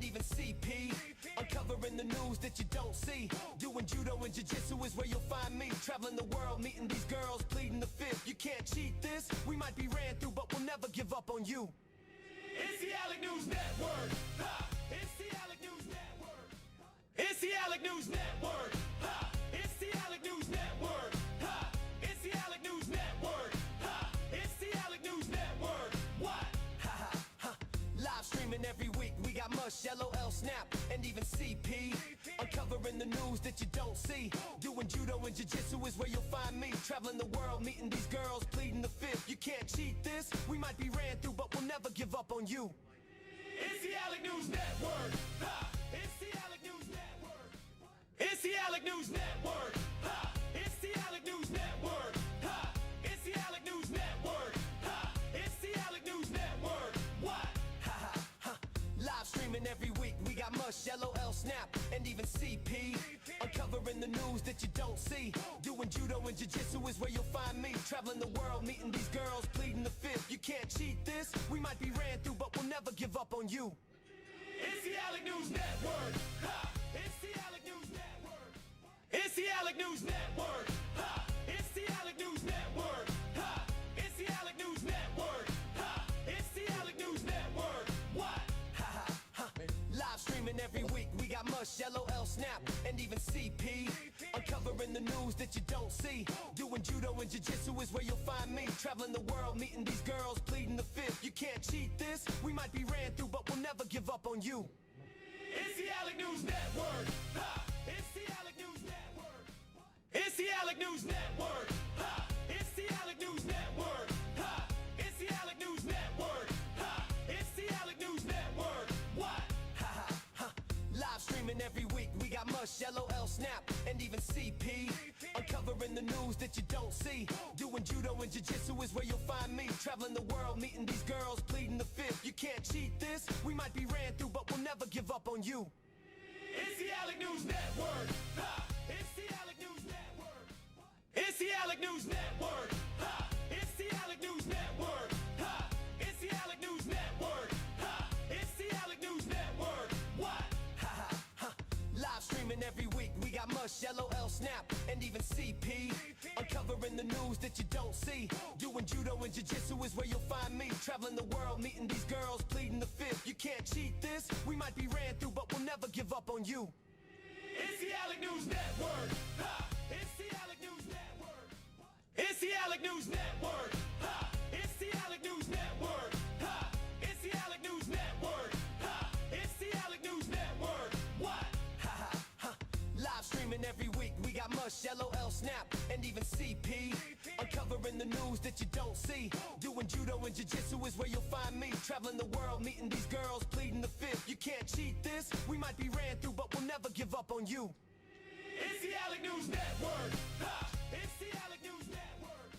even CP. Uncovering the news that you don't see. Doing judo and jiu-jitsu is where you'll find me. Traveling the world, meeting these girls, pleading the fifth. You can't cheat this. We might be ran through, but we'll never give up on you. It's the Alec News Network. Ha! It's the Alec News Network. It's the Alec News Network. Ha! It's the Alec News Network. Ha! It's the Alec News Network. Ha! It's the Alec News Network. What? Ha ha ha! Live streaming every week. We got Mush, LOL, Snap, and even CP. Uncovering the news that you don't see. Doing judo and jiu-jitsu is where you'll find me. Traveling the world, meeting these girls, pleading the fifth. You can't cheat this. We might be ran through, but we'll never give up on you. It's the Alec News Network. Ha! It's the Alec News Network. It's the Alec News Network. Ha! It's the Alec News Network. Ha! It's the Alec News Network. Ha! It's the Alec News Network. What? Ha ha ha! Live streaming every week. We got Mush, LOL, Snap, and even CP. Uncovering the news that you don't see. Doing judo and jiu-jitsu is where you'll find me. Traveling the world, meeting these girls, pleading the fifth. You can't cheat this. We might be ran through, but we'll never give up on you. It's the Alec News Network. Ha! It's the Alec News Network. It's the Alec News Network. Ha! It's the Alec News Network. Ha! It's the Alec News Network. Ha! It's the Alec News Network. What? Ha ha ha! Live streaming every week. We got Mush, LOL, Snap, and even CP. Uncovering the news that you don't see. Doing judo and jiu-jitsu is where you'll find me. Traveling the world, meeting these girls, pleading the fifth. You can't cheat this. We might be ran through, but we'll never give up on you. It's the Alec News Network. Ha! It's the Alec News Network. It's the Alec News Network. Ha! It's the Alec News Network. Ha! It's the Alec News Network. Ha! It's the Alec News Network. What? Ha ha ha! Live streaming every week. We got Mush, LOL, Snap, and even CP. Uncovering the news that you don't see. Doing judo and jiu-jitsu is where you'll find me. Traveling the world, meeting these girls, pleading the fifth. You can't cheat this. We might be ran through, but we'll never give up on you. It's the Alec News Network. Ha! It's the Alec News Network. It's the Alec News Network. Ha! It's the Alec News Network. Ha! It's the Alec News Network. Ha! It's the Alec News Network. What? Ha ha ha! Live streaming every week. We got Mush, LOL, Snap, and even CP. Uncovering the news that you don't see. Doing judo and jiu-jitsu is where you'll find me. Traveling the world, meeting these girls, pleading the fifth. You can't cheat this. We might be ran through, but we'll never give up on you. It's the Alec News Network. Ha! It's the Alec News Network. It's the Alec News Network. Ha! It's the Alec News Network. Ha! It's the Alec News Network. Ha! It's the Alec News Network. What? Ha ha ha! Live streaming every week. We got Mush, LOL, Snap, and even CP. Uncovering the news that you don't see. Doing judo and jiu-jitsu is where you'll find me. Traveling the world, meeting these girls, pleading the fifth. You can't cheat this. We might be ran through, but we'll never give up on you. It's the Alec News Network. Ha! It's the Alec News Network.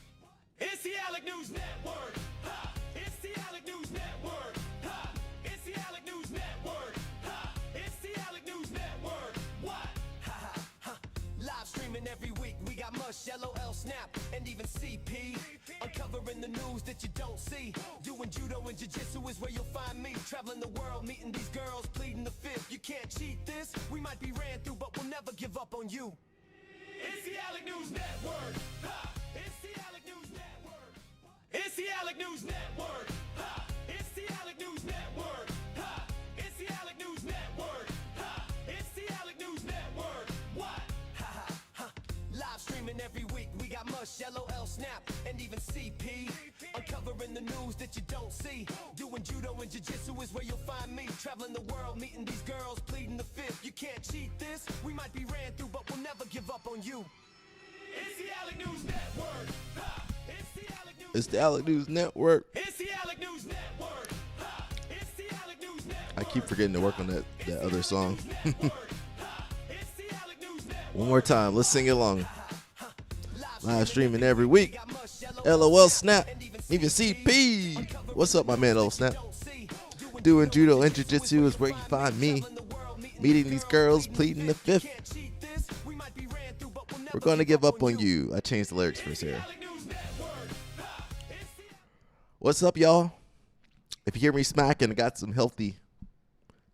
It's the Alec News Network. Ha! It's the Alec News Network. Ha! It's the Alec News Network. Ha! It's the Alec News Network. What? Ha ha ha! Live streaming every week. We got Mush, LOL, Snap, and even CP. Uncovering the news that you don't see. Doing judo and jiu-jitsu is where you'll find me. Traveling the world, meeting these girls, pleading the fifth. You can't cheat this. We might be ran through, but we'll never give up on you. It's the Alec News Network. Ha! It's the Alec News Network. It's the Alec News Network. Ha! It's the Alec News Network. Ha! It's the Alec News Network. Ha! It's the Alec News Network. What? Ha ha ha! Live streaming every week. We got Mush, LOL, Snap, and even CP. Uncovering the news that you don't see. Doing judo and jiu-jitsu is where you'll find me. Traveling the world, meeting these girls, pleading the fifth. You can't cheat this. We might be ran through, but we'll never give up on you. It's the Alec News Network. Ha! It's the Alec News. It's the Alec News Network. It's the Alec News Network. Ha! It's the Alec News Network. I keep forgetting to work on that other song. Ha! It's the Alec News Network. One more time. Let's sing it along. Live streaming every week. LOL, Snap, even CP. What's up, my man, LOL, Snap? Doing judo and jiu-jitsu is where you find me. Meeting these girls, pleading the fifth. We're going to give up on you. I changed the lyrics for Sarah. What's up, y'all? If you hear me smacking, I got some healthy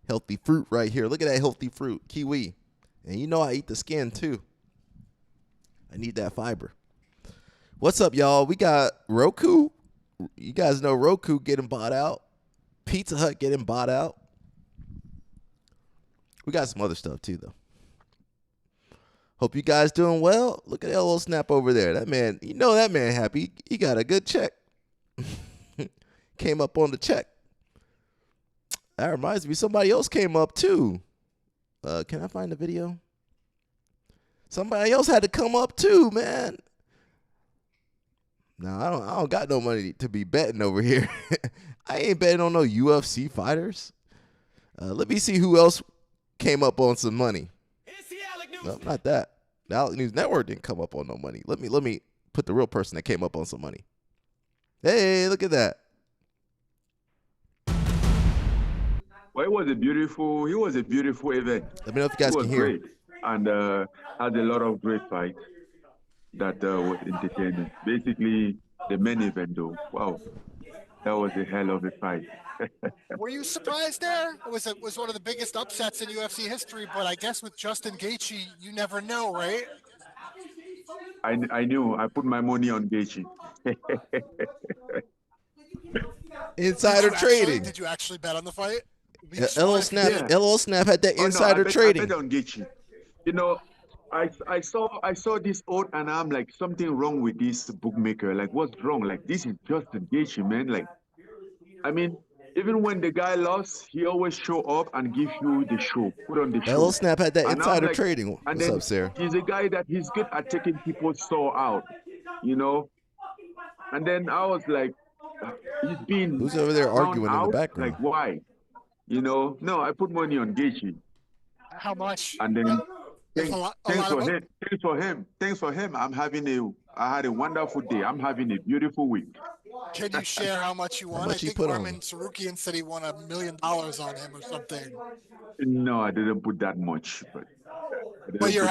Healthy fruit right here. Look at that healthy fruit, kiwi. And you know I eat the skin too. I need that fiber. What's up, y'all? We got Roku. You guys know Roku getting bought out. Pizza Hut getting bought out. We got some other stuff too, though. Hope you guys doing well. Look at that little snap over there. That man, you know that man happy. He got a good check. Came up on the check. That reminds me, somebody else came up too. Can I find the video? Somebody else had to come up too, man. No, I don't got no money to be betting over here. I ain't betting on no UFC fighters. Let me see who else came up on some money. No, not that. The Alec News Network didn't come up on no money. Let me put the real person that came up on some money. Hey, look at that. Well, it was a beautiful event. Let me know if you guys It was can hear. great and had a lot of great fights that was entertaining. Basically, the main event, though, wow, that was a hell of a fight. Were you surprised there? It was one of the biggest upsets in UFC history, but I guess with Justin Gaethje, you never know, right? I knew. I put my money on Gaethje. Insider trading. Did you actually bet on the fight? LO Snap. Yeah. LO Snap had that Oh, no, insider I trading. bet on Gaethje. You know, I saw this odd, and I'm like, something wrong with this bookmaker. Like, what's wrong? Like, this is Justin Gaethje, man. Like, I mean, even when the guy lost, he always show up and give you the show, put on the show. LO Snap had that And I'm insider like, trading. And What's then up, Sarah? he's a guy that he's good at taking people's soul out, you know. And then I was like, he's being Who's over there found arguing in the out? background? Like, why? You know, no, I put money on Gaethje. How much? And then There's a lot of them. Thanks for him. I had a wonderful day. I'm having a beautiful week. Can you share how much you won? much I he think put on? Armin Sarukian said he won $1 million on him or something. No, I didn't put that much, but But you're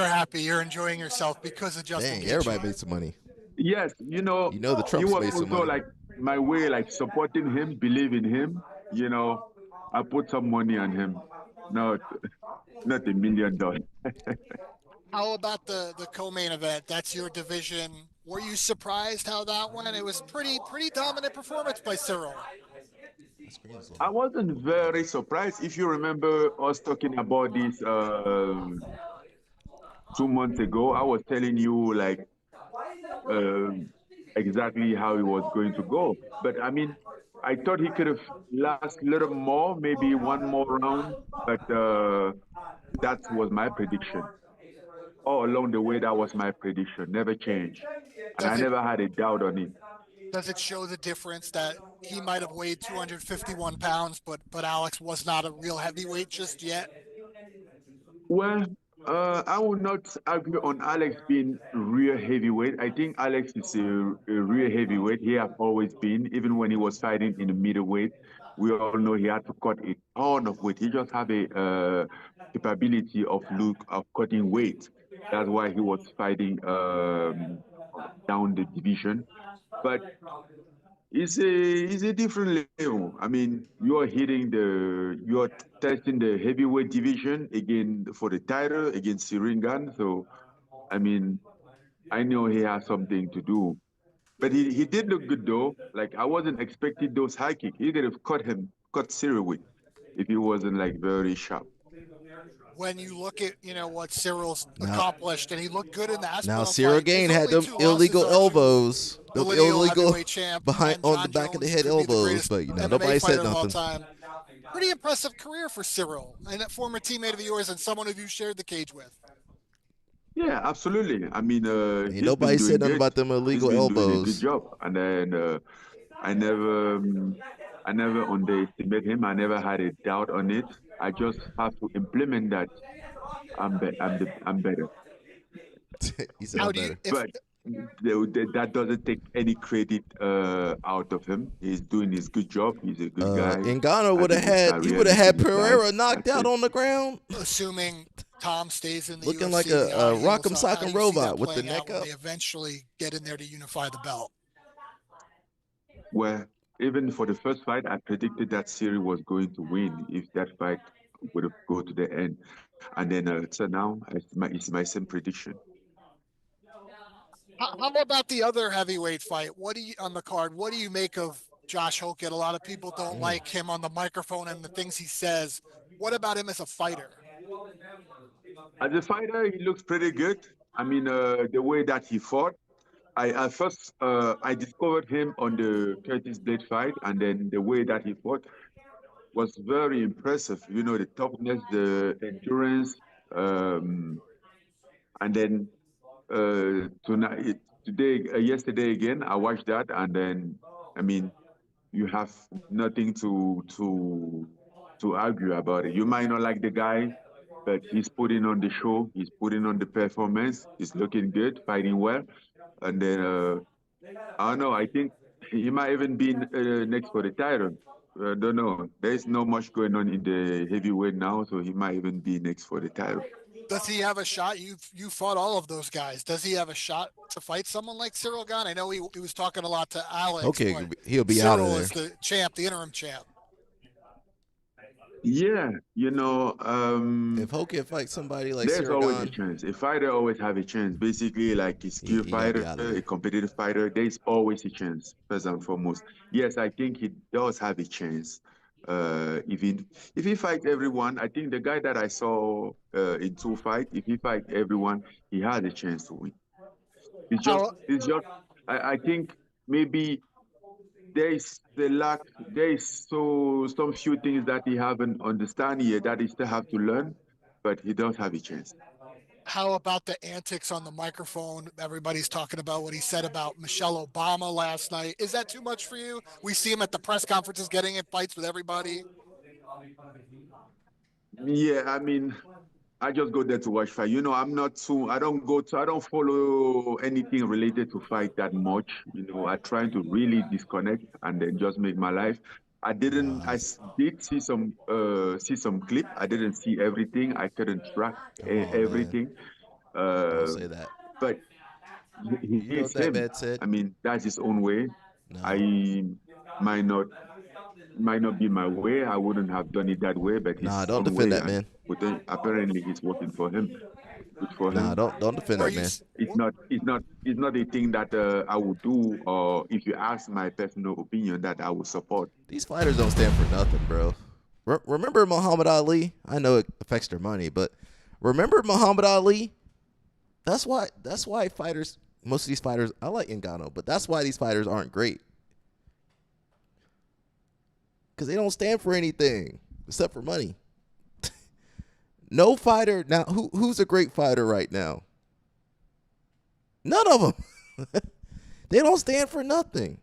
happy. You're enjoying yourself because of Justin Dang, Gaethje. everybody made some money. Yes, You know the he Trumps was made some also money. like my way, like supporting him, believing him. You know, I put some money on him. Not $1 million. How about the co-main event? That's your division. Were you surprised how that went? It was pretty dominant performance by Cyril. I wasn't very surprised. If you remember us talking about this 2 months ago, I was telling you like exactly how it was going to go. But I mean, I thought he could have lasted a little more, maybe one more round. But that was my prediction. All along the way, that was my prediction. Never changed. And I never had a doubt on it. Does it show the difference that he might have weighed 251 pounds, but Alex was not a real heavyweight just yet? Well, I will not argue on Alex being real heavyweight. I think Alex is a real heavyweight. He has always been, even when he was fighting in the middleweight. We all know he had to cut a ton of weight. He just have a capability of cutting weight. That's why he was fighting down the division. But it's a different level. I mean, you're testing the heavyweight division again for the title against Siringan. So, I mean, I know he has something to do. But he did look good though. Like I wasn't expecting those high kicks. He could have cut Cyril with if he wasn't like very sharp. When you look at what Cyril's accomplished, and he looked good in the Aspinall Now Cyril fight. Gain His had only them two illegal losses are to elbows, the them lineal illegal heavyweight champ behind and on John the back of the Jones, head could be the elbows, greatest but MMA nobody said fighter of all nothing. time. Pretty impressive career for Cyril, and a former teammate of yours and someone who you shared the cage with. Yeah, absolutely. I mean, he's nobody been said doing nothing good. about them illegal He's been doing a good elbows. job, and then I never underestimate him. I never had a doubt on it. I just have to implement that. I'm better. He said How I'm do you, better. But that doesn't take any credit out of him. He's doing his good job. He's a good guy. Ngannou I would have think his had career is Pereira in knocked his out life. on the ground, assuming Tom stays in the looking UFC, like the a Eye rock'em Heels, how do sock'em you see robot that with the playing out neck when up. they eventually get in there to unify the belt? Well, even for the first fight, I predicted that Siri was going to win if that fight would have go to the end. And then so now it's my same prediction. How about the other heavyweight fight? What do you on the card? What do you make of Josh Hokett? A lot of people don't like him on the microphone and the things he says. What about him as a fighter? As a fighter, he looks pretty good. I mean, the way that he fought. I first I discovered him on the Curtis Blade fight, and then the way that he fought was very impressive. You know, the toughness, the endurance, and then yesterday again, I watched that, and then I mean, you have nothing to argue about it. You might not like the guy, but he's putting on the show, he's putting on the performance, he's looking good, fighting well, and then I don't know. I think he might even be next for the title. Don't know. There's not much going on in the heavyweight now, so he might even be next for the title. Does he have a shot? You fought all of those guys. Does he have a shot to fight someone like Cyril Gane? I know he was talking a lot to Alex, Okay, but he'll be out of Cyril there. is the champ, the interim champ. Yeah, If Hokett fights somebody like there's always a Siragan, chance. A fighter always have a chance. Basically, like a he skill gotta be fighter, out of there. a competitive fighter, there's always a chance, first and foremost. Yes, I think he does have a chance. If he fights everyone, I think the guy that I saw in two fights, if he fights everyone, he has a chance to win. How It's just I think maybe there is so some few things that he haven't understand yet that he still have to learn, but he does have a chance. how about the antics on the microphone? Everybody's talking about what he said about Michelle Obama last night. Is that too much for you? We see him at the press conferences getting in fights with everybody. Yeah, I mean, I just go there to watch fight. You know, I don't follow anything related to fight that much. You know, I try to really disconnect and then just make my life. Nah, Did see some clip. I didn't see everything. I couldn't track come on, man. everything. Don't Uh, say that. but You know he's what that him. man said? I mean, that's his own way. No. I might not might not be my way. I wouldn't have done it that way, but Nah, his don't own defend way, that and man. apparently it's working for him. Good for Nah, him. don't defend Were that But you man. it's not a thing that I would do, or if you ask my personal opinion, that I would support. These fighters don't stand for nothing, bro. Remember Muhammad Ali? I know it affects their money, but remember Muhammad Ali? That's why fighters. Most of these fighters, I like Ngannou, but that's why these fighters aren't great because they don't stand for anything except for money. No fighter now. Who's a great fighter right now? None of them. They don't stand for nothing.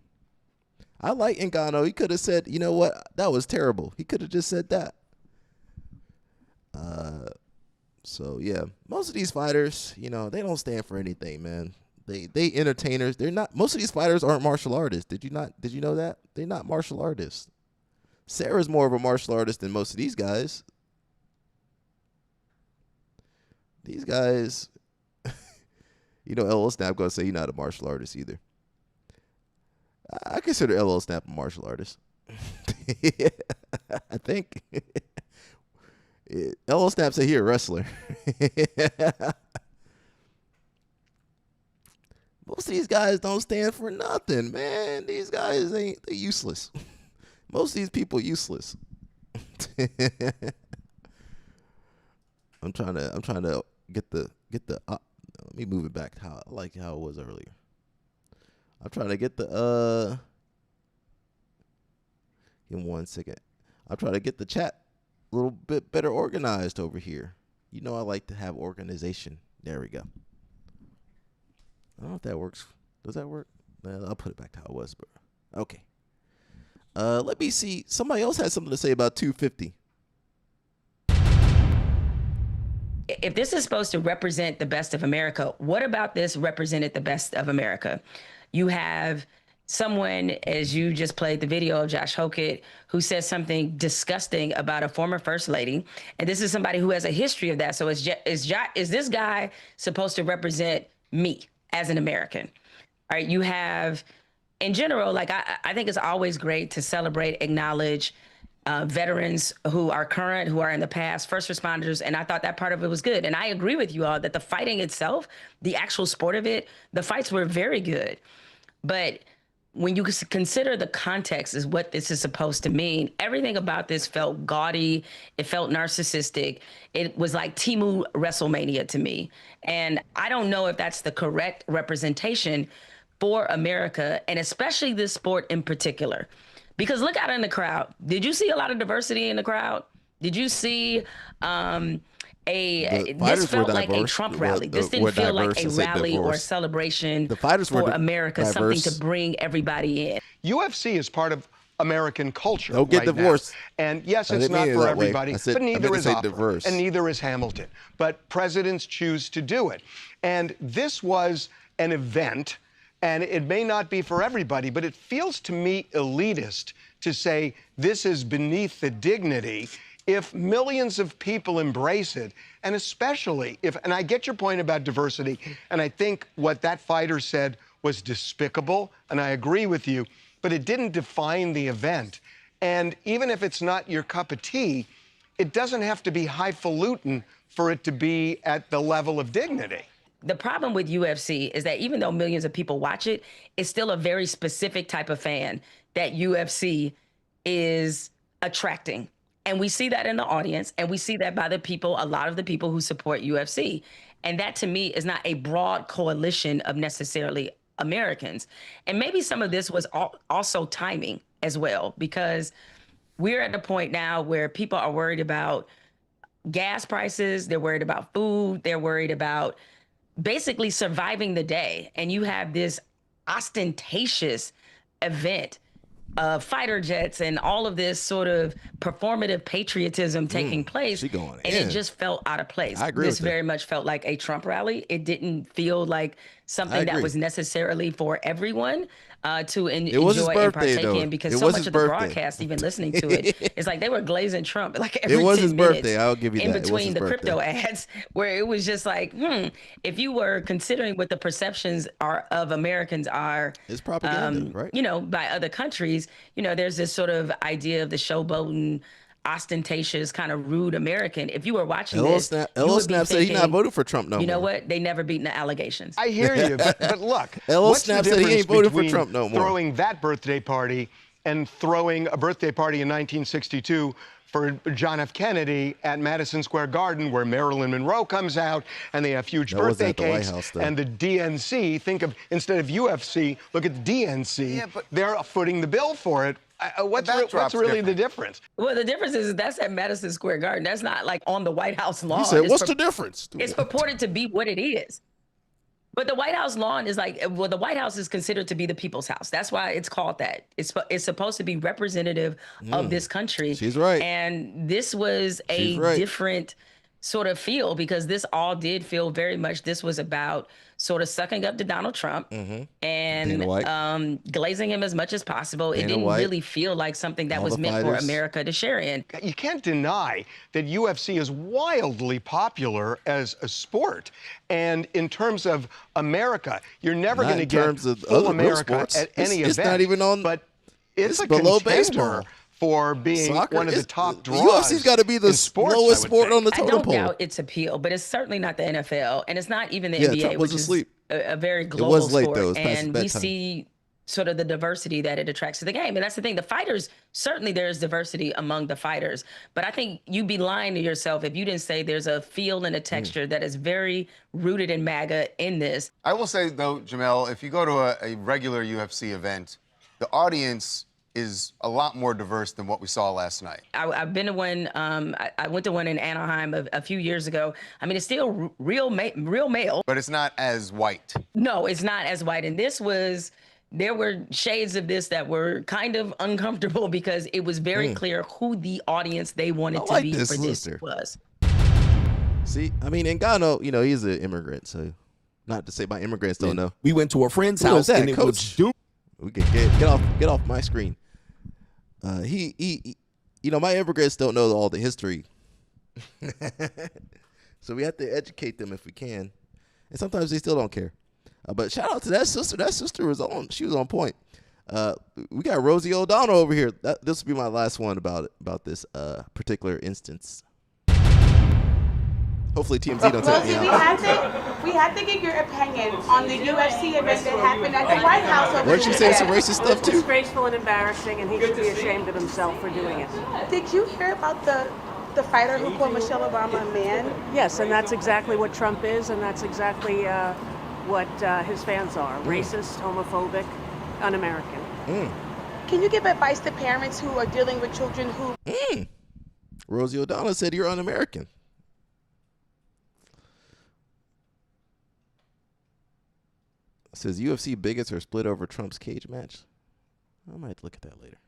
I like Ngannou. He could have said, you know what, that was terrible. He could have just said that. So yeah, most of these fighters, you know, they don't stand for anything, man. They entertainers. They're not. Most of these fighters aren't martial artists. Did you know that? They're not martial artists. Sarah's more of a martial artist than most of these guys. These guys, you know, LL Snap gonna say he's not a martial artist either. I consider LL Snap a martial artist. I think LL Snap said he a wrestler. Most of these guys don't stand for nothing, man. These guys they useless. Most of these people useless. I'm trying to get the let me move it back how I like how it was earlier. I'm trying to get the give me 1 second. I'm trying to get the chat a little bit better organized over here. You know I like to have organization. There we go. I don't know if that works. Does that work? I'll put it back to how it was, bro. Okay. Let me see. Somebody else had something to say about 250. If this is supposed to represent the best of America, what about this represented the best of America? You have someone, as you just played the video of Josh Hokett, who says something disgusting about a former first lady. And this is somebody who has a history of that. So is this guy supposed to represent me as an American? All right, you have in general, like I think it's always great to celebrate, acknowledge veterans who are current, who are in the past, first responders. And I thought that part of it was good. And I agree with you all that the fighting itself, the actual sport of it, the fights were very good. But when you consider the context is what this is supposed to mean, everything about this felt gaudy. It felt narcissistic. It was like Temu WrestleMania to me. And I don't know if that's the correct representation for America, and especially this sport in particular. Because look out in the crowd. Did you see a lot of diversity in the crowd? Did you see this felt like a Trump rally. This didn't feel like a rally or a celebration for America, something to bring everybody in. UFC is part of American culture. Don't get divorced. And yes, it's not for everybody, but neither is opera, and neither is Hamilton. But presidents choose to do it. And this was an event, and it may not be for everybody, but it feels to me elitist to say this is beneath the dignity if millions of people embrace it, and especially if, and I get your point about diversity, and I think what that fighter said was despicable, and I agree with you, but it didn't define the event. And even if it's not your cup of tea, it doesn't have to be highfalutin for it to be at the level of dignity. The problem with UFC is that even though millions of people watch it, it's still a very specific type of fan that UFC is attracting. And we see that in the audience, and we see that by the people, a lot of the people who support UFC. And that to me is not a broad coalition of necessarily Americans. And maybe some of this was also timing as well, because we're at the point now where people are worried about gas prices, they're worried about food, they're worried about basically surviving the day. And you have this ostentatious event of fighter jets and all of this sort of performative patriotism taking place. It just felt out of place. I agree. This very much felt like a Trump rally. It didn't feel like something that was necessarily for everyone to enjoy and partake in, because so much of the broadcast, even listening to it, it's like they were glazing Trump like every 10 minutes. It was his birthday. I'll give you that. In between the crypto ads, where it was just like, if you were considering what the perceptions are of Americans are, it's propaganda, right? You know, by other countries, you know, there's this sort of idea of the showboating, ostentatious, kind of rude American. If you were watching this, L.O. Snap said he's not voting for Trump no more. You know what? They never beaten the allegations. I hear you, but look, L.O. Snap said he ain't voting for Trump no more. Throwing that birthday party and throwing a birthday party in 1962 for John F. Kennedy at Madison Square Garden, where Marilyn Monroe comes out, and they have huge birthday cakes. And the DNC, think of, instead of UFC, look at the DNC. Yeah, they're footing the bill for it. What's really the difference? Well, the difference is that's at Madison Square Garden. That's not like on the White House lawn. He said, what's the difference? It's purported to be what it is. But the White House lawn is like, well, the White House is considered to be the people's house. That's why it's called that. It's supposed to be representative of this country. She's right. And this was a different sort of feel, because this all did feel very much, this was about sort of sucking up to Donald Trump and glazing him as much as possible. It didn't really feel like something that was meant for America to share in. You can't deny that UFC is wildly popular as a sport. And in terms of America, you're never going to get full America at any event. It's not even on, but it's a below contender baseball. For being one of the top draws. UFC's got to be the lowest sport on the totem pole. I don't doubt its appeal, but it's certainly not the NFL, and it's not even the NBA, which is a very global it was late, sport. Though. And we see sort of the diversity that it attracts to the game. And that's the thing. The fighters, certainly there is diversity among the fighters, but I think you'd be lying to yourself if you didn't say there's a feel and a texture that is very rooted in MAGA in this. I will say, though, Jamel, if you go to a regular UFC event, the audience is a lot more diverse than what we saw last night. I've been to one. I went to one in Anaheim a few years ago. I mean, it's still real male, but it's not as white. No, it's not as white. And there were shades of this that were kind of uncomfortable, because it was very clear who the audience they wanted to be for this was. See, I mean, Ngannou, you know, he's an immigrant, so not to say my immigrants don't know. We went to a friend's house and it was doomed. We can get off my screen. He, you know, my immigrants don't know all the history. So we have to educate them if we can. And sometimes they still don't care. But shout out to that sister. That sister was on. She was on point. We got Rosie O'Donnell over here. This will be my last one about this particular instance. Hopefully TMZ don't take me out. We had to get your opinion on the UFC event that happened at the White House over Weren't you saying some racist stuff too? Disgraceful and embarrassing, and he should be ashamed of himself for doing it. Did you hear about the fighter who called Michelle Obama a man? Yes, and that's exactly what Trump is, and that's exactly what his fans are. Racist, homophobic, un-American. Can you give advice to parents who are dealing with children who... Rosie O'Donnell said you're un-American. Says UFC bigots are split over Trump's cage match. I might look at that later.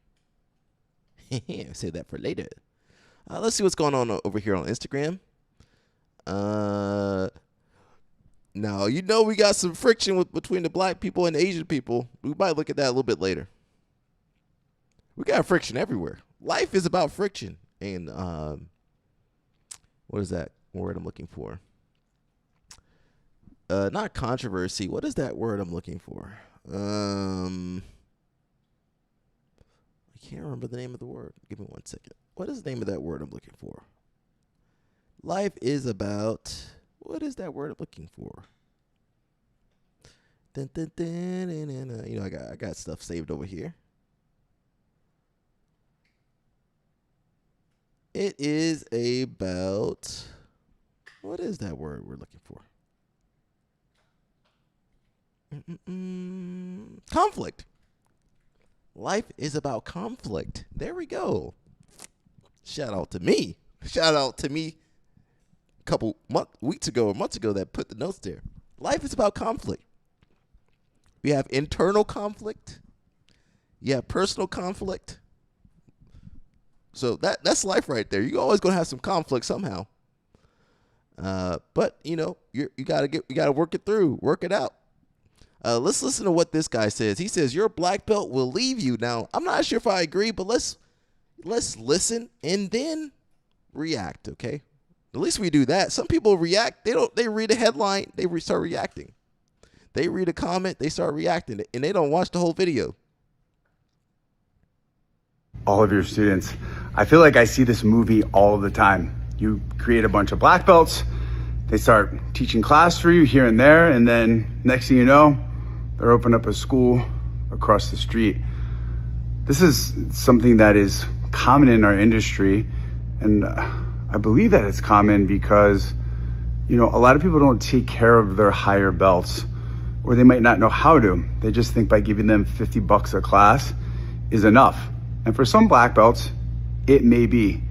Save that for later. Let's see what's going on over here on Instagram. Now, you know we got some friction between the black people and the Asian people. We might look at that a little bit later. We got friction everywhere. Life is about friction. And what is that word I'm looking for? Not controversy. What is that word I'm looking for? I can't remember the name of the word. Give me 1 second. What is the name of that word I'm looking for? Life is about... What is that word I'm looking for? Dun, dun, dun, dun, dun, dun. You know, I got stuff saved over here. It is about... What is that word we're looking for? Conflict. Life is about conflict. There we go. Shout out to me. Shout out to me a couple months ago that put the notes there. Life is about conflict. We have internal conflict. You have personal conflict. So that's life right there. You're always gonna have some conflict somehow. But you know, you gotta work it through, work it out. Let's listen to what this guy says. He says your black belt will leave you. Now, I'm not sure if I agree, but let's listen and then react, okay? At least we do that. Some people react. They read a headline, they start reacting. They read a comment, they start reacting, and they don't watch the whole video. All of your students. I feel like I see this movie all the time. You create a bunch of black belts, they start teaching class for you here and there, and then next thing you know, they're opening up a school across the street. This is something that is common in our industry, and I believe that it's common because, you know, a lot of people don't take care of their higher belts, or they might not know how to. They just think by giving them $50 a class is enough. And for some black belts, it may be.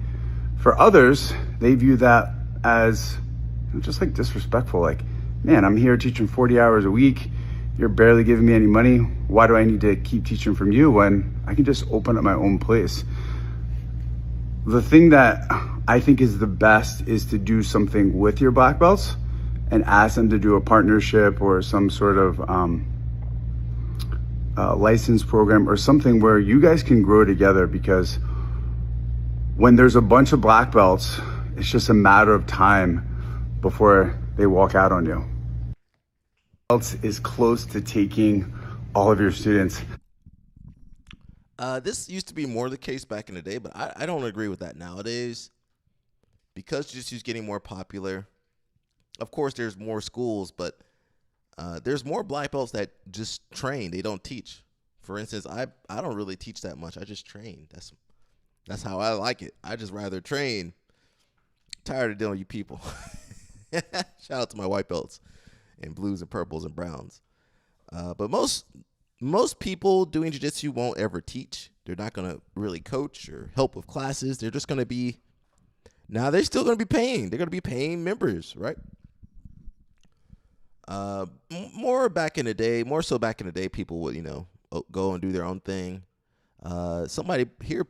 For others, they view that as just like disrespectful. Like, man, I'm here teaching 40 hours a week. You're barely giving me any money. Why do I need to keep teaching from you when I can just open up my own place? The thing that I think is the best is to do something with your black belts and ask them to do a partnership or some sort of license program or something where you guys can grow together, because when there's a bunch of black belts, it's just a matter of time before they walk out on you. Else is close to taking all of your students. This used to be more the case back in the day, but I don't agree with that nowadays, because jiu-jitsu is getting more popular. Of course, there's more schools, but there's more black belts that just train. They don't teach. For instance, I don't really teach that much. I just train. That's how I like it. I just rather train. Tired of dealing with you people. Shout out to my white belts and blues and purples and browns. But most people doing jiu-jitsu won't ever teach. They're not going to really coach or help with classes. They're just going to be, now they're still going to be paying. They're going to be paying members, right? More so back in the day, people would, go and do their own thing. Somebody here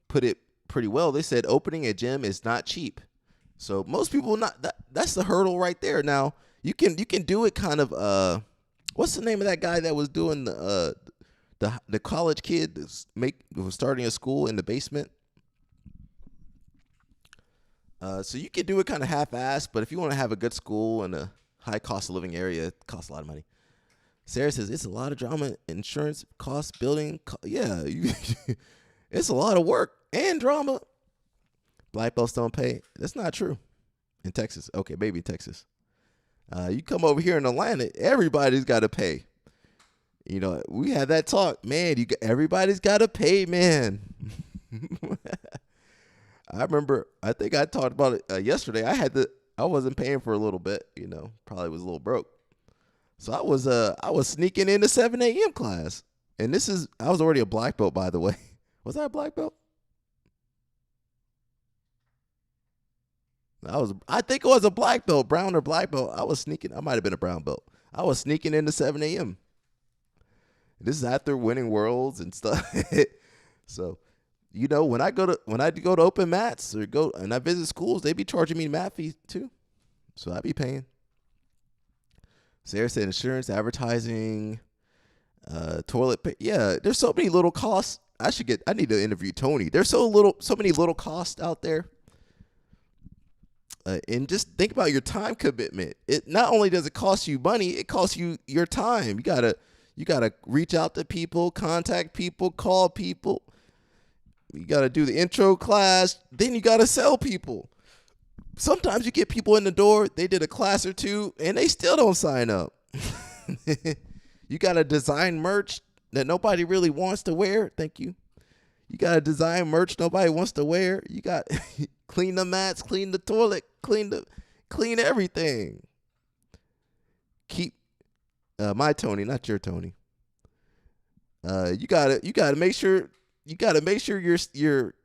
put it pretty well. They said opening a gym is not cheap. So most people that's the hurdle right there. Now, you can do it kind of what's the name of that guy that was doing the college kid was starting a school in the basement? So you can do it kind of half-assed, but if you want to have a good school in a high cost of living area, it costs a lot of money. Sarah says it's a lot of drama, insurance costs, building. Yeah, it's a lot of work and drama. Black belts don't pay. That's not true. In Texas, okay, maybe in Texas. You come over here in Atlanta, everybody's got to pay. You know, we had that talk, man. Everybody's got to pay, man. I remember. I think I talked about it yesterday. I wasn't paying for a little bit. You know, probably was a little broke. So I was sneaking in the 7 a.m. class, and I was already a black belt, by the way. Was I a black belt? I think it was a black belt, brown or black belt. I was sneaking. I might have been a brown belt. I was sneaking into 7 a.m. This is after winning worlds and stuff. So, you know, when I go to open mats and I visit schools, they be charging me mat fees too. So I be paying. Sarah said insurance, advertising, toilet pay. Yeah, there's so many little costs. I need to interview Tony. There's so many little costs out there. And just think about your time commitment. It not only does it cost you money, it costs you your time. You gotta reach out to people, contact people, call people. You gotta do the intro class. Then you gotta sell people. Sometimes you get people in the door. They did a class or two, and they still don't sign up. You gotta design merch that nobody really wants to wear. Thank you. You gotta design merch nobody wants to wear. You got clean the mats, clean the toilet, clean everything. Keep my Tony, not your Tony. You gotta make sure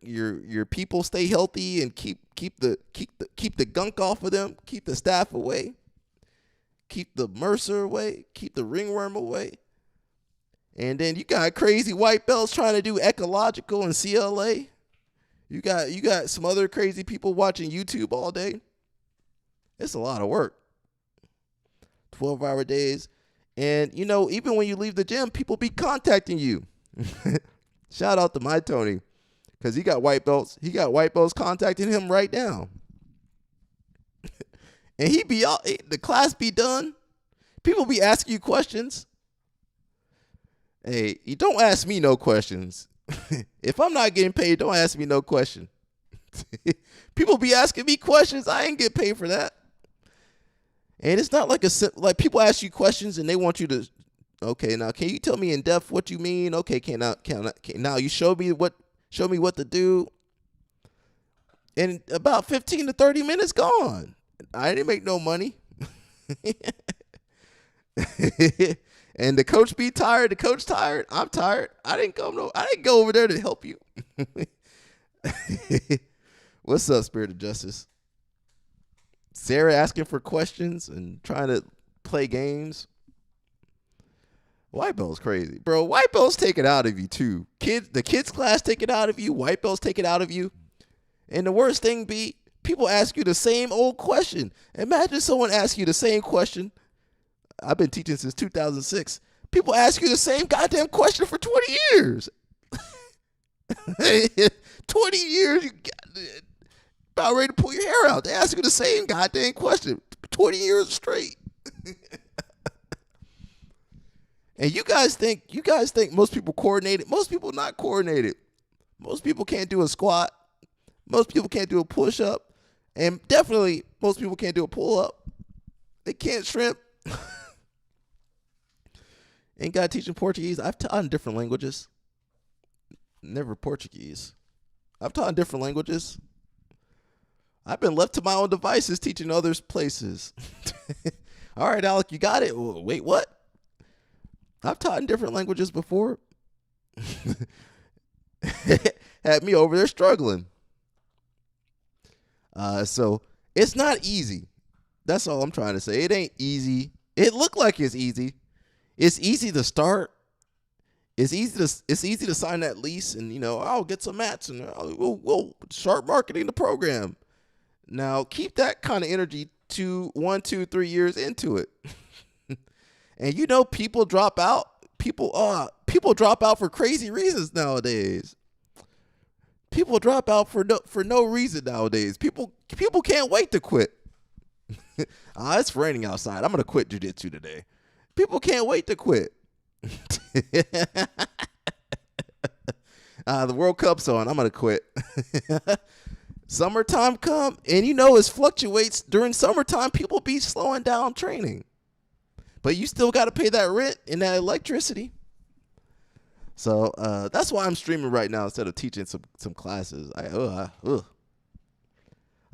your people stay healthy and keep the gunk off of them, keep the staph away, keep the MRSA away, keep the ringworm away. And then you got crazy white belts trying to do ecological and CLA. You got some other crazy people watching YouTube all day. It's a lot of work. 12-hour days. And, you know, even when you leave the gym, people be contacting you. Shout out to my Tony, because he got white belts. He got white belts contacting him right now. And the class be done. People be asking you questions. Hey, you don't ask me no questions. If I'm not getting paid, don't ask me no question. People be asking me questions. I ain't get paid for that. And it's not like people ask you questions and they want you to, okay, now can you tell me in depth what you mean? Okay, now you show me what to do. And about 15 to 30 minutes gone. I didn't make no money. And the coach be tired. The coach tired. I'm tired. I didn't go over there to help you. What's up, Spirit of Justice? Sarah asking for questions and trying to play games. White belt's crazy, bro. White belts take it out of you too. The kids class take it out of you. White belts take it out of you. And the worst thing be, people ask you the same old question. Imagine someone asks you the same question. I've been teaching since 2006. People ask you the same goddamn question for 20 years. 20 years, you about ready to pull your hair out. They ask you the same goddamn question 20 years straight. And you guys think most people coordinated. Most people not coordinated. Most people can't do a squat. Most people can't do a push-up. And definitely most people can't do a pull-up. They can't shrimp. Ain't got teaching Portuguese. I've taught in different languages. Never Portuguese. I've taught in different languages. I've been left to my own devices teaching others places. All right, Alec, you got it. Wait, what? I've taught in different languages before. Had me over there struggling. So it's not easy. That's all I'm trying to say. It ain't easy. It looked like it's easy. It's easy to start. It's easy to sign that lease and, you know, I'll get some mats and we'll start marketing the program. Now keep that kind of energy 1, 2, 3 years into it. And you know, people drop out. People drop out for crazy reasons nowadays. People drop out for no reason nowadays. People can't wait to quit. It's raining outside. I'm gonna quit jiu-jitsu today. People can't wait to quit. The World Cup's on. I'm going to quit. Summertime come, and it fluctuates. During summertime, people be slowing down training. But you still got to pay that rent and that electricity. So that's why I'm streaming right now instead of teaching some classes. I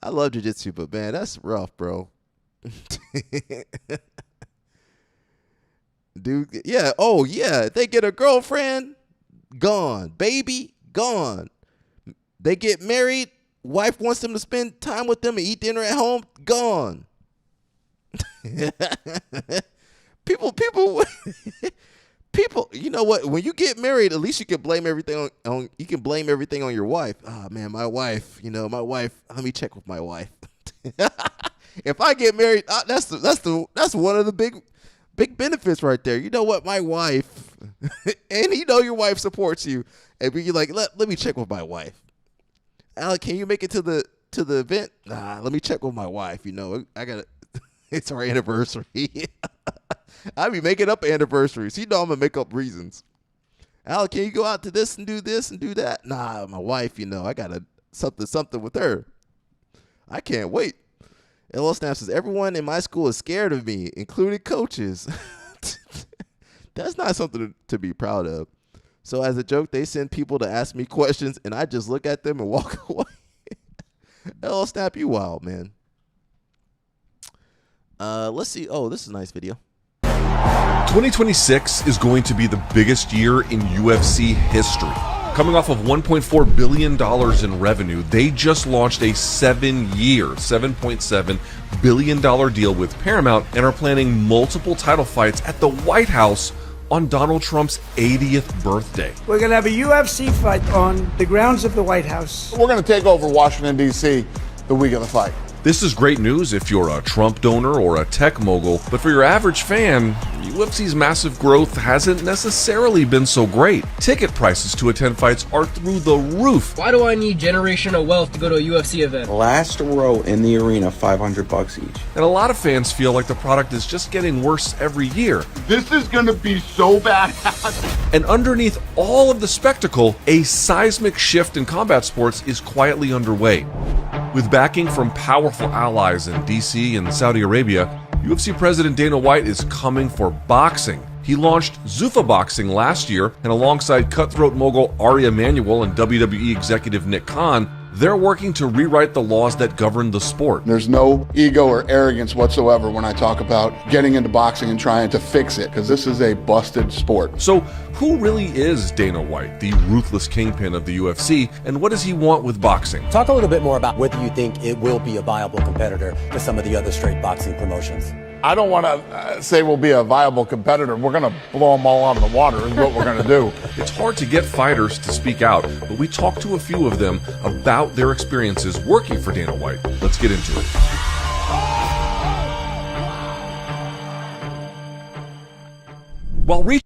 love jiu-jitsu, but man, that's rough, bro. Dude, yeah. Oh, yeah. They get a girlfriend, gone. Baby, gone. They get married. Wife wants them to spend time with them and eat dinner at home, gone. People, you know what? When you get married, at least you can blame everything on your wife. Oh man, my wife. Let me check with my wife. If I get married, that's one of the big benefits right there. You know what? My wife, and your wife supports you, and you're like, let me check with my wife. Alec, can you make it to the event? Nah, let me check with my wife. I got it's our anniversary. I be making up anniversaries. I'm gonna make up reasons. Alec, can you go out to this and do that? Nah, my wife. I got something with her. I can't wait. LL Snap says everyone in my school is scared of me, including coaches. That's not something to be proud of. So as a joke, they send people to ask me questions, and I just look at them and walk away. LL Snap, you wild, man. Let's see. Oh, this is a nice video. 2026 is going to be the biggest year in UFC history. Coming off of $1.4 billion in revenue, they just launched a 7-year, $7.7 billion deal with Paramount and are planning multiple title fights at the White House on Donald Trump's 80th birthday. We're going to have a UFC fight on the grounds of the White House. We're going to take over Washington, D.C. the week of the fight. This is great news if you're a Trump donor or a tech mogul, but for your average fan, UFC's massive growth hasn't necessarily been so great. Ticket prices to attend fights are through the roof. Why do I need generational wealth to go to a UFC event? Last row in the arena, $500 each. And a lot of fans feel like the product is just getting worse every year. This is going to be so bad. And underneath all of the spectacle, a seismic shift in combat sports is quietly underway. With backing from powerful allies in DC and Saudi Arabia, UFC President Dana White is coming for boxing. He launched Zuffa Boxing last year, and alongside cutthroat mogul Ari Emanuel and WWE executive Nick Khan, they're working to rewrite the laws that govern the sport. There's no ego or arrogance whatsoever when I talk about getting into boxing and trying to fix it, because this is a busted sport. So who really is Dana White, the ruthless kingpin of the UFC, and what does he want with boxing? Talk a little bit more about whether you think it will be a viable competitor to some of the other straight boxing promotions. I don't want to say we'll be a viable competitor. We're going to blow them all out of the water is what we're going to do. It's hard to get fighters to speak out, but we talked to a few of them about their experiences working for Dana White. Let's get into it. While reaching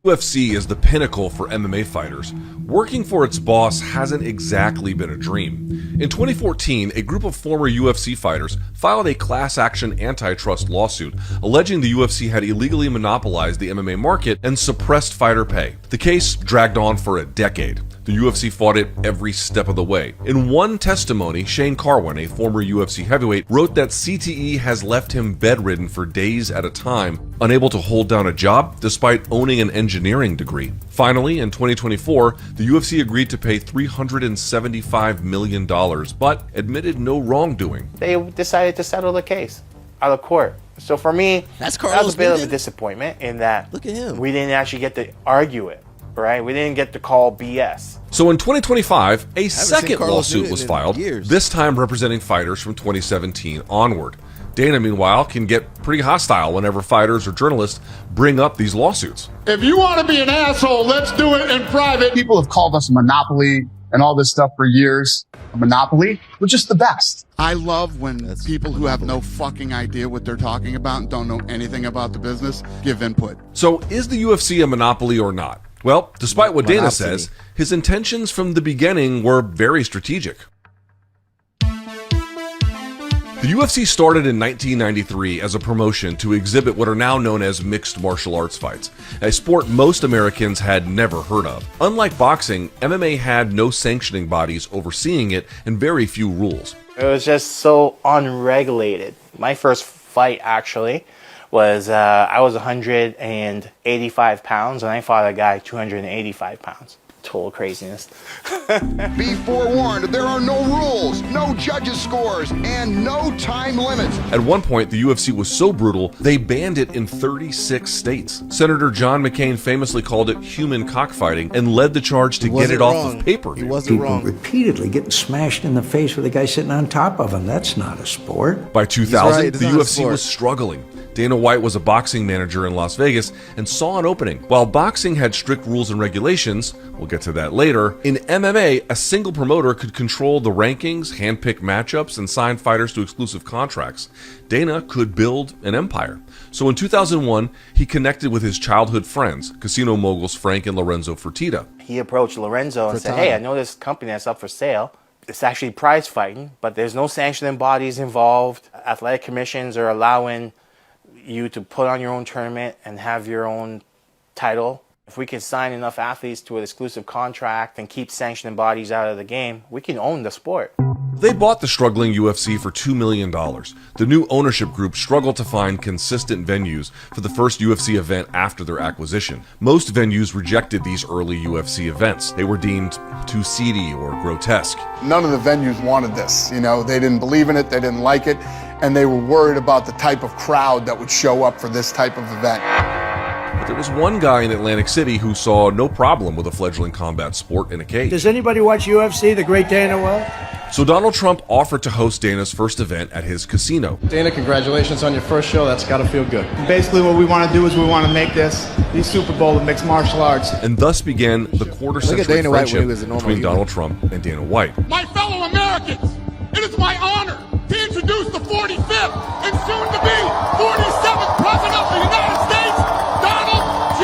UFC is the pinnacle for MMA fighters, working for its boss hasn't exactly been a dream. In 2014, a group of former UFC fighters filed a class action antitrust lawsuit alleging the UFC had illegally monopolized the MMA market and suppressed fighter pay. The case dragged on for a decade. The UFC fought it every step of the way. In one testimony, Shane Carwin, a former UFC heavyweight, wrote that CTE has left him bedridden for days at a time, unable to hold down a job despite owning an engineering degree. Finally, in 2024, the UFC agreed to pay $375 million, but admitted no wrongdoing. They decided to settle the case out of court. So for me, that was a bit of a disappointment in that Look at him. We didn't actually get to argue it. Right? We didn't get to call BS. So in 2025, a second lawsuit was filed, this time representing fighters from 2017 onward. Dana, meanwhile, can get pretty hostile whenever fighters or journalists bring up these lawsuits. If you want to be an asshole, let's do it in private. People have called us a monopoly and all this stuff for years. A monopoly? We're just the best. I love when people who have no fucking idea what they're talking about and don't know anything about the business give input. So is the UFC a monopoly or not? Well, despite what Dana says, his intentions from the beginning were very strategic. The UFC started in 1993 as a promotion to exhibit what are now known as mixed martial arts fights, a sport most Americans had never heard of. Unlike boxing, MMA had no sanctioning bodies overseeing it and very few rules. It was just so unregulated. My first fight, actually, was I was 185 pounds, and I fought a guy 285 pounds. Total craziness. Be forewarned, there are no rules, no judges' scores, and no time limits. At one point, the UFC was so brutal, they banned it in 36 states. Senator John McCain famously called it human cockfighting and led the charge to get it off of pay-per-view. People repeatedly getting smashed in the face with a guy sitting on top of him. That's not a sport. By 2000, the UFC was struggling. Dana White was a boxing manager in Las Vegas and saw an opening. While boxing had strict rules and regulations, we'll get to that later, in MMA, a single promoter could control the rankings, handpick matchups, and sign fighters to exclusive contracts. Dana could build an empire. So in 2001, he connected with his childhood friends, casino moguls Frank and Lorenzo Fertitta. He approached Lorenzo and said, hey, I know this company that's up for sale. It's actually prize fighting, but there's no sanctioning bodies involved. Athletic commissions are allowing you to put on your own tournament and have your own title. If we can sign enough athletes to an exclusive contract and keep sanctioning bodies out of the game, we can own the sport. They bought the struggling UFC for $2 million. The new ownership group struggled to find consistent venues for the first UFC event after their acquisition. Most venues rejected these early UFC events. They were deemed too seedy or grotesque. None of the venues wanted this. You know, they didn't believe in it, they didn't like it, and they were worried about the type of crowd that would show up for this type of event. But there was one guy in Atlantic City who saw no problem with a fledgling combat sport in a cage. Does anybody watch UFC, the great Dana well? So Donald Trump offered to host Dana's first event at his casino. Dana, congratulations on your first show. That's got to feel good. Basically what we want to do is we want to make the Super Bowl of mixed martial arts. And thus began the quarter-century friendship between Donald Trump and Dana White. My fellow Americans, it is my honor to introduce the 45th and soon-to-be 47th President of the United States, Donald J.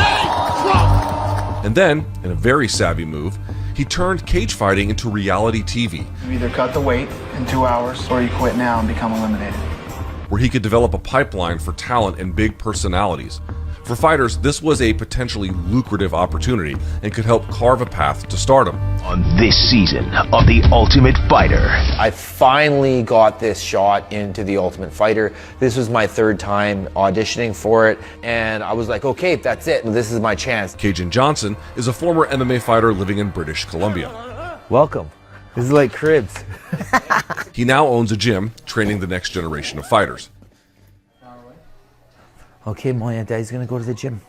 Trump. And then, in a very savvy move, he turned cage fighting into reality TV. You either cut the weight in 2 hours or you quit now and become eliminated. Where he could develop a pipeline for talent and big personalities. For fighters, this was a potentially lucrative opportunity and could help carve a path to stardom. On this season of The Ultimate Fighter, I finally got this shot into The Ultimate Fighter. This was my third time auditioning for it, and I was like, okay, that's it. This is my chance. Cajun Johnson is a former MMA fighter living in British Columbia. Welcome. This is like cribs. He now owns a gym, training the next generation of fighters. Okay, Moya, Daddy's gonna go to the gym.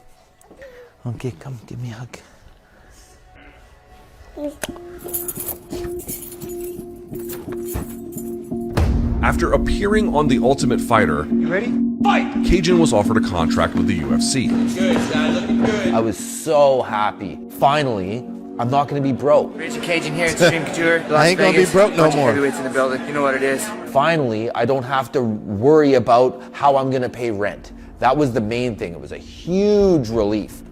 Okay, come, give me a hug. After appearing on The Ultimate Fighter, you ready? Fight! Cajun was offered a contract with the UFC. Good, Dad, looking good. I was so happy. Finally, I'm not gonna be broke. Rachel Cajun here, Extreme Couture, Las I ain't gonna Vegas. be broke no Bunch of more. Heavyweights in the building, you know what it is. Finally, I don't have to worry about how I'm gonna pay rent. That was the main thing. It was a huge relief.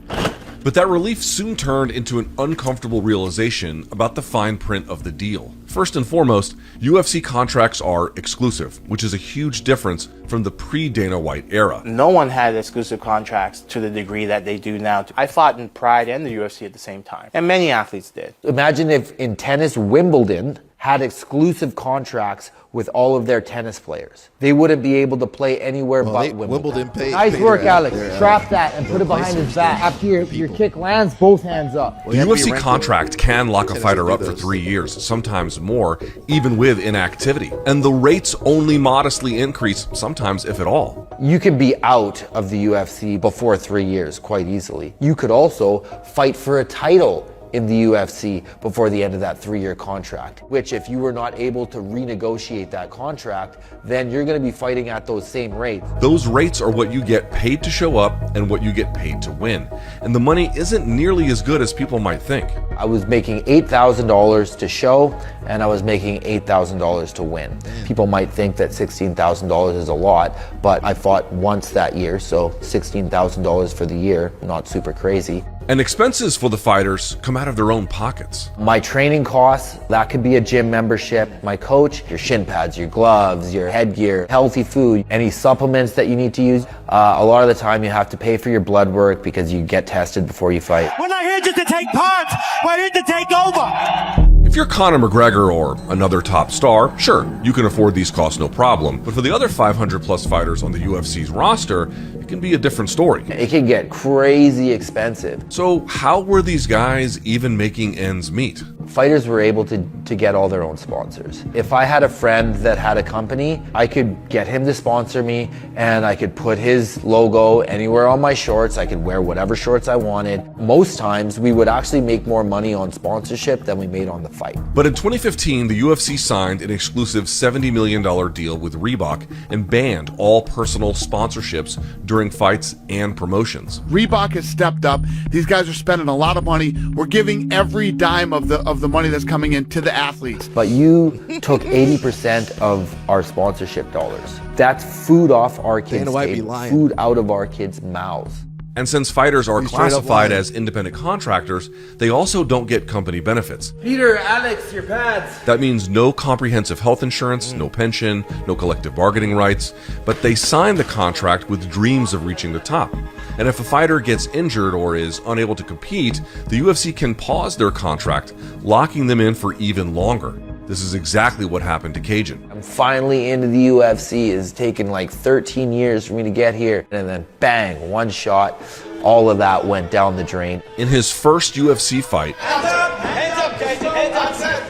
But that relief soon turned into an uncomfortable realization about the fine print of the deal. First and foremost, UFC contracts are exclusive, which is a huge difference from the pre-Dana White era. No one had exclusive contracts to the degree that they do now. I fought in Pride and the UFC at the same time, and many athletes did. Imagine if in tennis, Wimbledon had exclusive contracts with all of their tennis players. They wouldn't be able to play anywhere but Wimbledon. Nice work, Alex. Trap that and put it behind his back. After your kick lands, both hands up. The UFC contract can lock a fighter up for 3 years, sometimes more, even with inactivity. And the rates only modestly increase, sometimes if at all. You can be out of the UFC before 3 years quite easily. You could also fight for a title in the UFC before the end of that 3-year contract, which if you were not able to renegotiate that contract, then you're going to be fighting at those same rates. Those rates are what you get paid to show up and what you get paid to win. And the money isn't nearly as good as people might think. I was making $8,000 to show, and I was making $8,000 to win. People might think that $16,000 is a lot, but I fought once that year, so $16,000 for the year, not super crazy. And expenses for the fighters come out of their own pockets. My training costs, that could be a gym membership. My coach, your shin pads, your gloves, your headgear, healthy food, any supplements that you need to use. A lot of the time you have to pay for your blood work because you get tested before you fight. We're not here just to take part, we're here to take over. If you're Conor McGregor or another top star, sure, you can afford these costs no problem. But for the other 500 plus fighters on the UFC's roster, it can be a different story. It can get crazy expensive. So how were these guys even making ends meet? Fighters were able to get all their own sponsors. If I had a friend that had a company, I could get him to sponsor me and I could put his logo anywhere on my shorts. I could wear whatever shorts I wanted. Most times we would actually make more money on sponsorship than we made on the fight. But in 2015, the UFC signed an exclusive $70 million deal with Reebok and banned all personal sponsorships during fights and promotions. Reebok has stepped up. These guys are spending a lot of money. We're giving every dime of the money that's coming in to the athletes. But you took 80% of our sponsorship dollars. That's food off our kids' table, food out of our kids' mouths. And since fighters are classified as independent contractors, they also don't get company benefits. Peter, Alex, your pads. That means no comprehensive health insurance, no pension, no collective bargaining rights, but they sign the contract with dreams of reaching the top. And if a fighter gets injured or is unable to compete, the UFC can pause their contract, locking them in for even longer. This is exactly what happened to Cajun. I'm finally into the UFC. It's taken like 13 years for me to get here. And then bang, one shot. All of that went down the drain. In his first UFC fight, Hands up, Cajun, hands up.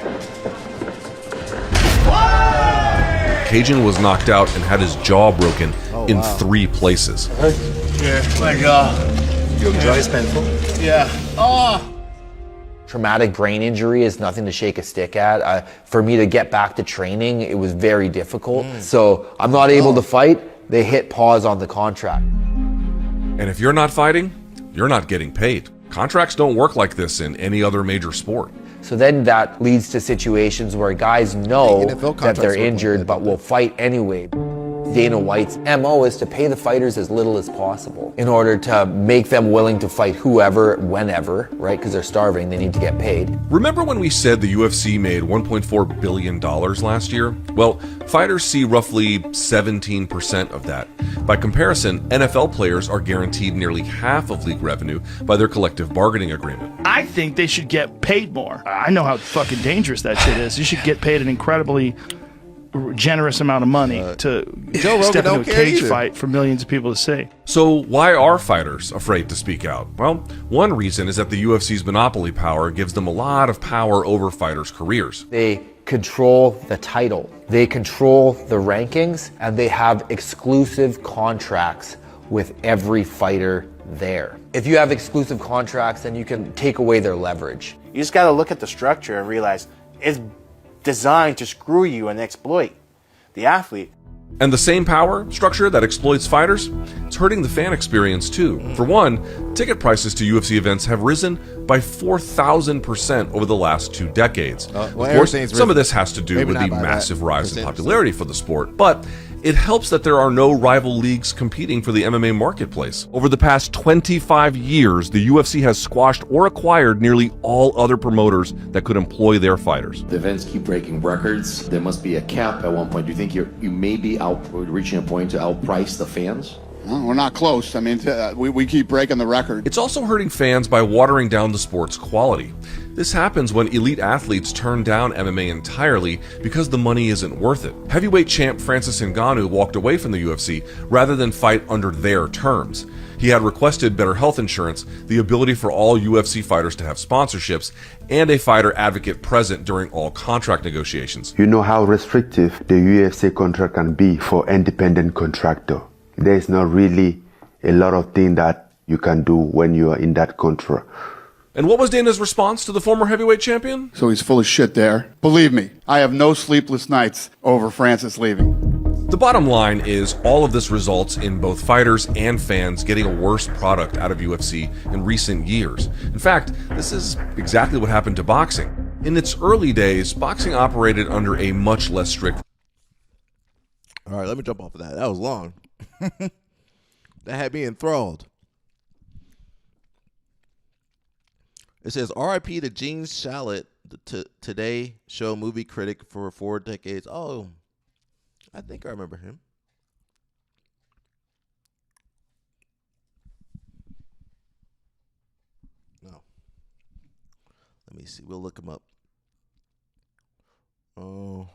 Cajun was knocked out and had his jaw broken in 3 places. Yeah, my God. Your jaw is painful? Yeah. Oh. Traumatic brain injury is nothing to shake a stick at. For me to get back to training, it was very difficult. So I'm not able to fight. They hit pause on the contract. And if you're not fighting, you're not getting paid. Contracts don't work like this in any other major sport. So then that leads to situations where guys know that they're injured but will fight anyway. Dana White's MO is to pay the fighters as little as possible in order to make them willing to fight whoever, whenever, right? Because they're starving, they need to get paid. Remember when we said the UFC made $1.4 billion last year? Well, fighters see roughly 17% of that. By comparison, NFL players are guaranteed nearly half of league revenue by their collective bargaining agreement. I think they should get paid more. I know how fucking dangerous that shit is. You should get paid an incredibly generous amount of money to step into a cage fight for millions of people to see. So why are fighters afraid to speak out? Well, one reason is that the UFC's monopoly power gives them a lot of power over fighters' careers. They control the title, they control the rankings, and they have exclusive contracts with every fighter there. If you have exclusive contracts, then you can take away their leverage. You just gotta look at the structure and realize it's designed to screw you and exploit the athlete. And the same power structure that exploits fighters, it's hurting the fan experience too. For one, ticket prices to UFC events have risen by 4,000% over the last 2 decades. Of course, some of this has to do with the massive rise in popularity for the sport, but it helps that there are no rival leagues competing for the MMA marketplace. Over the past 25 years, the UFC has squashed or acquired nearly all other promoters that could employ their fighters. The events keep breaking records. There must be a cap at one point. Do you think you may be reaching a point to outprice the fans? Well, we're not close. I mean, we keep breaking the record. It's also hurting fans by watering down the sport's quality. This happens when elite athletes turn down MMA entirely because the money isn't worth it. Heavyweight champ Francis Ngannou walked away from the UFC rather than fight under their terms. He had requested better health insurance, the ability for all UFC fighters to have sponsorships, and a fighter advocate present during all contract negotiations. You know how restrictive the UFC contract can be for independent contractor. There's not really a lot of things that you can do when you are in that contract. And what was Dana's response to the former heavyweight champion? So he's full of shit there. Believe me, I have no sleepless nights over Francis leaving. The bottom line is all of this results in both fighters and fans getting a worse product out of UFC in recent years. In fact, this is exactly what happened to boxing. In its early days, boxing operated under a much less strict... All right, let me jump off of that. That was long. That had me enthralled. It says R.I.P. to Gene Shalit, the Today Show movie critic for 4 decades. Oh, I think I remember him. No. Let me see. We'll look him up. Oh.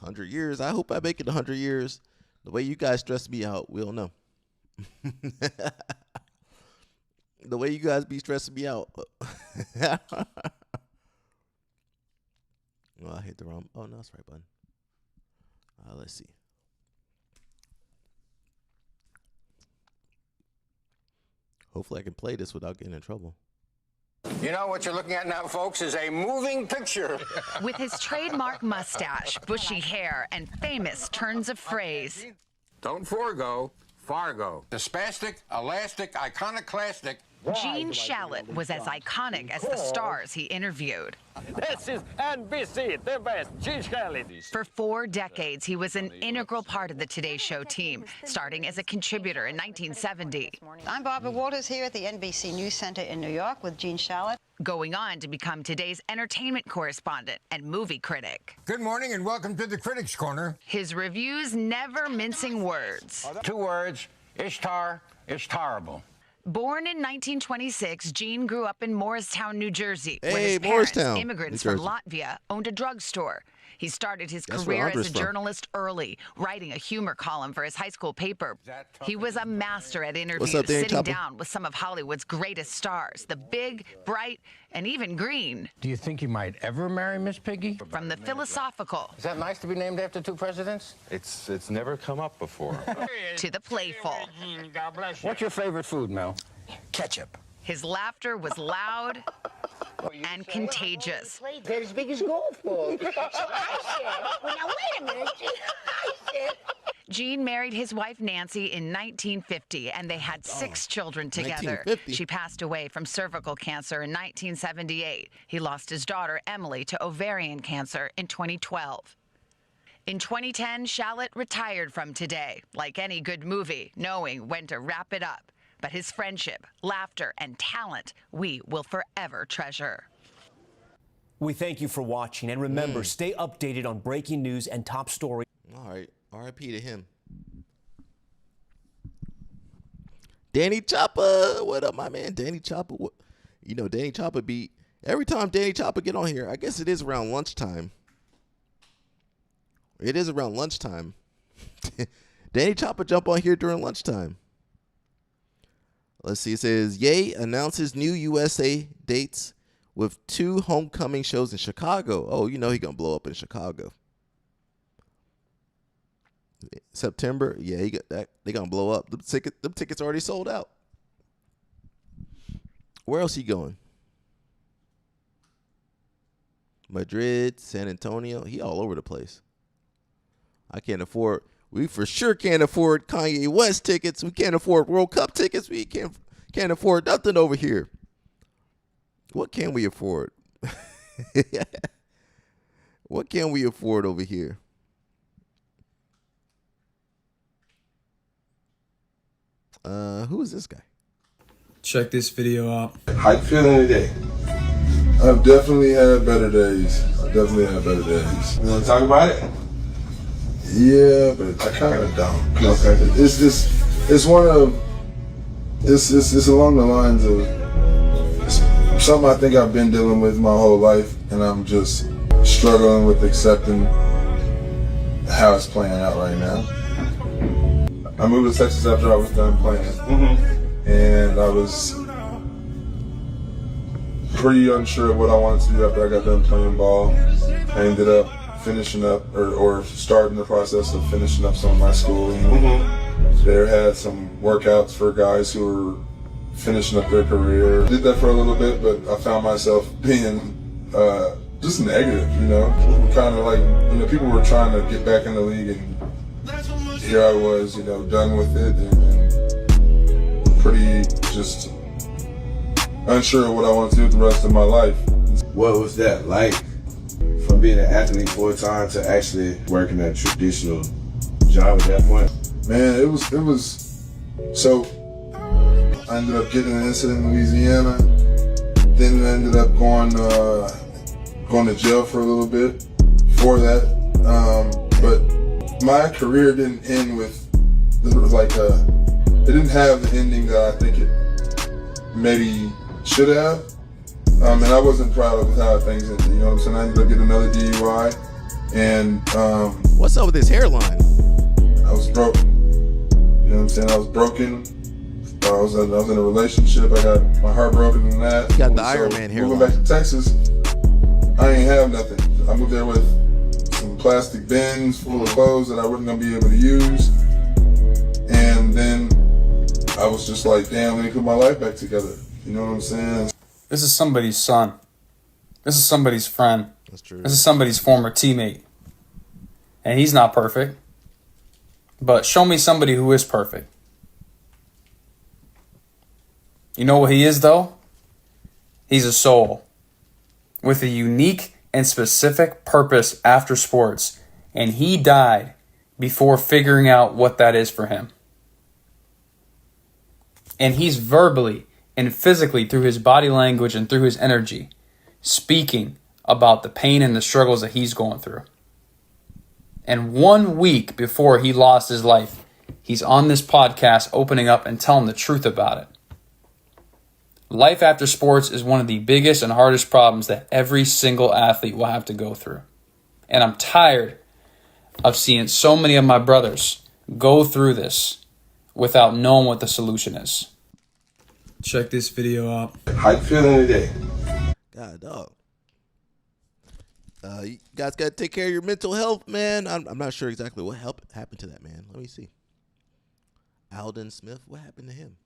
100 years. I hope I make it 100 years. The way you guys stress me out, we'll know. The way you guys be stressing me out. Well, I hit the wrong. Oh, no, that's the right button. Let's see. Hopefully I can play this without getting in trouble. You know what you're looking at now, folks, is a moving picture. With his trademark mustache, bushy hair, and famous turns of phrase. Don't forego, Fargo. The spastic, elastic, iconoclastic. Gene Shalit was as iconic as the stars he interviewed. This is NBC, the best, Gene Shalit. For 4 decades, he was an integral part of the Today Show team, starting as a contributor in 1970. I'm Barbara Walters here at the NBC News Center in New York with Gene Shalit. Going on to become today's entertainment correspondent and movie critic. Good morning and welcome to the Critics' Corner. His reviews never mincing words. 2 words, Ishtar, Ishtarable. Born in 1926, Gene grew up in Morristown, New Jersey, where Hey, his parents, Morristown, immigrants New from Jersey. Latvia, owned a drugstore. He started his That's where career as a Andre's from. journalist early, writing a humor column for his high school paper. He was a master at interviews, up, Danny sitting Chopper? down with some of Hollywood's greatest stars, the big, bright, and even green. Do you think you might ever marry Miss Piggy? From the philosophical Is that nice to be named after 2 presidents? It's never come up before. to the playful. What's your favorite food, Mel? Ketchup. His laughter was loud and contagious. They're as big as golf balls. I said, well, now wait a minute. I said. Gene married his wife Nancy in 1950, and they had 6 children together. 1950. She passed away from cervical cancer in 1978. He lost his daughter Emily to ovarian cancer in 2012. In 2010, Shalit retired from Today, like any good movie, knowing when to wrap it up. But his friendship, laughter, and talent we will forever treasure. We thank you for watching, and remember, stay updated on breaking news and top stories. All right. R.I.P. to him. Danny Chopper. What up, my man? Danny Chopper. What? You know, Danny Chopper be... Every time Danny Chopper get on here, I guess it is around lunchtime. It is around lunchtime. Danny Chopper jump on here during lunchtime. Let's see. It says, Ye announces new USA dates with 2 homecoming shows in Chicago. Oh, you know he gonna blow up in Chicago. September, yeah, he got that. They gonna blow up. Them tickets already sold out. Where else he going? Madrid, San Antonio. He all over the place. I can't afford. We for sure can't afford Kanye West tickets. We can't afford World Cup tickets. We can't afford nothing over here. What can we afford? What can we afford over here? Who is this guy? Check this video out. How you feeling today? I've definitely had better days. You want to talk about it? Yeah, but I kind of don't. Okay. It's along the lines of something I think I've been dealing with my whole life, and I'm just struggling with accepting how it's playing out right now. I moved to Texas after I was done playing, and I was pretty unsure of what I wanted to do after I got done playing ball. I ended up finishing up or starting the process of finishing up some of my schooling. There had some workouts for guys who were finishing up their career. Did that for a little bit, but I found myself being just negative, you know, kind of like, you know, people were trying to get back in the league, and here I was, you know, done with it and pretty just unsure of what I want to do with the rest of my life. What was that like, from being an athlete full time to actually working a traditional job at that point? Man, it was So I ended up getting an incident in Louisiana. Then I ended up going to jail for a little bit for that. But my career didn't end with it didn't have the ending that I think it maybe should have. And I wasn't proud of how things ended. You know what I'm saying? I ended up getting another DUI, and what's up with his hairline? I was broke. You know what I'm saying? I was broken. I was in a relationship. I got my heart broken in that. You got the Iron Man hairline. Moving back to Texas, I ain't have nothing. I moved there with some plastic bins full of clothes that I wasn't gonna be able to use. And then I was just like, damn, let me put my life back together. You know what I'm saying? This is somebody's son. This is somebody's friend. That's true. This is somebody's former teammate. And he's not perfect. But show me somebody who is perfect. You know what he is, though? He's a soul with a unique and specific purpose after sports. And he died before figuring out what that is for him. And he's verbally and physically, through his body language and through his energy, speaking about the pain and the struggles that he's going through. And 1 week before he lost his life, he's on this podcast opening up and telling the truth about it. Life after sports is one of the biggest and hardest problems that every single athlete will have to go through. And I'm tired of seeing so many of my brothers go through this without knowing what the solution is. Check this video out. How you feeling today? God, dog. You guys got to take care of your mental health, man. I'm not sure exactly what happened to that man. Let me see. Alden Smith, what happened to him?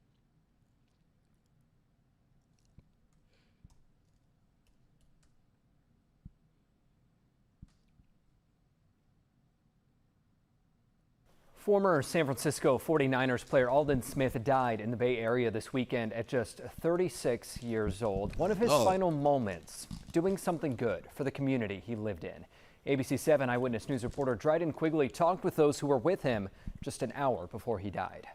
Former San Francisco 49ers player Alden Smith died in the Bay Area this weekend at just 36 years old. One of his final moments, doing something good for the community he lived in. ABC 7 Eyewitness News reporter Dryden Quigley talked with those who were with him just an hour before he died.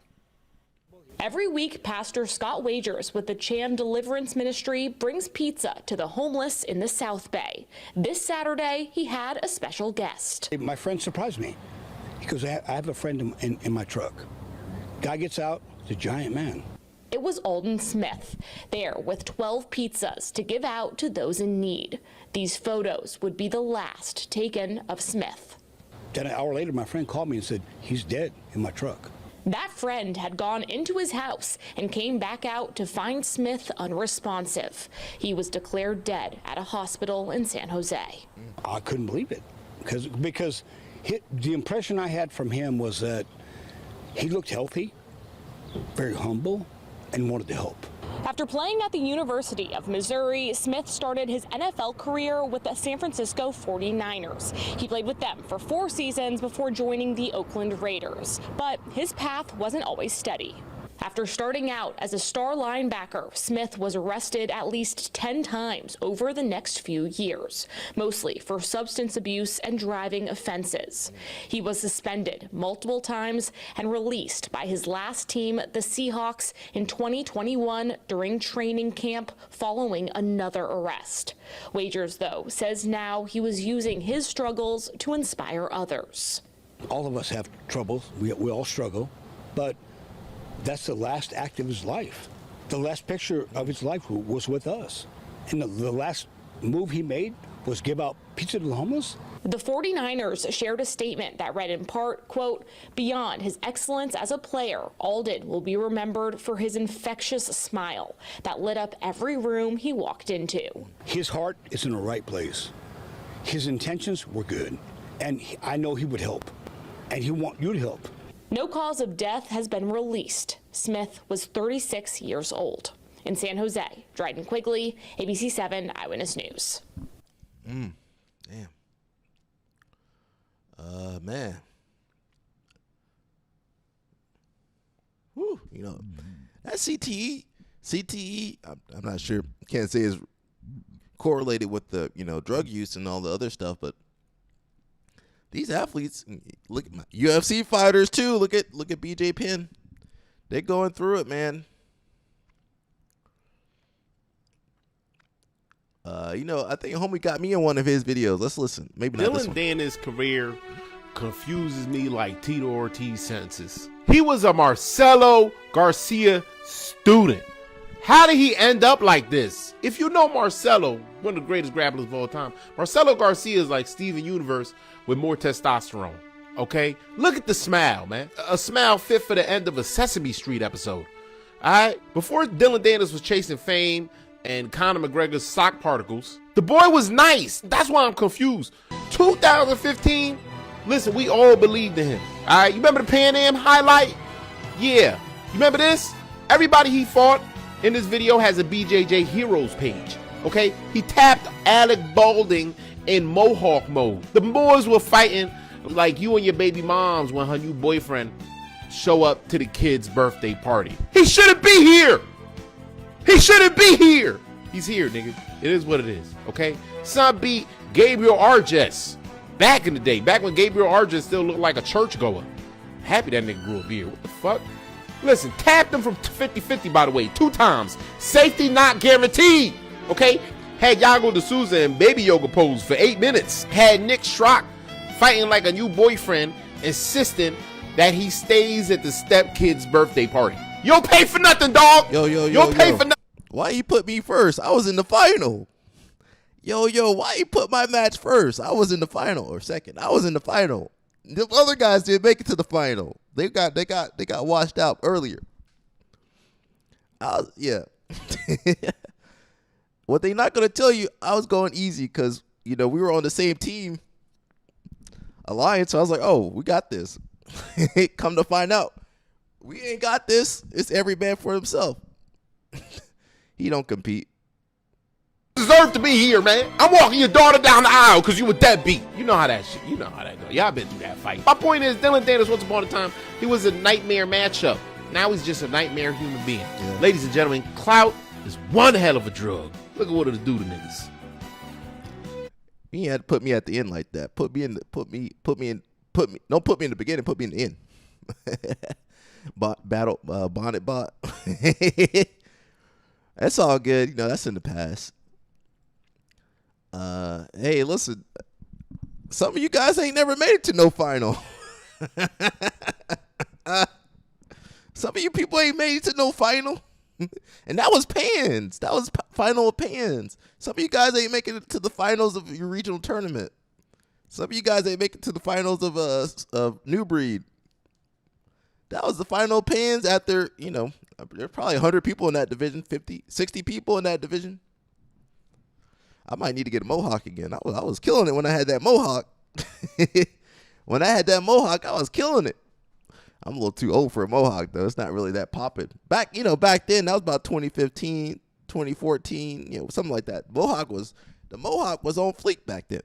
Every week, Pastor Scott Wagers with the Chan Deliverance Ministry brings pizza to the homeless in the South Bay. This Saturday, he had a special guest. My friend surprised me. Because I have a friend in my truck. Guy gets out, he's a giant man. It was Alden Smith, there with 12 pizzas to give out to those in need. These photos would be the last taken of Smith. Then an hour later, my friend called me and said, he's dead in my truck. That friend had gone into his house and came back out to find Smith unresponsive. He was declared dead at a hospital in San Jose. I couldn't believe it because the impression I had from him was that he looked healthy, very humble, and wanted to help. After playing at the University of Missouri, Smith started his NFL career with the San Francisco 49ers. He played with them for 4 seasons before joining the Oakland Raiders. But his path wasn't always steady. After starting out as a star linebacker, Smith was arrested at least 10 times over the next few years, mostly for substance abuse and driving offenses. He was suspended multiple times and released by his last team, the Seahawks, in 2021 during training camp following another arrest. Wagers, though, says now he was using his struggles to inspire others. All of us have troubles. We all struggle, but that's the last act of his life. The last picture of his life was with us. And the last move he made was give out pizza to the homeless. The 49ers shared a statement that read in part, quote, "Beyond his excellence as a player, Alden will be remembered for his infectious smile that lit up every room he walked into." His heart is in the right place. His intentions were good. And I know he would help. And he want you to help. No cause of death has been released. Smith was 36 years old. In San Jose, Dryden Quigley, ABC 7 Eyewitness News. Damn. Man. Whew, you know, that CTE, I'm not sure, can't say is correlated with the, drug use and all the other stuff, but these athletes, look at UFC fighters too. Look at BJ Penn. They're going through it, man. I think homie got me in one of his videos. Let's listen. Maybe not this Dylan one. Dennis' career confuses me like Tito Ortiz sentences. He was a Marcelo Garcia student. How did he end up like this? If you know Marcelo, one of the greatest grapplers of all time, Marcelo Garcia is like Steven Universe with more testosterone. Okay? Look at the smile, man. A smile fit for the end of a Sesame Street episode. All right? Before Dylan Dennis was chasing fame and Conor McGregor's sock particles, the boy was nice. That's why I'm confused. 2015, listen, we all believed in him. All right? You remember the Pan Am highlight? Yeah. You remember this? Everybody he fought in this video has a BJJ Heroes page. Okay? He tapped Alec Balding in Mohawk mode. The boys were fighting like you and your baby moms when her new boyfriend show up to the kid's birthday party. He shouldn't be here. He shouldn't be here. He's here, nigga. It is what it is, okay? Son beat Gabriel Arges back in the day, back when Gabriel Arges still looked like a churchgoer. Happy that nigga grew a beard. What the fuck? Listen, tapped him from 50-50, by the way, 2 times. Safety not guaranteed, okay? Had Yago D'Souza in baby yoga pose for 8 minutes. Had Nick Schrock fighting like a new boyfriend, insisting that he stays at the stepkid's birthday party. You don't pay for nothing, dog. You don't pay for nothing. Why you put me first? I was in the final. Why you put my match first? I was in the final, or second. I was in the final. The other guys didn't make it to the final. They got washed out earlier. Yeah. What they not gonna tell you, I was going easy because we were on the same team alliance. So I was like, oh, we got this. Come to find out, we ain't got this. It's every man for himself. He don't compete. Deserve to be here, man. I'm walking your daughter down the aisle because you were deadbeat. You know how that shit. You know how that goes. Y'all been through that fight. My point is, Dylan Dennis, once upon a time, he was a nightmare matchup. Now he's just a nightmare human being. Yeah. Ladies and gentlemen, clout is one hell of a drug. Look at what it'll do to niggas. He had to put me at the end like that. Don't put me in the beginning. Put me in the end. Bonnet bot. That's all good. That's in the past. Hey, listen. Some of you guys ain't never made it to no final. Some of you people ain't made it to no final. And that was Pans. That was final of Pans. Some of you guys ain't making it to the finals of your regional tournament. Some of you guys ain't making it to the finals of New Breed. That was the final of Pans after, there are probably 100 people in that division, 50, 60 people in that division. I might need to get a mohawk again. I was killing it when I had that mohawk. When I had that mohawk, I was killing it. I'm a little too old for a mohawk, though. It's not really that popping. Back then, that was about 2015, 2014, something like that. The mohawk was on fleek back then.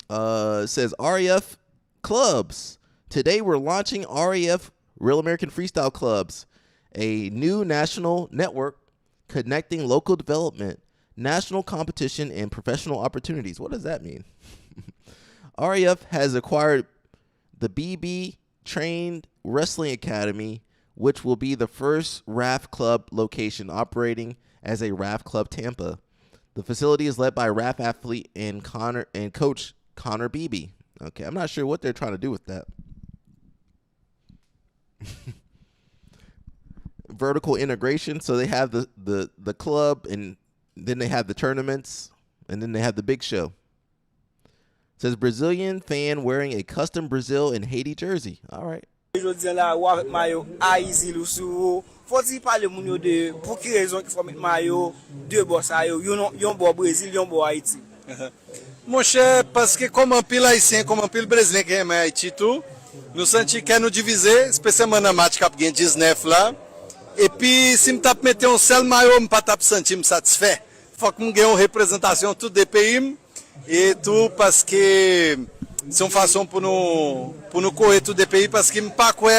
It says REF clubs. Today we're launching REF, Real American Freestyle Clubs, a new national network connecting local development, national competition, and professional opportunities. What does that mean? REF has acquired the BB Trained Wrestling Academy, which will be the first RAF Club location operating as a RAF Club Tampa. The facility is led by RAF athlete and coach Connor Beebe. Okay, I'm not sure what they're trying to do with that. Vertical integration. So they have the club, and then they have the tournaments, and then they have the big show. It says Brazilian fan wearing a custom Brazil and Haiti jersey. All right. Mon cher, parce que comme un pile haïtien, comme un pile brésilien qui aime Haïti tout, nous senti qu'à nous diviser, spécialement dans match cap gain 19 là. Et puis si me tape mettre un seul maillot, me pas tape sentir me satisfait. Faut que me gagne une représentation tout des pays et tout parce que c'est une façon pour nous courir tout des pays parce que me pas quoi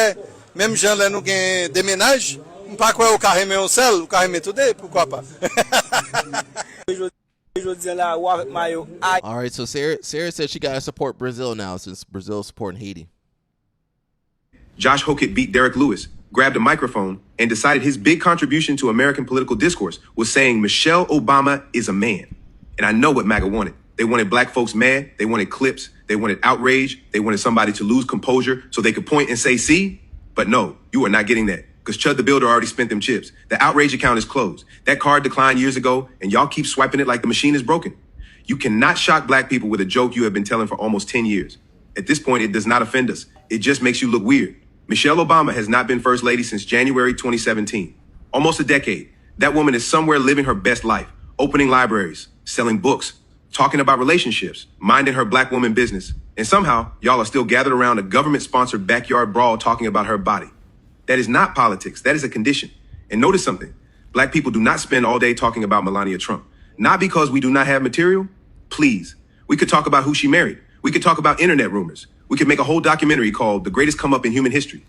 même gens là nous gagne des ménages, me pas quoi au carré mais un seul, au carré mais tout des, pourquoi pas. All right, so Sarah said she got to support Brazil now since Brazil's supporting Haiti. Josh Hokett beat Derek Lewis, grabbed a microphone, and decided his big contribution to American political discourse was saying Michelle Obama is a man. And I know what MAGA wanted. They wanted black folks mad. They wanted clips. They wanted outrage. They wanted somebody to lose composure so they could point and say, see? But no, you are not getting that. Because Chud the Builder already spent them chips. The outrage account is closed. That card declined years ago, and y'all keep swiping it like the machine is broken. You cannot shock black people with a joke you have been telling for almost 10 years. At this point, it does not offend us. It just makes you look weird. Michelle Obama has not been first lady since January 2017. Almost a decade. That woman is somewhere living her best life, opening libraries, selling books, talking about relationships, minding her black woman business. And somehow, y'all are still gathered around a government-sponsored backyard brawl talking about her body. That is not politics. That is a condition. And notice something. Black people do not spend all day talking about Melania Trump. Not because we do not have material. Please. We could talk about who she married. We could talk about internet rumors. We could make a whole documentary called The Greatest Come Up in Human History.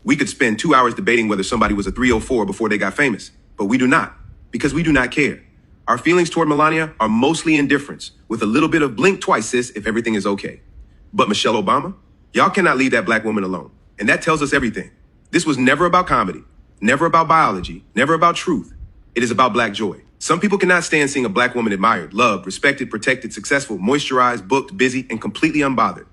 We could spend 2 hours debating whether somebody was a 304 before they got famous. But we do not. Because we do not care. Our feelings toward Melania are mostly indifference, with a little bit of blink twice, sis, if everything is okay. But Michelle Obama? Y'all cannot leave that black woman alone. And that tells us everything. This was never about comedy, never about biology, never about truth. It is about black joy. Some people cannot stand seeing a black woman admired, loved, respected, protected, successful, moisturized, booked, busy, and completely unbothered.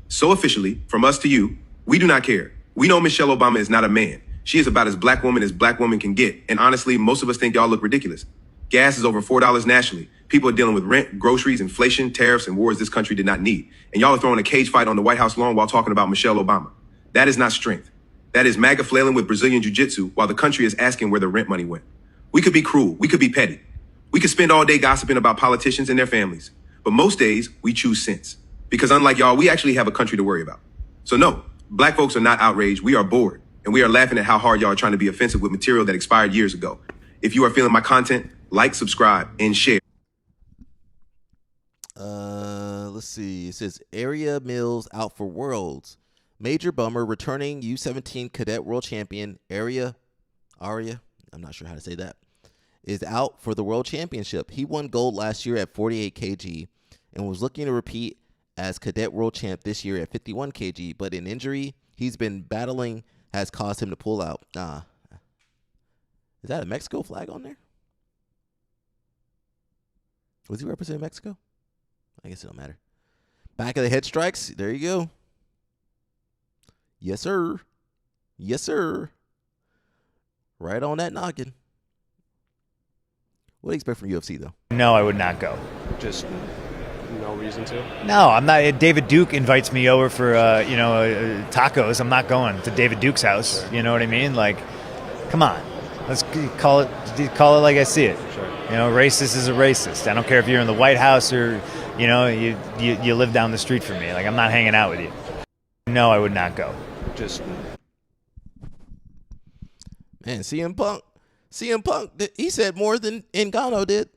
So officially, from us to you, we do not care. We know Michelle Obama is not a man. She is about as black woman can get. And honestly, most of us think y'all look ridiculous. Gas is over $4 nationally. People are dealing with rent, groceries, inflation, tariffs, and wars this country did not need. And y'all are throwing a cage fight on the White House lawn while talking about Michelle Obama. That is not strength. That is MAGA flailing with Brazilian jiu-jitsu while the country is asking where the rent money went. We could be cruel. We could be petty. We could spend all day gossiping about politicians and their families. But most days, we choose sense. Because unlike y'all, we actually have a country to worry about. So no, black folks are not outraged. We are bored. And we are laughing at how hard y'all are trying to be offensive with material that expired years ago. If you are feeling my content, like, subscribe, and share. Let's see. It says Area Mills out for Worlds. Major bummer. Returning U17 Cadet World Champion Aria, I'm not sure how to say that, is out for the World Championship. He won gold last year at 48 kg and was looking to repeat as Cadet World Champ this year at 51 kg, but an injury he's been battling has caused him to pull out. Is that a Mexico flag on there? Was he representing Mexico? I guess it don't matter. Back of the head strikes. There you go. Yes, sir. Yes, sir. Right on that noggin. What do you expect from UFC, though? No, I would not go. Just no reason to? No, I'm not. David Duke invites me over for, tacos. I'm not going to David Duke's house. Sure. You know what I mean? Like, come on. Let's call it like I see it. Sure. Racist is a racist. I don't care if you're in the White House or, you live down the street from me. Like, I'm not hanging out with you. No, I would not go. Just. Man, CM Punk, he said more than Ngannou did.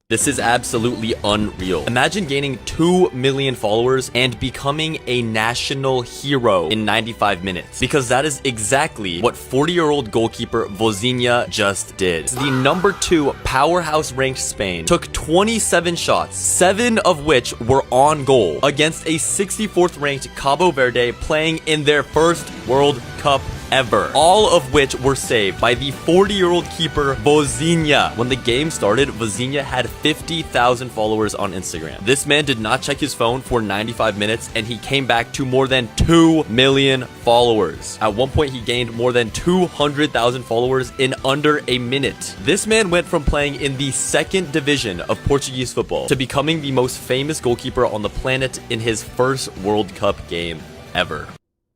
This is absolutely unreal. Imagine gaining 2 million followers and becoming a national hero in 95 minutes. Because that is exactly what 40-year-old goalkeeper Vozinha just did. The number 2 powerhouse ranked Spain took 27 shots, 7 of which were on goal against a 64th ranked Cabo Verde playing in their first World Cup ever, all of which were saved by the 40-year-old keeper Vozinha. When the game started, Vozinha had 50,000 followers on Instagram. This man did not check his phone for 95 minutes and he came back to more than 2 million followers. At one point, he gained more than 200,000 followers in under a minute. This man went from playing in the 2nd division of Portuguese football to becoming the most famous goalkeeper on the planet in his first World Cup game ever.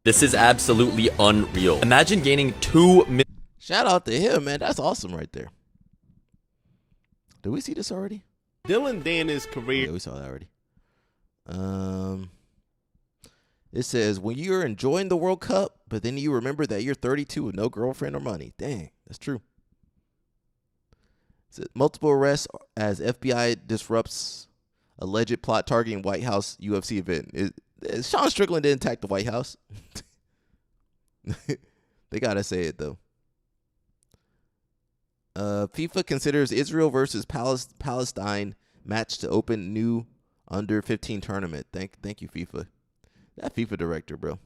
This is absolutely unreal. Imagine gaining 2 million. Shout out to him, man. That's awesome right there. Did we see this already? Dylan Dennis' career. Yeah, we saw that already. It says, when you're enjoying the World Cup, but then you remember that you're 32 with no girlfriend or money. Dang, that's true. It says, multiple arrests as FBI disrupts alleged plot targeting White House UFC event. Sean Strickland didn't attack the White House. They gotta say it though. FIFA considers Israel versus Palestine match to open new under 15 tournament. Thank you, FIFA. That FIFA director, bro.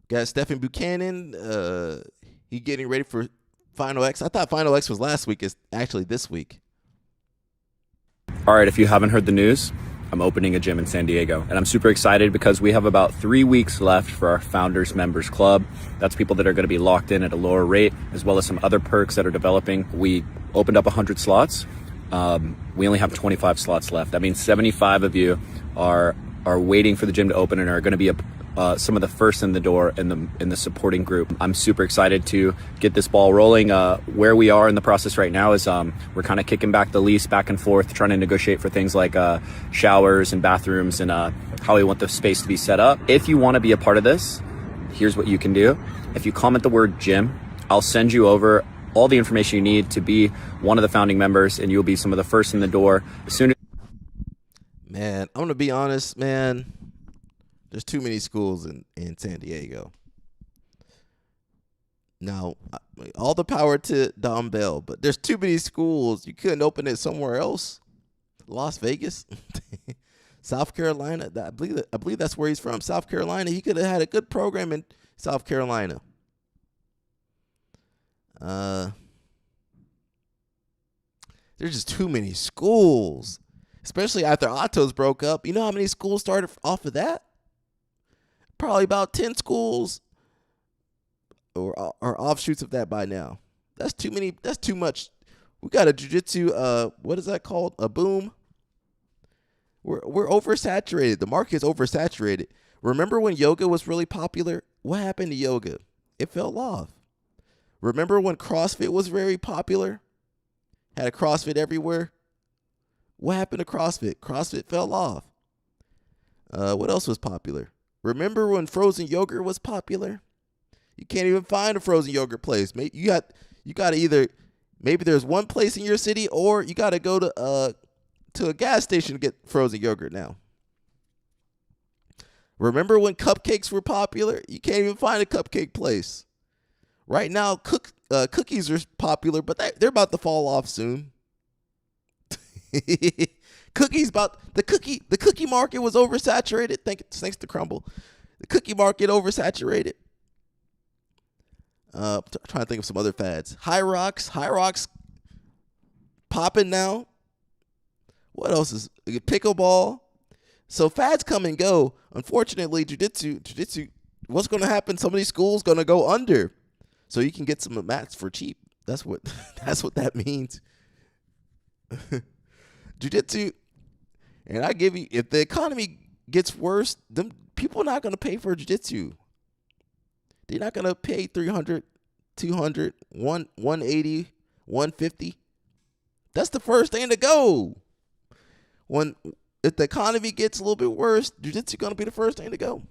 Got Stephen Buchanan. He getting ready for Final X. I thought Final X was last week. It's actually this week. All right, if you haven't heard the news, I'm opening a gym in San Diego. And I'm super excited because we have about 3 weeks left for our Founders Members Club. That's people that are going to be locked in at a lower rate, as well as some other perks that are developing. We opened up 100 slots. We only have 25 slots left. That means 75 of you are waiting for the gym to open and are going to be some of the first in the door in the supporting group. I'm super excited to get this ball rolling. Where we are in the process right now is we're kind of kicking back the lease back and forth, trying to negotiate for things like showers and bathrooms and how we want the space to be set up. If you want to be a part of this, here's what you can do. If you comment the word gym, I'll send you over all the information you need to be one of the founding members, and you'll be some of the first in the door. As soon as Man, I'm going to be honest, man. There's too many schools in San Diego. Now, all the power to Don Bell, but there's too many schools. You couldn't open it somewhere else. Las Vegas, South Carolina. I believe that's where he's from. South Carolina. He could have had a good program in South Carolina. There's just too many schools, especially after Otto's broke up. You know how many schools started off of that? Probably about 10 schools or offshoots of that by now. That's too many. That's too much. We got a jiu-jitsu, what is that called? A boom. We're oversaturated. The market is oversaturated. Remember when yoga was really popular? What happened to yoga? It fell off. Remember when CrossFit was very popular? Had a CrossFit everywhere? What happened to CrossFit? CrossFit fell off. What else was popular? Remember when frozen yogurt was popular? You can't even find a frozen yogurt place. You got to either, maybe there's one place in your city, or you got to go to a gas station to get frozen yogurt now. Remember when cupcakes were popular? You can't even find a cupcake place. Right now, cookies are popular, but they're about to fall off soon. The cookie market was oversaturated. Thanks to Crumble. The cookie market oversaturated. Trying to think of some other fads. High Rocks popping now. What else is pickleball? So fads come and go. Unfortunately, jiu-jitsu, what's going to happen? Some of these schools going to go under, so you can get some mats for cheap. That's what that means. Jiu-jitsu, and I give you, if the economy gets worse, them people are not going to pay for jiu-jitsu. They're not going to pay $300, $200, $180, $150. That's the first thing to go. If the economy gets a little bit worse, jiu-jitsu going to be the first thing to go.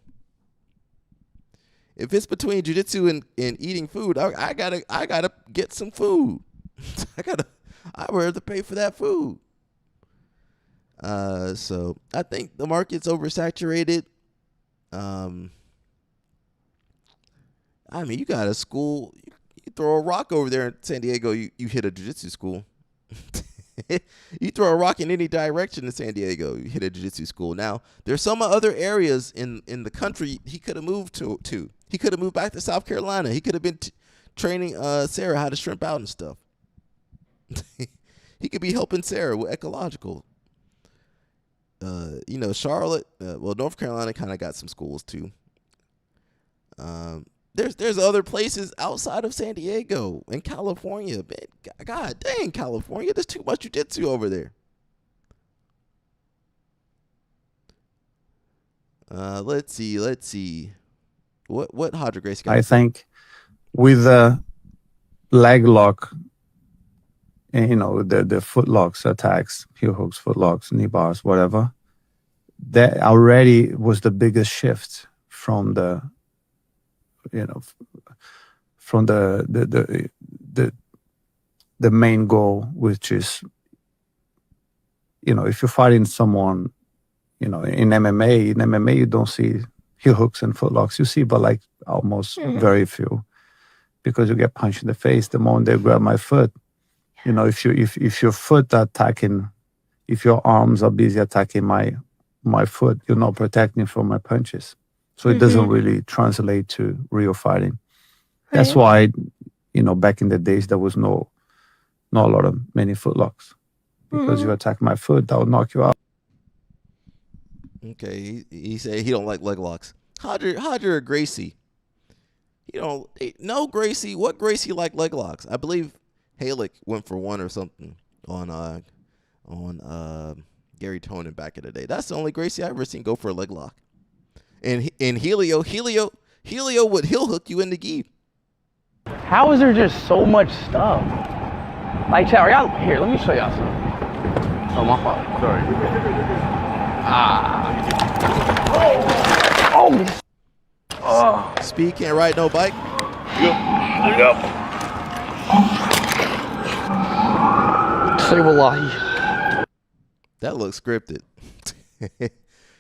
If it's between jiu-jitsu and eating food, I gotta get some food. I would have to pay for that food. So I think the market's oversaturated. I mean, you got a school. You throw a rock over there in San Diego, you hit a jiu-jitsu school. You throw a rock in any direction in San Diego, you hit a jiu-jitsu school. Now, there's some other areas in the country he could have moved to. He could have moved back to South Carolina. He could have been training Sarah how to shrimp out and stuff. He could be helping Sarah with ecological. Charlotte, North Carolina kind of got some schools too. There's other places outside of San Diego and California. Man, God dang, California, there's too much jiu-jitsu over there. Let's see. What Hodger Grace got? I think with the leg lock, the foot locks attacks, heel hooks, foot locks, knee bars, whatever, that already was the biggest shift from the main goal, which is, if you're fighting someone, in MMA you don't see heel hooks and foot locks. You see, but like almost very few, because you get punched in the face the moment they grab my foot. If your foot attacking, if your arms are busy attacking my foot, you're not protecting from my punches. So it doesn't really translate to real fighting. That's why, back in the days, there was not a lot of many footlocks. Because you attack my foot, that will knock you out. Okay, he said he don't like leg locks. Hodger Gracie. No Gracie. What Gracie like leg locks? I believe Halick went for one or something on Gary Tonin back in the day. That's the only Gracie I ever seen go for a leg lock. And Helio would heel hook you in the gi. How is there just so much stuff? Like, chat, y'all here? Let me show y'all something. Oh, my fault. Sorry. Speed can't ride no bike. Yep. Say wallahi. That looks scripted.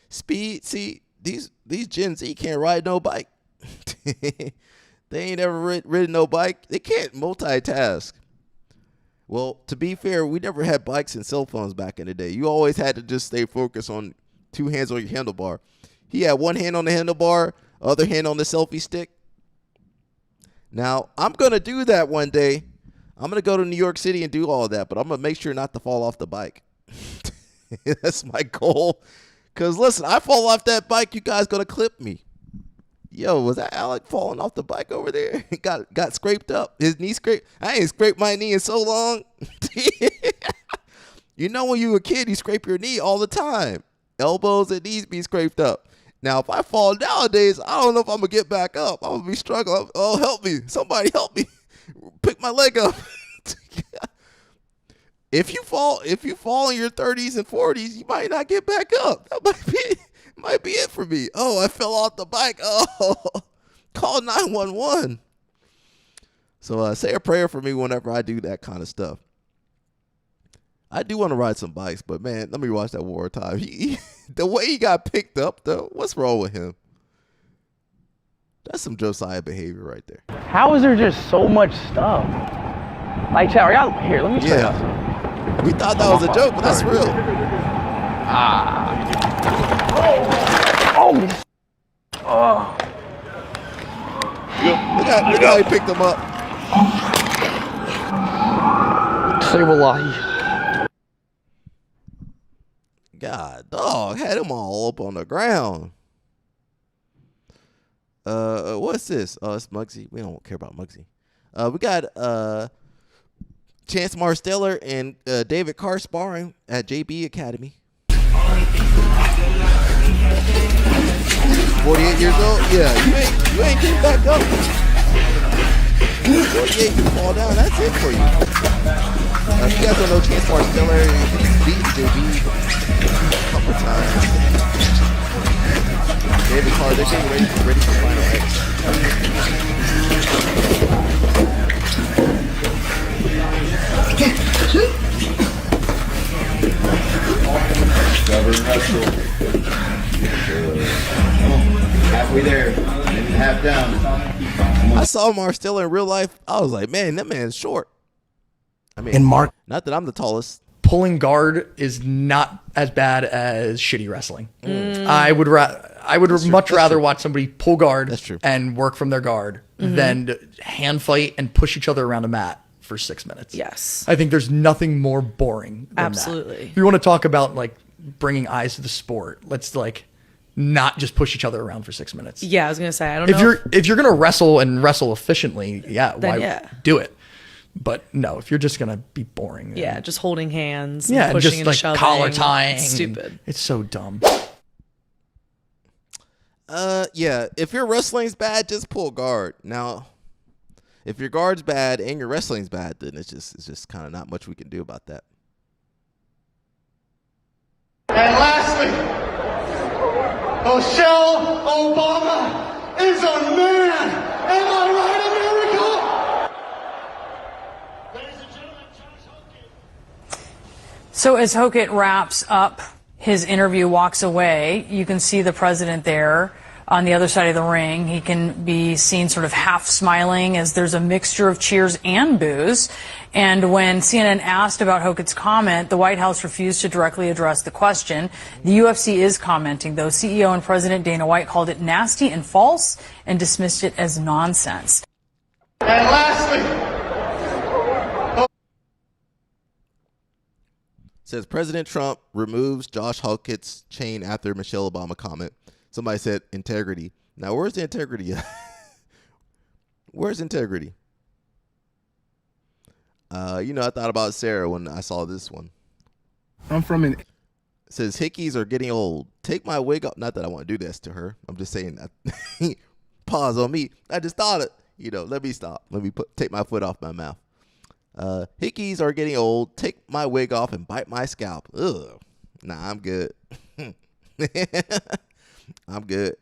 Speed, see, these Gen Z can't ride no bike. They ain't ever ridden no bike. They can't multitask. Well, to be fair, we never had bikes and cell phones back in the day. You always had to just stay focused on 2 hands on your handlebar. He had 1 hand on the handlebar, other hand on the selfie stick. Now, I'm going to do that one day. I'm going to go to New York City and do all that, but I'm going to make sure not to fall off the bike. That's my goal. Because, listen, I fall off that bike, you guys going to clip me. Yo, was that Alec falling off the bike over there? got scraped up. His knee scraped. I ain't scraped my knee in so long. When you were a kid, you scrape your knee all the time. Elbows and knees be scraped up. Now, if I fall nowadays, I don't know if I'm going to get back up. I'm going to be struggling. Oh, help me. Somebody help me. Pick my leg up. If you fall in your 30s and 40s, you might not get back up. That might be it for me. Oh, I fell off the bike. Oh, call 911. So say a prayer for me whenever I do that kind of stuff. I do want to ride some bikes, but man, let me watch that one more time. The way he got picked up, though, what's wrong with him? That's some Josiah behavior right there. How is there just so much stuff? Like, chat, y'all here? Let me show y'all something. We thought that was a joke, but that's real. Look how he picked him up. Say wallahi. God, dog, had him all up on the ground. What's this? Oh, it's Muggsy. We don't care about Muggsy. We got Chance Marsteller and David Carr sparring at JB Academy. 48 years old? Yeah, you ain't getting back up. 48, you fall down, that's it for you. If you guys don't know Chance Marsteller, he's beaten JB a couple times. David Carr, they're getting ready for Final X. Halfway there, half down. I saw Marsteller in real life. I was like, man, that man's short. I mean, And Mark, not that I'm the tallest. pulling guard is not as bad as shitty wrestling. I would much rather watch somebody pull guard and work from their guard than hand fight and push each other around a mat for 6 minutes. Yes. I think there's nothing more boring than Absolutely. that. If you want to talk about like bringing eyes to the sport, let's like not just push each other around for 6 minutes. Yeah, I was gonna say I don't know. If you're gonna wrestle and wrestle efficiently, Then do it. But no, if you're just gonna be boring, Yeah, just holding hands. yeah, and pushing just and like shoving. collar tying, It's stupid. It's so dumb. Yeah, if your wrestling's bad, just pull guard. Now, if your guard's bad and your wrestling's bad, then it's just kind of not much we can do about that. And lastly, Michelle Obama is a man. Am I right, America? So as Hokit wraps up his interview, walks away, you can see the president there on the other side of the ring. He can be seen sort of half smiling as there's a mixture of cheers and boos. And when CNN asked about Hokett's comment, the White House refused to directly address the question. The UFC is commenting, though. CEO and President Dana White called it nasty and false and dismissed it as nonsense. And lastly, says President Trump removes Josh Hokett's chain after Michelle Obama comment. Somebody said integrity. Now, where's the integrity? Where's integrity? I thought about Sarah when I saw this one. I'm from an. It says hickeys are getting old. Take my wig off. Not that I want to do this to her. I'm just saying that. Pause on me. I just thought it. Let me stop. Let me take my foot off my mouth. Hickeys are getting old. Take my wig off and bite my scalp. Ugh. Nah, I'm good. I'm good.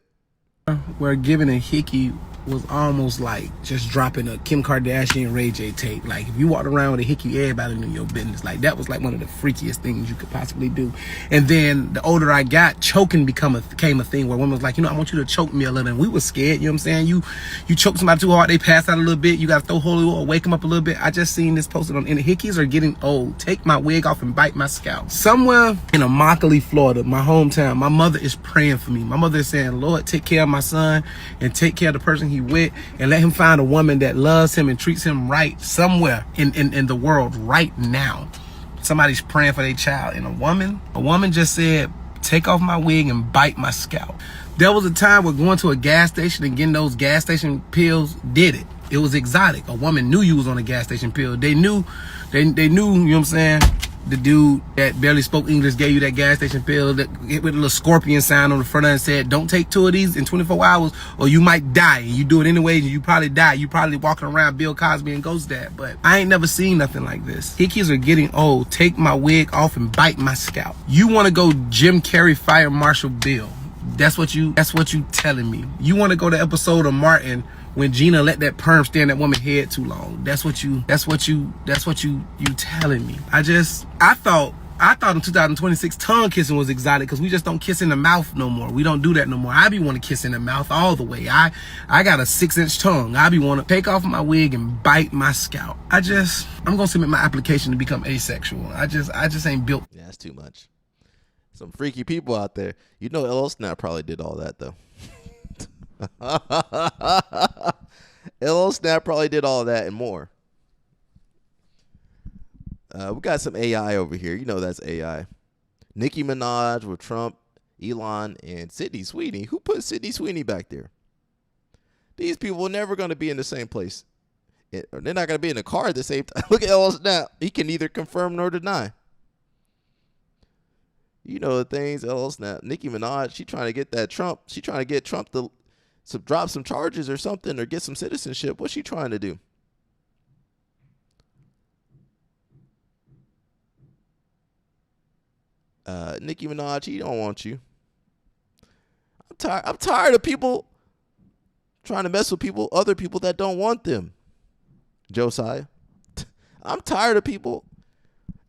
Where giving a hickey was almost like just dropping a Kim Kardashian Ray J tape. Like, if you walked around with a hickey, everybody knew your business. Like, that was like one of the freakiest things you could possibly do. And then the older I got, choking became a thing where women was like, I want you to choke me a little. And we were scared, you know what I'm saying? You choke somebody too hard, they pass out a little bit. You got to throw holy oil, wake them up a little bit. I just seen this posted on, and the hickeys are getting old. Take my wig off and bite my scalp. Somewhere in Immokalee, Florida, my hometown, my mother is praying for me. My mother is saying, Lord, take care of my son and take care of the person he with, and let him find a woman that loves him and treats him right somewhere in the world right now. Somebody's praying for their child. And a woman just said, take off my wig and bite my scalp. There was a time where going to a gas station and getting those gas station pills did it. It was exotic. A woman knew you was on a gas station pill. They knew, you know what I'm saying? The dude that barely spoke English gave you that gas station pill with a little scorpion sign on the front of it and said, don't take 2 of these in 24 hours or you might die. And you do it anyway and you probably die. You probably walking around Bill Cosby and Ghost Dad. But I ain't never seen nothing like this. Hickeys are getting old. Take my wig off and bite my scalp. You want to go Jim Carrey Fire Marshal Bill. That's what you telling me. You want to go to episode of Martin when Gina let that perm stay in that woman's head too long. That's what you telling me. I thought in 2026 tongue kissing was exotic because we just don't kiss in the mouth no more. We don't do that no more. I be want to kiss in the mouth all the way. I got a 6-inch tongue. I be want to take off my wig and bite my scalp. I'm gonna submit my application to become asexual. I just ain't built. Yeah, that's too much. Some freaky people out there. LL Snap probably did all that though. LL Snap probably did all that and more. We got some AI over here. That's AI. Nicki Minaj with Trump, Elon, and Sydney Sweeney. Who put Sydney Sweeney back there? These people are never going to be in the same place. They're not going to be in the car at the same time. Look at LL Snap. He can neither confirm nor deny. The things, LL Snap. Nicki Minaj, she trying to get that Trump. She trying to get Trump to drop some charges or something or get some citizenship. What's she trying to do? Nicki Minaj, he don't want you. I'm tired of people trying to mess with other people that don't want them. Josiah. I'm tired of people.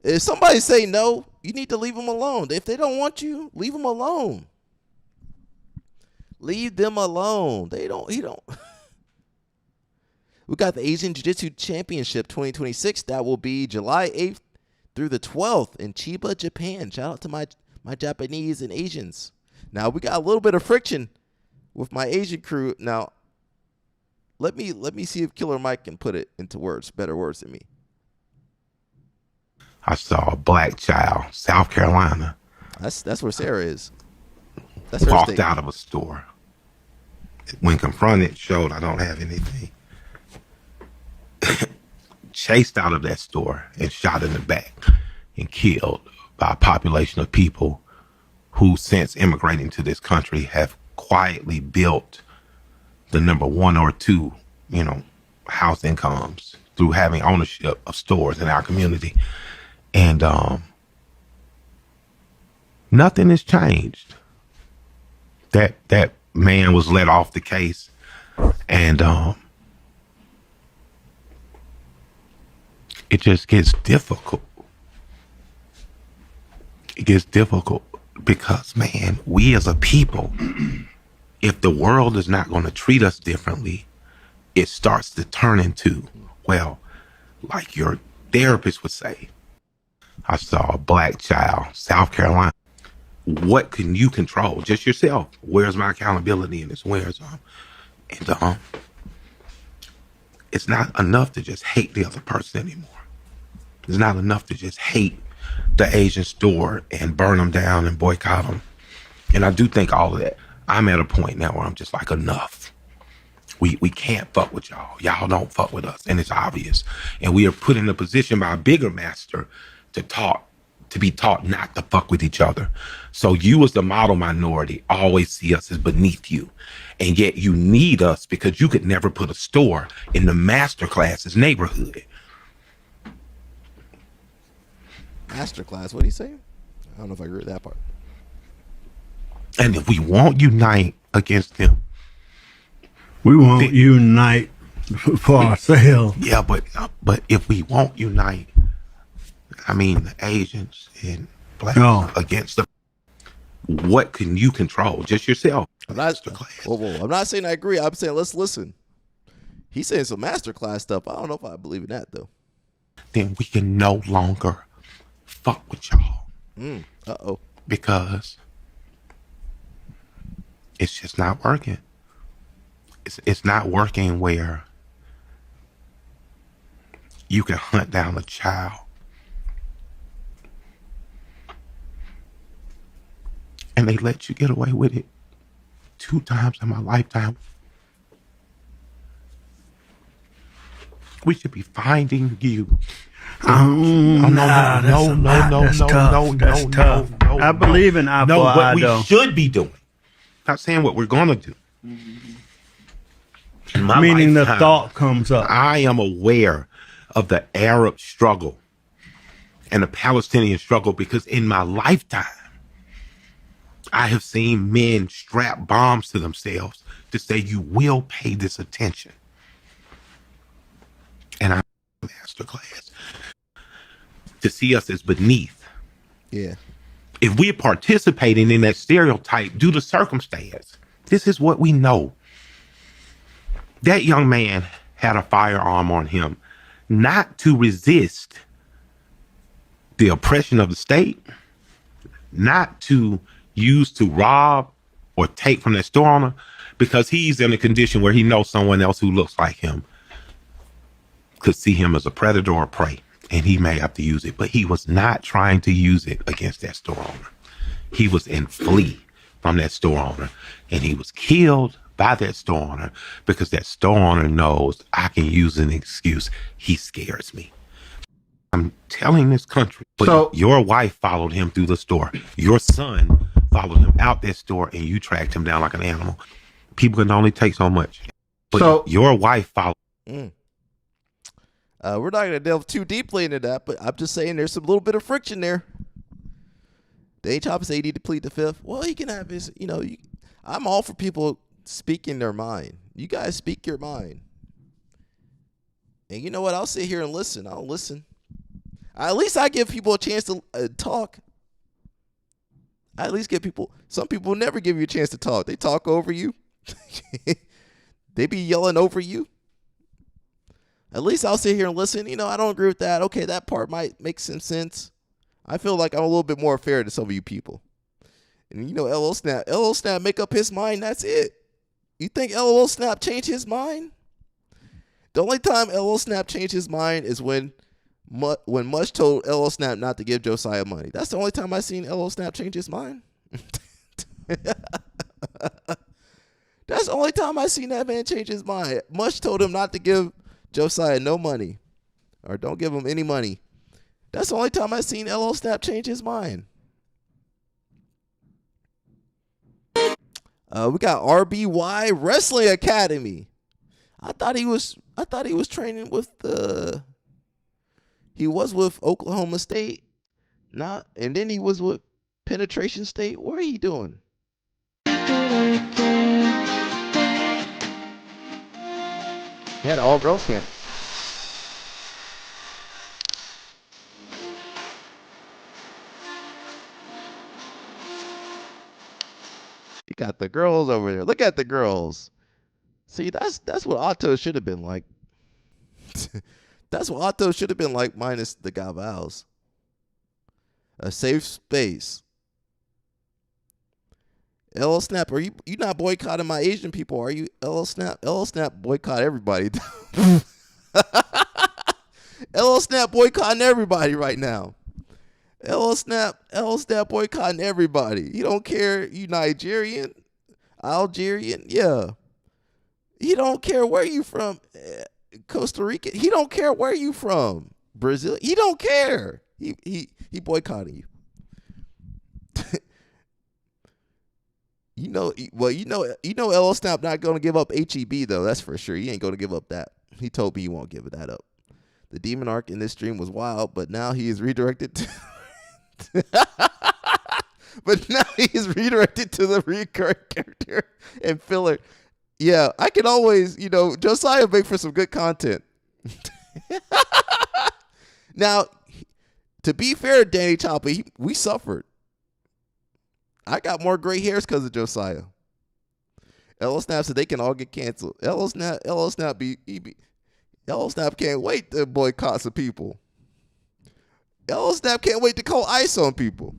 If somebody say no, you need to leave them alone. If they don't want you, leave them alone. Leave them alone. He don't. We got the Asian Jiu-Jitsu Championship 2026. That will be July 8th through the 12th in Chiba, Japan. Shout out to my Japanese and Asians. Now, we got a little bit of friction with my Asian crew. Now, let me see if Killer Mike can put it into better words than me. I saw a black child, South Carolina. That's where Sarah is. That's her walked state. Out of a store. When confronted, showed I don't have anything. Chased out of that store and shot in the back and killed by a population of people who, since immigrating to this country, have quietly built the number 1 or 2, house incomes through having ownership of stores in our community. And nothing has changed. That man was let off the case, and it just gets difficult. It gets difficult because, man, we as a people, if the world is not going to treat us differently, it starts to turn into, well, like your therapist would say, I saw a black child, South Carolina. What can you control? Just yourself. Where's my accountability in this? And it's not enough to just hate the other person anymore. It's not enough to just hate the Asian store and burn them down and boycott them. And I do think all of that. I'm at a point now where I'm just like, enough. We can't fuck with y'all. Y'all don't fuck with us. And it's obvious. And we are put in a position by a bigger master to be taught not to fuck with each other. So you as the model minority always see us as beneath you. And yet you need us because you could never put a store in the master class's neighborhood. Master class, what are you saying? I don't know if I agree with that part. And if we won't unite against them, we won't unite for ourselves. Yeah, but if we won't unite, I mean, the Asians and blacks against them, what can you control? Just yourself. I'm not saying I agree. I'm saying let's listen. He's saying some masterclass stuff. I don't know if I believe in that, though. Then we can no longer fuck with y'all. Uh-oh. Because it's just not working. It's not working where you can hunt down a child and they let you get away with it 2 times in my lifetime. We should be finding you. No. I believe in eye for eye, what we should be doing. Not saying what we're gonna do. Meaning the thought comes up. I am aware of the Arab struggle and the Palestinian struggle because in my lifetime, I have seen men strap bombs to themselves to say, you will pay this attention. And I'm masterclass to see us as beneath. Yeah. If we're participating in that stereotype due to circumstance, this is what we know. That young man had a firearm on him, not to resist the oppression of the state, not to use to rob or take from that store owner, because he's in a condition where he knows someone else who looks like him could see him as a predator or prey, and he may have to use it. But he was not trying to use it against that store owner. He was in flee from that store owner, and he was killed by that store owner because that store owner knows I can use an excuse. He scares me. I'm telling this country, but your wife followed him through the store. Your son followed him out that store, and you tracked him down like an animal. People can only take so much. But your wife followed. We're not going to delve too deeply into that, but I'm just saying there's some little bit of friction there. They ain't trying to say you need to plead the fifth. Well, he can have his, I'm all for people speaking their mind. You guys speak your mind. And you know what? I'll sit here and listen. I'll listen. At least I give people a chance to talk. I at least give people, some people never give you a chance to talk. They talk over you. They be yelling over you. At least I'll sit here and listen. I don't agree with that. Okay, that part might make some sense. I feel like I'm a little bit more fair to some of you people. And LL Snap make up his mind, that's it. You think LL Snap changed his mind? The only time LL Snap changed his mind is when Mush told LL Snap not to give Josiah money. That's the only time I seen LL Snap change his mind. That's the only time I seen that man change his mind. Mush told him not to give Josiah no money, or don't give him any money. That's the only time I seen LL Snap change his mind. We got RBY Wrestling Academy. I thought he was training with he was with Oklahoma State, and then he was with Penetration State. What are you doing? He had all girls camp. You got the girls over there. Look at the girls. See, that's what Otto should have been like. That's what Otto should have been like, minus the gavals. A safe space. LL Snap, are you not boycotting my Asian people, are you? LL Snap boycott everybody. LL Snap boycotting everybody right now. LL Snap boycotting everybody. He don't care you Nigerian, Algerian, yeah. He don't care where you from. Costa Rica. He don't care where you from. Brazil. He don't care. He boycotting you. LL Snap not gonna give up HEB though. That's for sure. He ain't gonna give up that. He told me he won't give that up. The demon arc in this stream was wild, but now he is redirected to the recurring character and filler. Yeah, I can always, Josiah make for some good content. Now, to be fair, Danny Chopper, we suffered. I got more gray hairs because of Josiah. LL Snap said they can all get canceled. LL Snap can't wait to boycott some people. LL Snap can't wait to call ICE on people.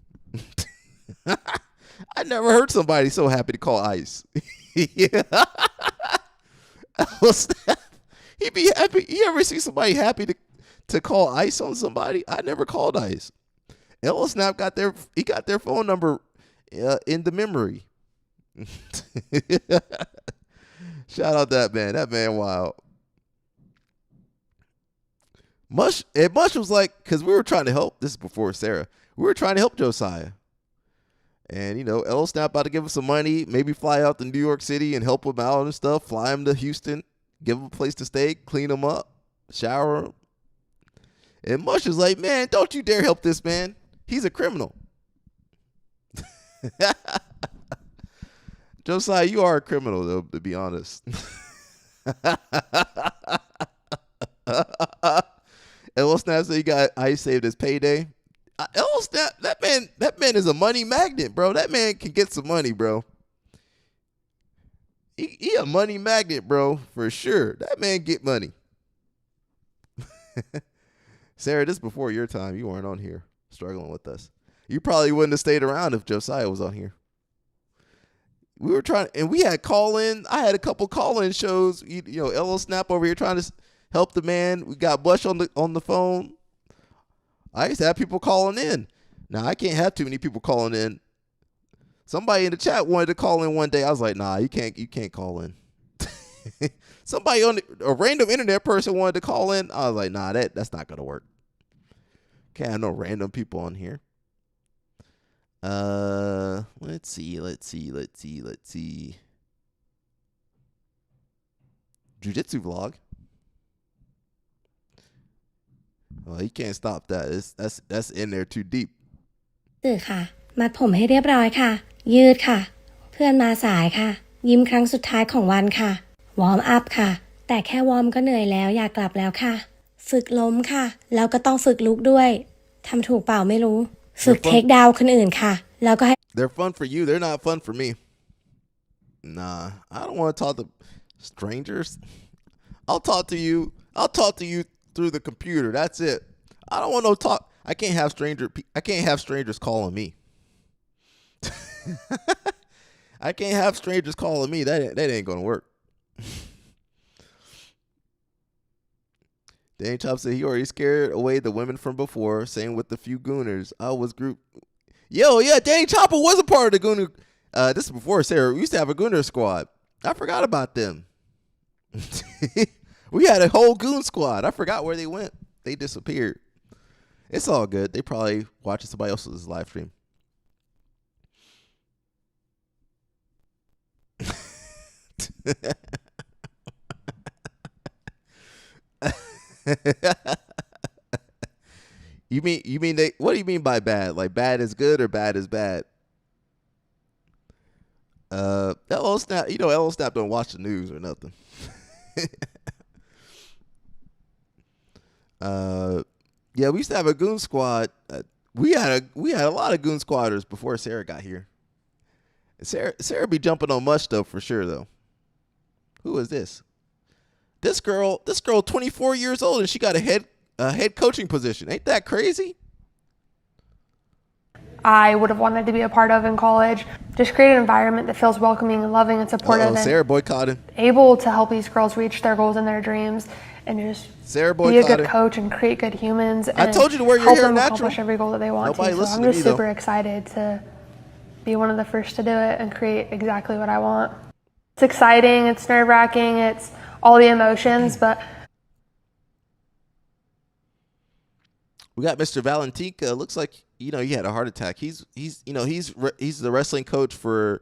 I never heard somebody so happy to call ICE. Yeah. LL Snap, he'd be happy. You ever see somebody happy to call ICE on somebody? I never called ICE. LL Snap got their phone number in the memory. Shout out that man. That man wild. Mush was like, because we were trying to help. This is before Sarah. We were trying to help Josiah. And, LL Snap about to give him some money, maybe fly out to New York City and help him out and stuff, fly him to Houston, give him a place to stay, clean him up, shower him. And Mush is like, man, don't you dare help this man. He's a criminal. Josiah, you are a criminal, though, to be honest. LL Snap said he got ICE saved his payday. LL Snap, that man is a money magnet, bro. That man can get some money, bro. He a money magnet, bro, for sure. That man get money. Sarah, this is before your time. You weren't on here struggling with us. You probably wouldn't have stayed around if Josiah was on here. We were trying, and we had call-in. I had a couple call-in shows. LL Snap over here trying to help the man. We got Bush on the phone. I used to have people calling in. Now, I can't have too many people calling in. Somebody in the chat wanted to call in one day. I was like, nah, you can't call in. Somebody a random internet person wanted to call in. I was like, nah, that's not gonna work. Can't have no random people on here. Let's see. Jiu-jitsu vlog. Well, you can't stop that. That's in there too deep. ตื่นค่ะมัดผมให้เรียบร้อยค่ะยืดค่ะเพื่อนมาสายค่ะยิ้มครั้งสุดท้ายของวันค่ะวอร์มอัพค่ะแต่แค่วอร์มก็เหนื่อยแล้วอยากกลับแล้วค่ะฝึกล้มค่ะแล้วก็ต้องฝึกลุกด้วยทำถูกเปล่าไม่รู้ฝึกเทคดาวน์คนอื่นค่ะแล้วก็ให้ They're fun for you. They're not fun for me. Nah, I don't want to talk to strangers. I'll talk to you through the computer. That's it. I don't want no talk. I can't have strangers calling me. I can't have strangers calling me. That ain't gonna work. Danny Chop said he already scared away the women from before. Same with the few gooners. I was group. Yo, yeah, Danny Chopper was a part of the gooner. This is before Sarah. We used to have a gooner squad. I forgot about them. We had a whole goon squad. I forgot where they went. They disappeared. It's all good. They probably watching somebody else's live stream. You mean they? What do you mean by bad? Like bad is good or bad is bad? LL Snap, LL Snap don't watch the news or nothing. Yeah, we used to have a goon squad. We had a lot of goon squatters before Sarah got here. Sarah be jumping on much though for sure though. Who is this? This girl 24 years old and she got a head coaching position. Ain't that crazy? I would have wanted to be a part of in college. Just create an environment that feels welcoming and loving and supportive. Sarah boycotting. Able to help these girls reach their goals and their dreams and just be a good coach and create good humans. And I told you to wear your help hair them natural. accomplish every goal that they want Nobody to. So listen I'm to just me, though. super excited to be one of the first to do it and create exactly what I want. It's exciting. It's nerve-wracking. It's all the emotions, but We got Mr. Valentinka. Looks like he had a heart attack. He's the wrestling coach for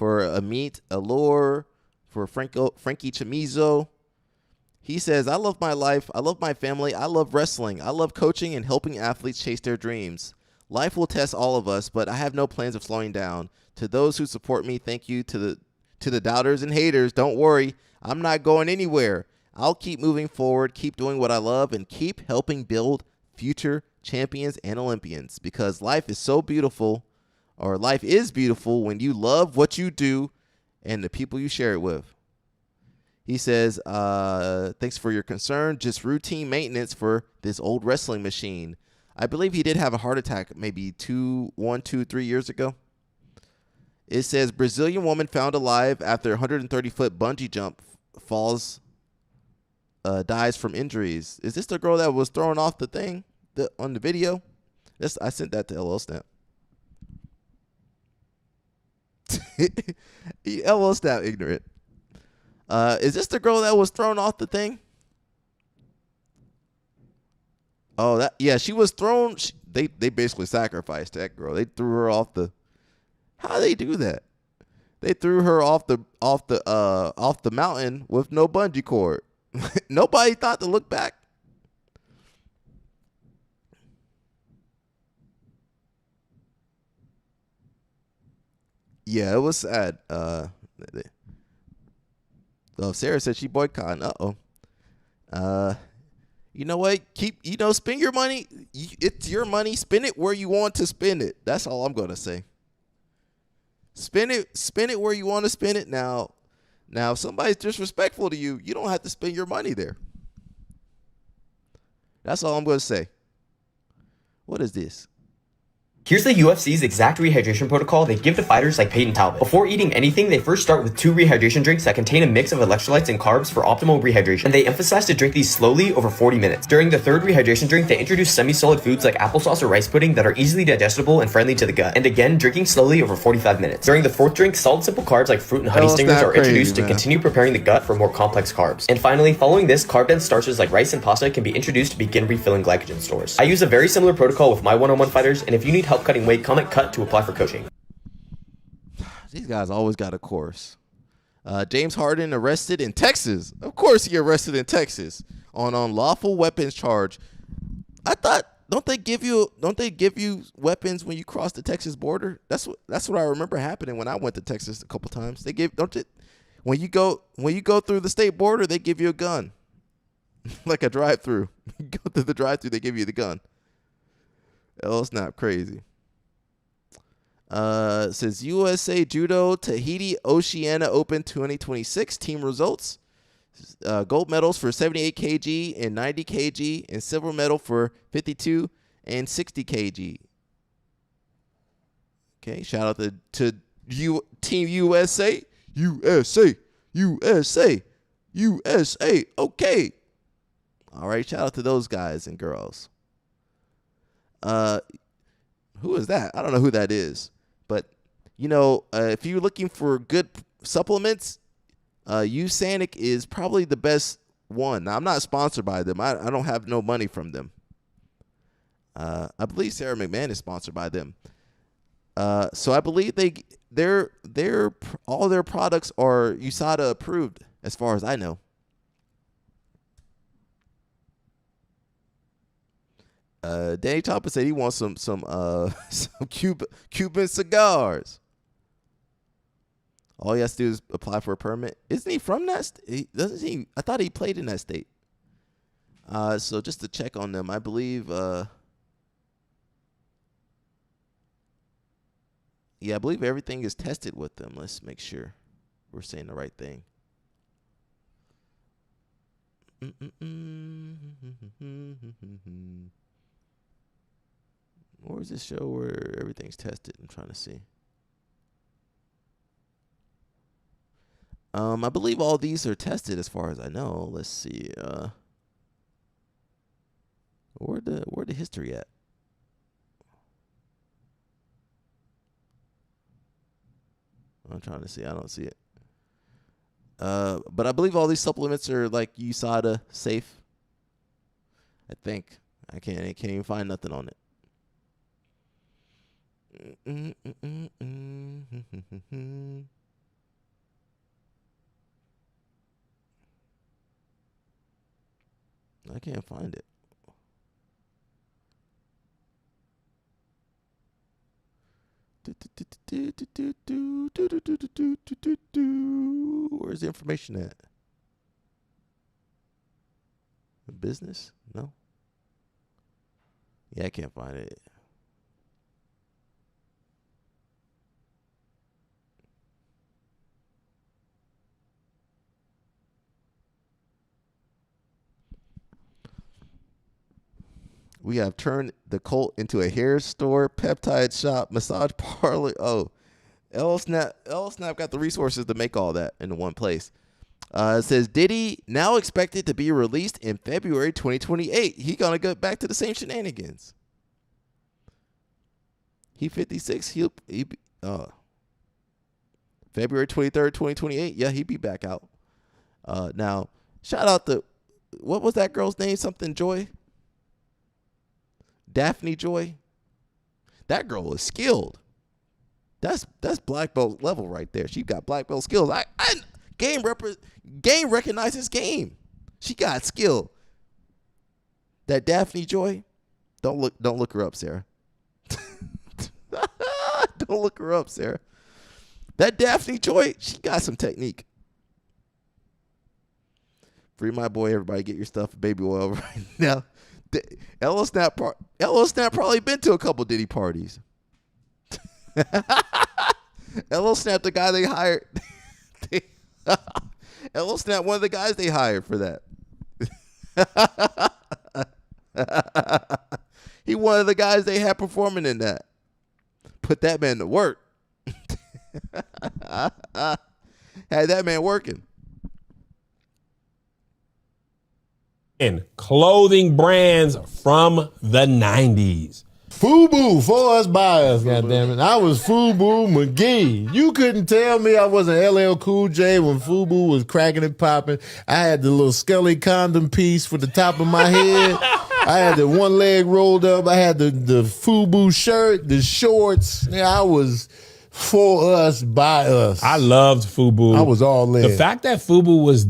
Amit Allure, for Frankie Chamizo. He says, "I love my life. I love my family. I love wrestling. I love coaching and helping athletes chase their dreams. Life will test all of us, but I have no plans of slowing down. To those who support me, thank you. To the doubters and haters, don't worry. I'm not going anywhere. I'll keep moving forward, keep doing what I love, and keep helping build future champions and Olympians, because life is beautiful when you love what you do and the people you share it with." He says, "Thanks for your concern. Just routine maintenance for this old wrestling machine." I believe he did have a heart attack maybe 3 years ago. It says, Brazilian woman found alive after 130-foot bungee jump falls, dies from injuries. Is this the girl that was thrown off the thing on the video? I sent that to LL Snap. LL Snap ignorant. Is this the girl that was thrown off the thing? Oh, she was thrown. They basically sacrificed that girl. They threw her off the. How they do that? They threw her off the mountain with no bungee cord. Nobody thought to look back. Yeah, it was sad. Sarah said she boycotting. You know what? Spend your money. It's your money. Spend it where you want to spend it. That's all I'm going to say. Spend it where you want to spend it. Now, if somebody's disrespectful to you, you don't have to spend your money there. That's all I'm going to say. What is this? Here's the UFC's exact rehydration protocol they give to fighters like Peyton Talbot. Before eating anything, they first start with 2 rehydration drinks that contain a mix of electrolytes and carbs for optimal rehydration, and they emphasize to drink these slowly over 40 minutes. During the 3rd rehydration drink, they introduce semi-solid foods like applesauce or rice pudding that are easily digestible and friendly to the gut, and again, drinking slowly over 45 minutes. During the 4th drink, solid simple carbs like fruit and honey stingers are introduced to continue preparing the gut for more complex carbs. And finally, following this, carb-dense starches like rice and pasta can be introduced to begin refilling glycogen stores. I use a very similar protocol with my one-on-one fighters, and if you need help cutting weight, comment cut to apply for coaching. These guys always got a course. James Harden arrested in Texas. Of course he arrested in Texas on unlawful weapons charge. I thought, don't they give you weapons when you cross the Texas border? That's what I remember happening when I went to Texas a couple times. When you go through the state border, they give you a gun. Like a drive-through. You go through the drive-through, they give you the gun. Oh, it's not crazy. It says USA Judo Tahiti Oceania Open 2026 team results. Gold medals for 78 kg and 90 kg, and silver medal for 52 and 60 kg. Okay, shout out to Team USA. USA. Okay. All right, shout out to those guys and girls. Who is that? I don't know who that is. But, if you're looking for good supplements, Usanic is probably the best one. Now, I'm not sponsored by them. I don't have no money from them. I believe Sarah McMahon is sponsored by them. So I believe all their products are USADA approved, as far as I know. Danny Topper said he wants some Cuban cigars. All he has to do is apply for a permit. Isn't he from that state? I thought he played in that state. So just to check on them, I believe Yeah, I believe everything is tested with them. Let's make sure we're saying the right thing. Or is this show where everything's tested? I'm trying to see. I believe all these are tested as far as I know. Let's see. Where the history at? I'm trying to see. I don't see it. But I believe all these supplements are like USADA safe. I think. I can't even find nothing on it. I can't find it. Where's the information at? Business? No. Yeah, I can't find it. We have turned the cult into a hair store, peptide shop, massage parlor. Oh, Snap got the resources to make all that in one place. It says Diddy now expected to be released in February 2028. He gonna go back to the same shenanigans. He 56. He February 23rd, 2028. Yeah, he be back out. Now, shout out to, what was that girl's name? Something Joy. Daphne Joy. That girl is skilled. That's black belt level right there. She got black belt skills. Game recognizes game. She got skill. That Daphne Joy, don't look her up, Sarah. Don't look her up, Sarah. That Daphne Joy, she got some technique. Free my boy, everybody. Get your stuff, baby oil right now. Elo Snap probably been to a couple Diddy parties. Elo Snap, the guy they hired. Elo Snap, one of the guys they hired for that. He one of the guys they had performing in that. Put that man to work. Had that man working. And clothing brands from the 90s. FUBU, for us, by us, goddammit. I was FUBU McGee. You couldn't tell me I wasn't LL Cool J when FUBU was cracking and popping. I had the little Skelly condom piece for the top of my head. I had the one leg rolled up. I had the FUBU shirt, the shorts. Yeah, I was for us, by us. I loved FUBU. I was all in. The fact that FUBU was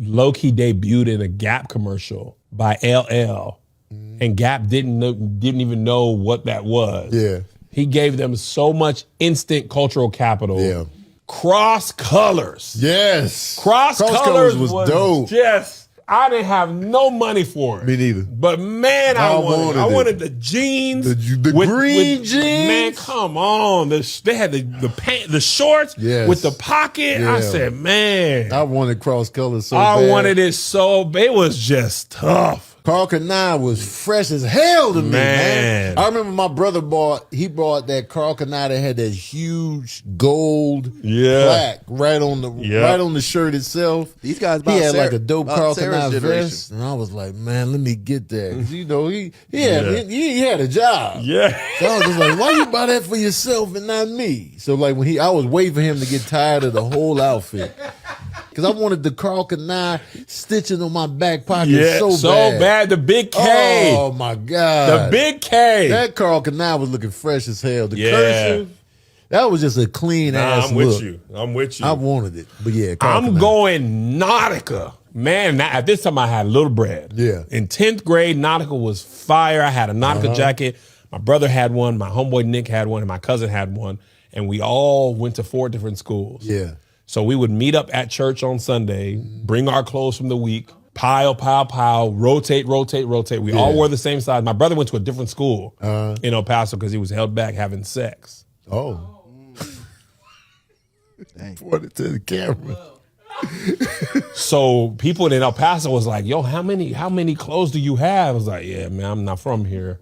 low-key debuted in a Gap commercial by LL, and Gap didn't even know what that was. Yeah. He gave them so much instant cultural capital. Yeah. Cross Colors. Yes. Cross Colors was dope. Just, I didn't have no money for it. Me neither. But man, I wanted the jeans. The green jeans. Man, come on. They had the shorts with the pocket. Yeah. I said, man. I wanted Cross Colors so bad. I wanted it so, it was just tough. Carl Kanai was fresh as hell to me, man. I remember my brother bought that Carl Kanai that had that huge gold plaque right on the shirt itself. These guys, he had like a dope Carl Kanai vest, and I was like, man, let me get that. 'Cause, you know, he had a job. Yeah. So I was just like, why you buy that for yourself and not me? So like I was waiting for him to get tired of the whole outfit. Because I wanted the Carl Kanai stitching on my back pocket so bad. The big K. Oh, my God. The big K. That Carl Kanai was looking fresh as hell. The cursive, that was just a clean ass look. I'm with you. I wanted it. But yeah, Carl I'm Kanai. going Nautica. Man, at this time I had Little Bread. Yeah. In 10th grade, Nautica was fire. I had a Nautica jacket. My brother had one. My homeboy Nick had one. And my cousin had one. And we all went to 4 different schools. Yeah. So we would meet up at church on Sunday, bring our clothes from the week, pile, rotate. We all wore the same size. My brother went to a different school in El Paso because he was held back having sex. Oh. Pointed to the camera. So people in El Paso was like, "Yo, how many clothes do you have?" I was like, "Yeah, man, I'm not from here.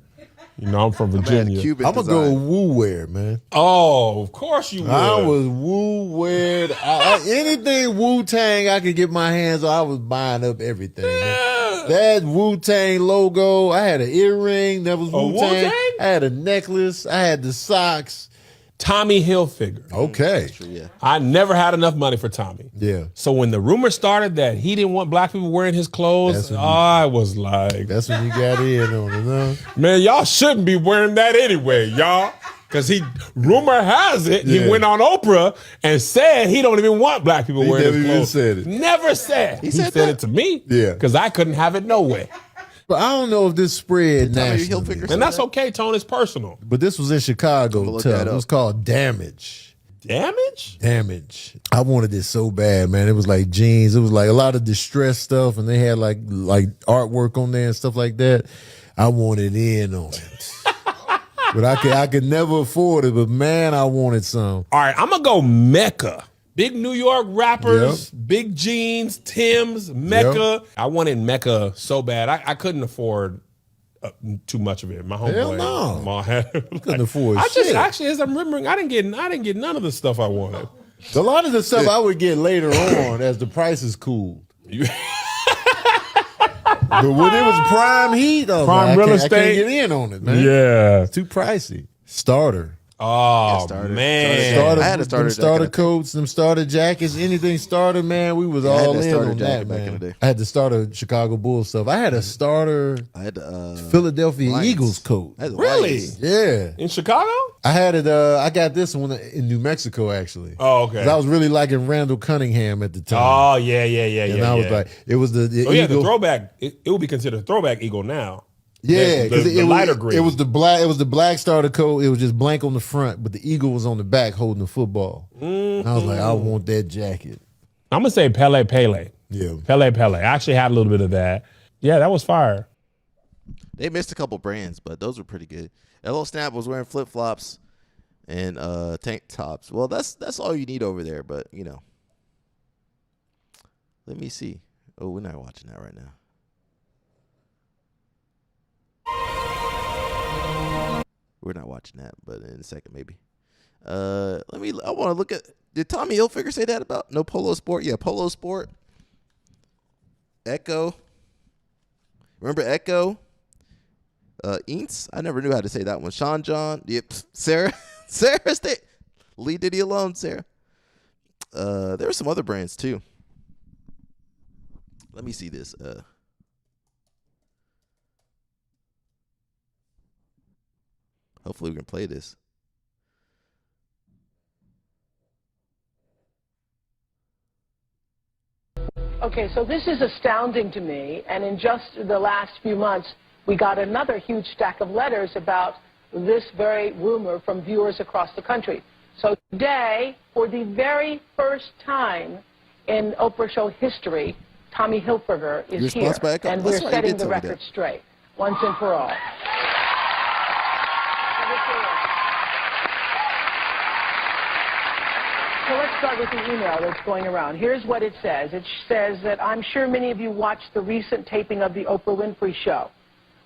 You know, I'm from Virginia. I'm gonna go woo wear, man. Oh, of course you would. I was woo wear. Anything Wu Tang I could get my hands on, I was buying up everything. Man. That Wu Tang logo. I had an earring that was Wu Tang. I had a necklace. I had the socks. Tommy Hilfiger. Okay. I never had enough money for Tommy. Yeah. So when the rumor started that he didn't want black people wearing his clothes, I was like... That's when you got in on it, huh? Man, y'all shouldn't be wearing that anyway, y'all. Because rumor has it, he went on Oprah and said he don't even want black people wearing his clothes. Said it. Never said. He said it to me. Yeah. Because I couldn't have it no way. But I don't know if this spread nationally. And that's okay, Tone. It's personal. But this was in Chicago. It was called Damage. Damage? Damage. I wanted it so bad, man. It was like jeans. It was like a lot of distressed stuff, and they had like artwork on there and stuff like that. I wanted in on it. But I could never afford it. But man, I wanted some. All right, I'm gonna go Mecca. Big New York rappers, big jeans, Timbs, Mecca. I wanted Mecca so bad. I couldn't afford too much of it. My homeboy, Hell no. Ma had, couldn't afford I shit. just actually, as I'm remembering, I didn't get none of the stuff I wanted. A lot of the stuff I would get later on as the prices cooled. But when it was prime heat, Prime real I estate. can't get in on it, man. Yeah. It's too pricey. Starter. Oh, man. I had a starter starter coats, them starter jackets, anything starter, man. We was all in on that, back in man. the day. I had the starter Chicago Bulls stuff. I had a starter I had Philadelphia Lions. Eagles coat. I had the Really? Lions. Yeah. In Chicago? I had it. I got this one in New Mexico, actually. Oh, okay. 'Cause I was really liking Randall Cunningham at the time. Oh, yeah. And I was like, it was the Oh, yeah, the Eagle. throwback. It would be considered a throwback Eagle now. Yeah, the because it lighter was green. It was the black. It was the black starter coat. It was just blank on the front, but the eagle was on the back holding the football. And I was like, I want that jacket. I'm gonna say Pele Pele. Yeah, Pele Pele. I actually had a little bit of that. Yeah, that was fire. They missed a couple brands, but those were pretty good. LO Snap was wearing flip flops and tank tops. Well, that's all you need over there. But you know, let me see. Oh, we're not watching that right now. We're not watching that, but in a second maybe. I want to look at. Did Tommy Hilfiger say that about no Polo Sport? Yeah, Polo Sport. Echo. Remember Echo? Inks. I never knew how to say that one. Sean John. Yep. Sarah. Sarah. Stay. Leave Diddy alone, Sarah. There were some other brands too. Let me see this. Hopefully we can play this. Okay, so this is astounding to me, and in just the last few months, we got another huge stack of letters about this very rumor from viewers across the country. So today, for the very first time in Oprah Show history, Tommy Hilfiger is here, and we're setting the record straight, once and for all. So let's start with the email that's going around. Here's what it says. It says that I'm sure many of you watched the recent taping of the Oprah Winfrey Show,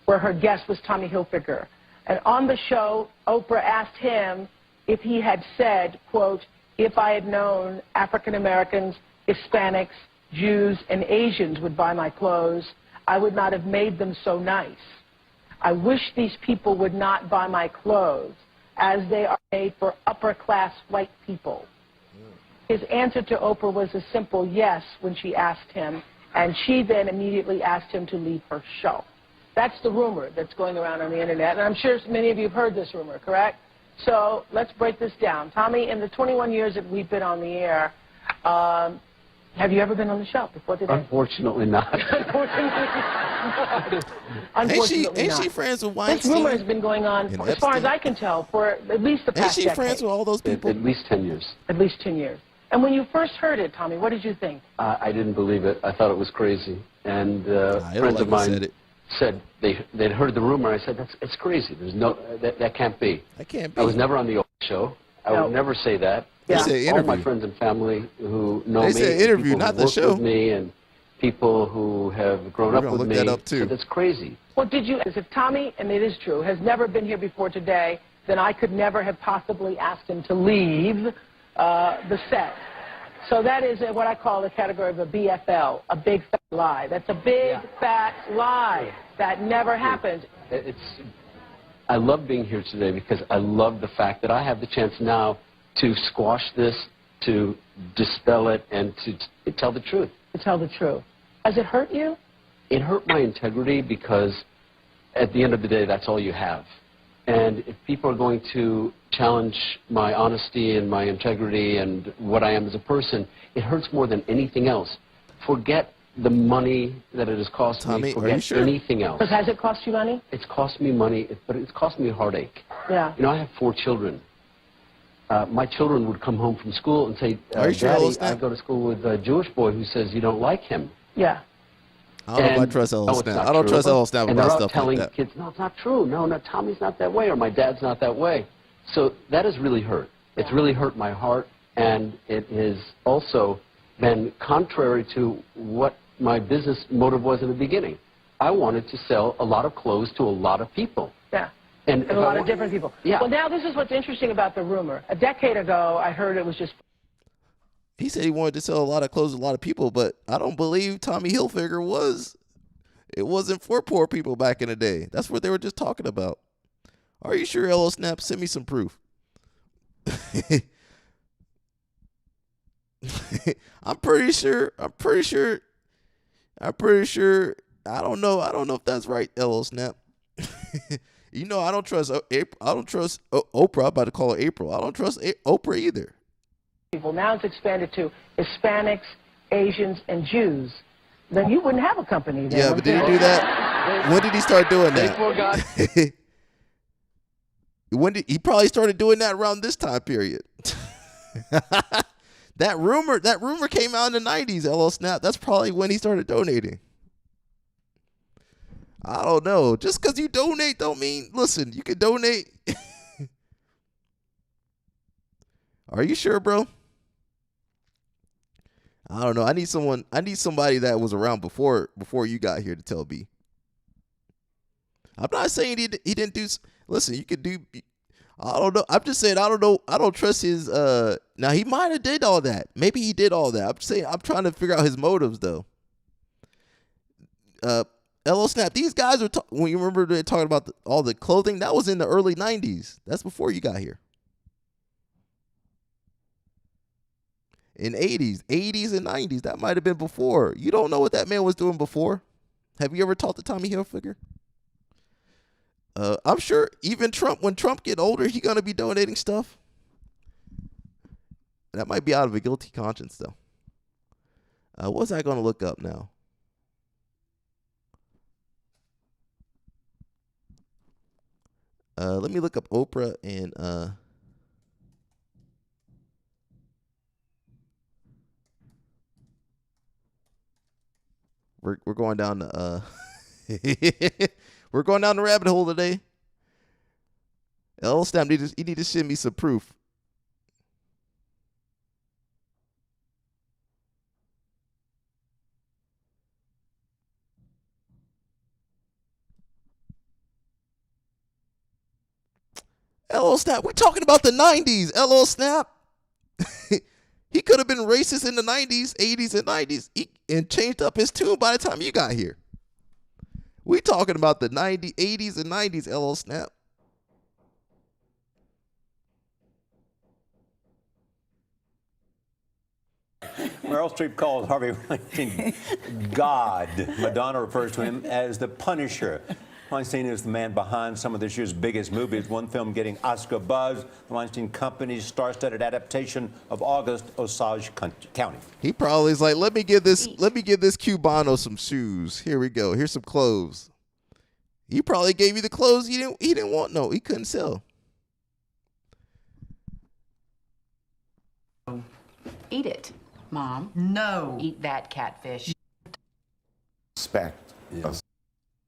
where her guest was Tommy Hilfiger. And on the show, Oprah asked him if he had said, quote, if I had known African Americans, Hispanics, Jews, and Asians would buy my clothes, I would not have made them so nice. I wish these people would not buy my clothes, as they are made for upper-class white people. His answer to Oprah was a simple yes when she asked him, and she then immediately asked him to leave her show. That's the rumor that's going around on the internet, and I'm sure many of you have heard this rumor, correct? So let's break this down. Tommy, in the 21 years that we've been on the air, have you ever been on the show before today? Unfortunately not. Unfortunately Ain't not. she friends with This Weinstein? rumor has been going on, And as far as Epstein? I can tell, for at least the past Ain't she decade. friends with all those people? At least 10 years. At least 10 years. And when you first heard it, Tommy, what did you think? I didn't believe it. I thought it was crazy. And friends of mine said they'd heard the rumor. I said, it's crazy. There's no, that can't be. That can't be. I was never on the Oprah show. I would never say that. They say All interview. my friends and family who know They me, say and interview, people not who the work show. with me, and people who have grown We're up gonna with look me. that up, too. That's crazy. Well, did you, as if Tommy, and it is true, has never been here before today, then I could never have possibly asked him to leave the set. So that is what I call the category of a BFL, a big fat lie. That's a big fat lie. That never happened. I love being here today because I love the fact that I have the chance now to squash this, to dispel it, and to tell the truth. To tell the truth. Has it hurt you? It hurt my integrity because at the end of the day, that's all you have. And if people are going to challenge my honesty and my integrity and what I am as a person, it hurts more than anything else. Forget the money that it has cost Tommy, me. are Forget you sure? anything else. Because has it cost you money? It's cost me money, but it's cost me a heartache. Yeah. You know, I have 4 children. My children would come home from school and say, Are you sure, Daddy, Ellis, I go to school with a Jewish boy who says you don't like him. Yeah. I don't know if I trust Ellis it's Snap. not I don't true. trust Ellis Snap And about they're out stuff telling like that. kids, no, it's not true. No, Tommy's not that way, or my dad's not that way. So that has really hurt. It's really hurt my heart, and it has also been contrary to what my business motive was in the beginning. I wanted to sell a lot of clothes to a lot of people. Yeah. And And a lot of different people. Yeah. Well, now this is what's interesting about the rumor. A decade ago, I heard it was just... He said he wanted to sell a lot of clothes to a lot of people, but I don't believe Tommy Hilfiger was. It wasn't for poor people back in the day. That's what they were just talking about. Are you sure, Ellis Snap? Send me some proof. I'm pretty sure. I don't know. I don't know if that's right, Ellis Snap. You know, I don't trust April. I don't trust Oprah. I'm about to call her April. I don't trust Oprah either. People. Now it's expanded to Hispanics, Asians, and Jews. Then you wouldn't have a company then. Yeah, but did he do that? When did he start doing that? When did he probably started doing that around this time period? That rumor came out in the 90s, LL Snap. That's probably when he started donating. I don't know. Just because you donate don't mean, listen, you can donate. Are you sure, bro? I don't know. I need somebody that was around before you got here to tell me. I'm not saying he didn't do. Listen, you could do. I don't know. I'm just saying I don't know. I don't trust his. Now he might have did all that. Maybe he did all that. I'm saying I'm trying to figure out his motives though. LO Snap. These guys are when you remember they talking about all the clothing that was in the early '90s. That's before you got here. In 80s and 90s, that might have been before. You don't know what that man was doing before. Have you ever talked to Tommy Hilfiger? I'm sure even Trump, when Trump get older, he gonna be donating stuff. That might be out of a guilty conscience, though. What's I gonna look up now? Let me look up Oprah and we're going down the we're going down the rabbit hole today. Snap, you need to send me some proof. Snap, we're talking about the 90s. Snap. He could have been racist in the 90s, 80s, and 90s and changed up his tune by the time you got here. We talking about the 90s, 80s, and 90s, Snap. Meryl Streep calls Harvey Weinstein God. Madonna refers to him as the Punisher. Weinstein is the man behind some of this year's biggest movies. One film getting Oscar buzz, the Weinstein Company's star-studded adaptation of August Osage County. He probably is like, let me give this Cubano some shoes. Here we go. Here's some clothes. He probably gave you the clothes he didn't want. No, he couldn't sell. Eat it, Mom. No. Eat that catfish.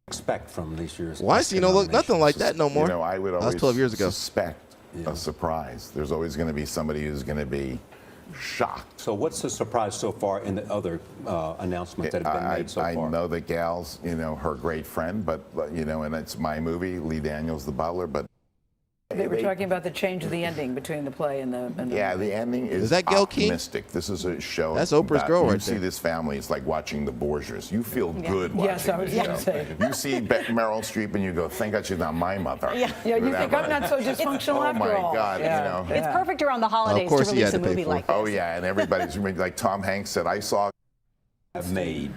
Expect from this year's Weinstein don't look nothing like that no more. You know, I would that always was 12 years ago. suspect a surprise. There's always going to be somebody who's going to be shocked. So what's the surprise so far in the other announcements that have been made so far? I know that Gal's, her great friend, but and it's my movie, Lee Daniels, the butler, but They were talking about the change of the ending between the play and the yeah, the ending is that Gail King? optimistic. This is a show. That's Oprah's that girl you right see there. this family. It's like watching the Borgias. You feel good watching Yes, I was this gonna show. say. You see Meryl Streep and you go, thank God she's not my mother. Yeah, you think I'm not so dysfunctional oh after my all. God, It's perfect around the holidays to release a movie like this. Oh yeah, and everybody's like Tom Hanks said, I saw made.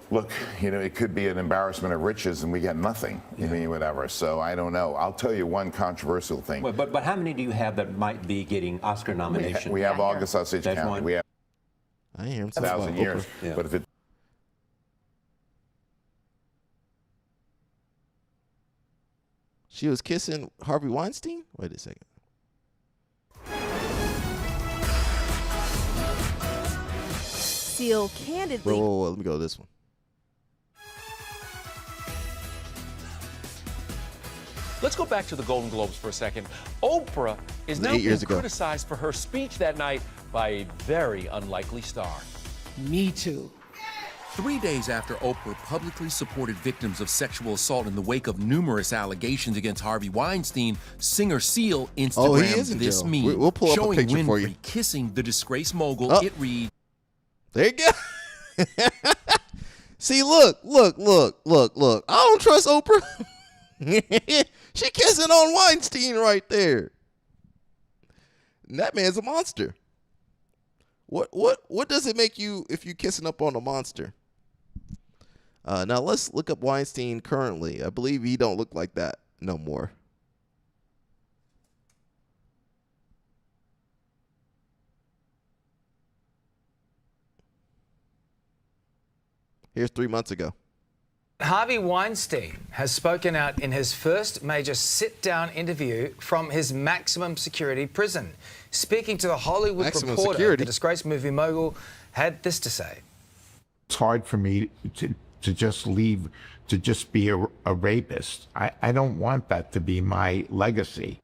Look, it could be an embarrassment of riches and we get nothing. I mean, whatever. So I don't know. I'll tell you one controversial thing. But how many do you have that might be getting Oscar nominations? We have August Osage That's County. one. We have I hear him 1,000 years. Yeah. But if it She was kissing Harvey Weinstein? Wait a second. Seal candidly. Whoa, let me go to this one. Let's go back to the Golden Globes for a second. Oprah is now 8 years being ago. criticized for her speech that night by a very unlikely star. Me too. 3 days after Oprah publicly supported victims of sexual assault in the wake of numerous allegations against Harvey Weinstein, singer Seal Oh, he is Instagrammed in this jail. meme We'll pull up a showing picture for Winfrey you. kissing the disgraced mogul. Oh. It reads, There you go. See, look. I don't trust Oprah. She kissing on Weinstein right there. And that man's a monster. What does it make you if you kissing up on a monster? Now let's look up Weinstein currently. I believe he don't look like that no more. Here's 3 months ago. Harvey Weinstein has spoken out in his first major sit-down interview from his maximum security prison. Speaking to the Hollywood Maximum Reporter, security? the disgraced movie mogul had this to say. It's hard for me to just leave, to just be a rapist. I don't want that to be my legacy.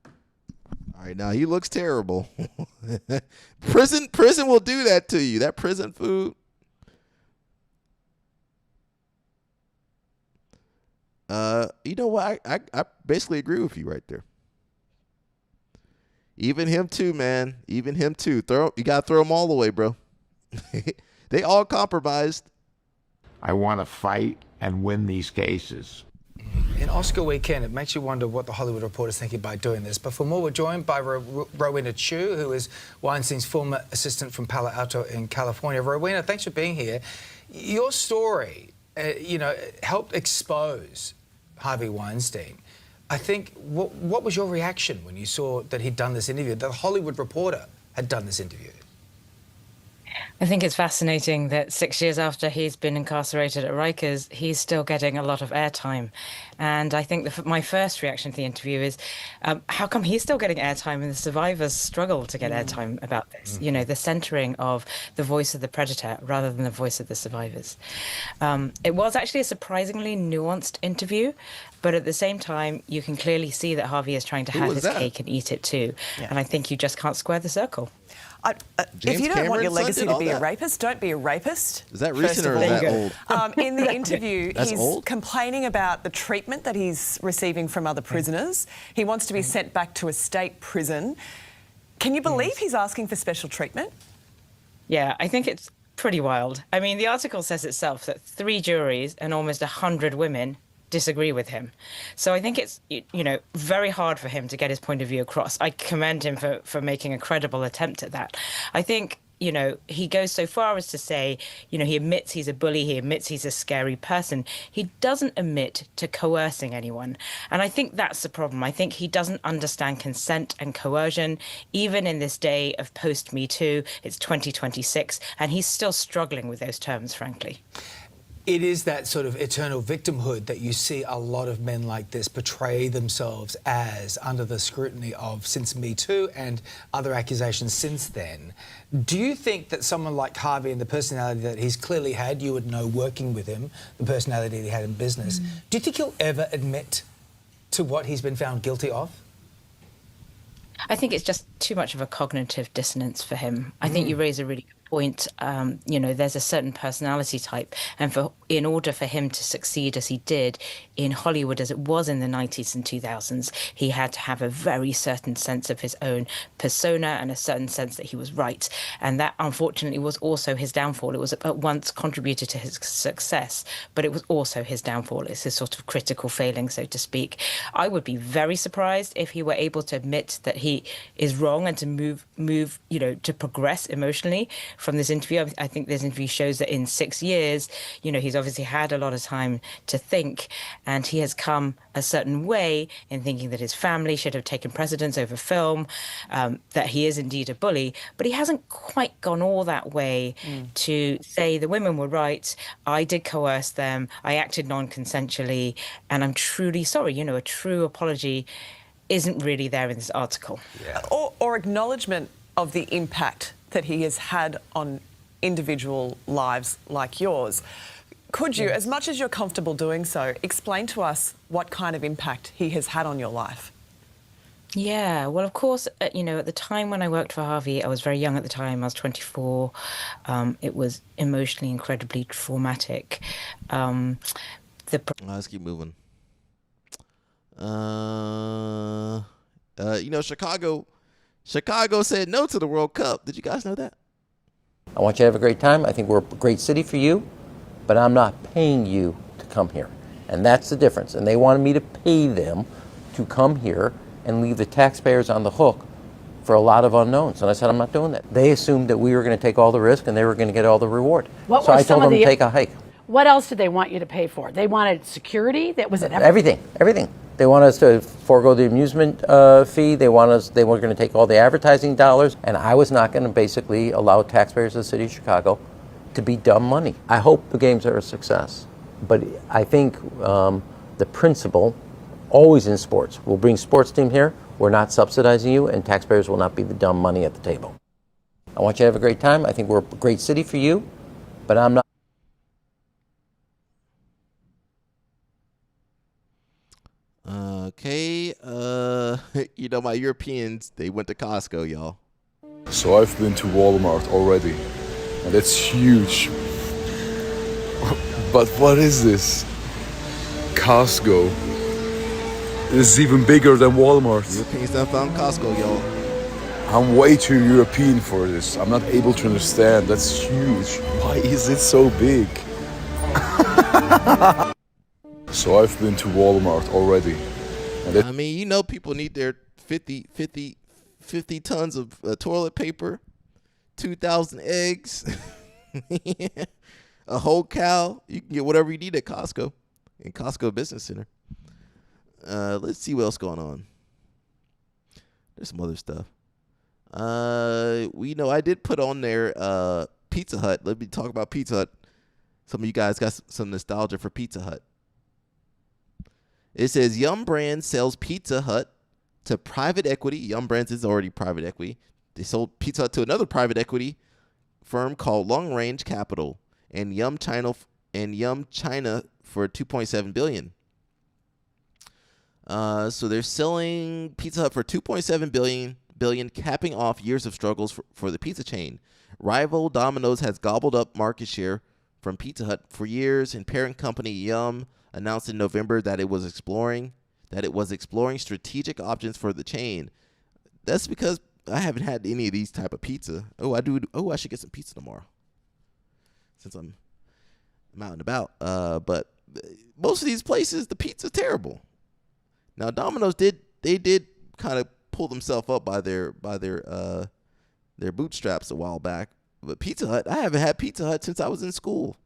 All right, now he looks terrible. Prison will do that to you. That prison food. You know what? I basically agree with you right there. Even him too, man. Even him too. You gotta throw them all away, bro. They all compromised. I want to fight and win these cases. In Oscar weekend, it makes you wonder what the Hollywood Reporter is thinking by doing this. But for more, we're joined by Rowena Chu, who is Weinstein's former assistant from Palo Alto in California. Rowena, thanks for being here. Your story, helped expose Harvey Weinstein. I think, what was your reaction when you saw that he'd done this interview, that the Hollywood Reporter had done this interview? I think it's fascinating that 6 years after he's been incarcerated at Rikers, he's still getting a lot of airtime. And I think my first reaction to the interview is, how come he's still getting airtime and the survivors struggle to get airtime about this? You know, the centering of the voice of the predator rather than the voice of the survivors. It was actually a surprisingly nuanced interview, but at the same time, you can clearly see that Harvey is trying to have his cake and eat it too. Yeah. And I think you just can't square the circle. If you don't want your legacy to be a that. rapist, don't be a rapist. Is that recent or is that old? In the interview, That's he's old? complaining about the treatment that he's receiving from other prisoners. He wants to be sent back to a state prison. Can you believe he's asking for special treatment? Yeah, I think it's pretty wild. I mean, the article says itself that 3 juries and almost 100 women disagree with him. So I think it's, very hard for him to get his point of view across. I commend him for making a credible attempt at that. I think, he goes so far as to say, he admits he's a bully, he admits he's a scary person. He doesn't admit to coercing anyone. And I think that's the problem. I think he doesn't understand consent and coercion, even in this day of post-Me Too. It's 2026, and he's still struggling with those terms, frankly. It is that sort of eternal victimhood that you see a lot of men like this portray themselves as under the scrutiny of since Me Too and other accusations since then. Do you think that someone like Harvey and the personality that he's clearly had, you would know working with him, the personality that he had in business, do you think he'll ever admit to what he's been found guilty of? I think it's just too much of a cognitive dissonance for him. I think you raise a really good point. There's a certain personality type, and in order for him to succeed as he did in Hollywood, as it was in the 90s and 2000s, he had to have a very certain sense of his own persona and a certain sense that he was right. And that, unfortunately, was also his downfall. It was at once contributed to his success, but it was also his downfall. It's his sort of critical failing, so to speak. I would be very surprised if he were able to admit that he is wrong and to move, to progress emotionally from this interview. I think this interview shows that in 6 years, he's obviously had a lot of time to think, and he has come a certain way in thinking that his family should have taken precedence over film, that he is indeed a bully, but he hasn't quite gone all that way to say the women were right, I did coerce them, I acted non-consensually, and I'm truly sorry. A true apology isn't really there in this article. Yeah. Or acknowledgement of the impact that he has had on individual lives like yours. Could you, as much as you're comfortable doing so, explain to us what kind of impact he has had on your life? Yeah, well, of course, at the time when I worked for Harvey, I was very young at the time. I was 24. It was emotionally incredibly traumatic. Let's keep moving. Chicago said no to the World Cup. Did you guys know that? I want you to have a great time. I think we're a great city for you, but I'm not paying you to come here. And that's the difference. And they wanted me to pay them to come here and leave the taxpayers on the hook for a lot of unknowns. And I said, I'm not doing that. They assumed that we were going to take all the risk and they were going to get all the reward. So I told them to take a hike. What else did they want you to pay for? They wanted security? That was it. Everything. They want us to forego the amusement fee. They were going to take all the advertising dollars, and I was not going to basically allow taxpayers of the city of Chicago to be dumb money. I hope the games are a success, but I think the principle, always in sports, we'll bring sports team here, we're not subsidizing you, and taxpayers will not be the dumb money at the table. I want you to have a great time. I think we're a great city for you, but I'm not. Okay, my Europeans, they went to Costco, y'all. So I've been to Walmart already, and it's huge. But what is this? Costco. This is even bigger than Walmart. Europeans done found Costco, y'all. I'm way too European for this. I'm not able to understand. That's huge. Why is it so big? So I've been to Walmart already. People need their 50 tons of toilet paper, 2,000 eggs, a whole cow. You can get whatever you need at Costco, in Costco Business Center. Let's see what else going on. There's some other stuff. I did put on there Pizza Hut. Let me talk about Pizza Hut. Some of you guys got some nostalgia for Pizza Hut. It says Yum Brands sells Pizza Hut to private equity. Yum Brands is already private equity. They sold Pizza Hut to another private equity firm called Long Range Capital and Yum China for $2.7 billion. So they're selling Pizza Hut for $2.7 billion, capping off years of struggles for the pizza chain. Rival Domino's has gobbled up market share from Pizza Hut for years, and parent company Yum announced in November that it was exploring strategic options for the chain. That's because I haven't had any of these type of pizza. I should get some pizza tomorrow since I'm out and about. But most of these places, the pizza's terrible. Now Domino's did kind of pull themselves up by their bootstraps a while back. But Pizza Hut, I haven't had Pizza Hut since I was in school.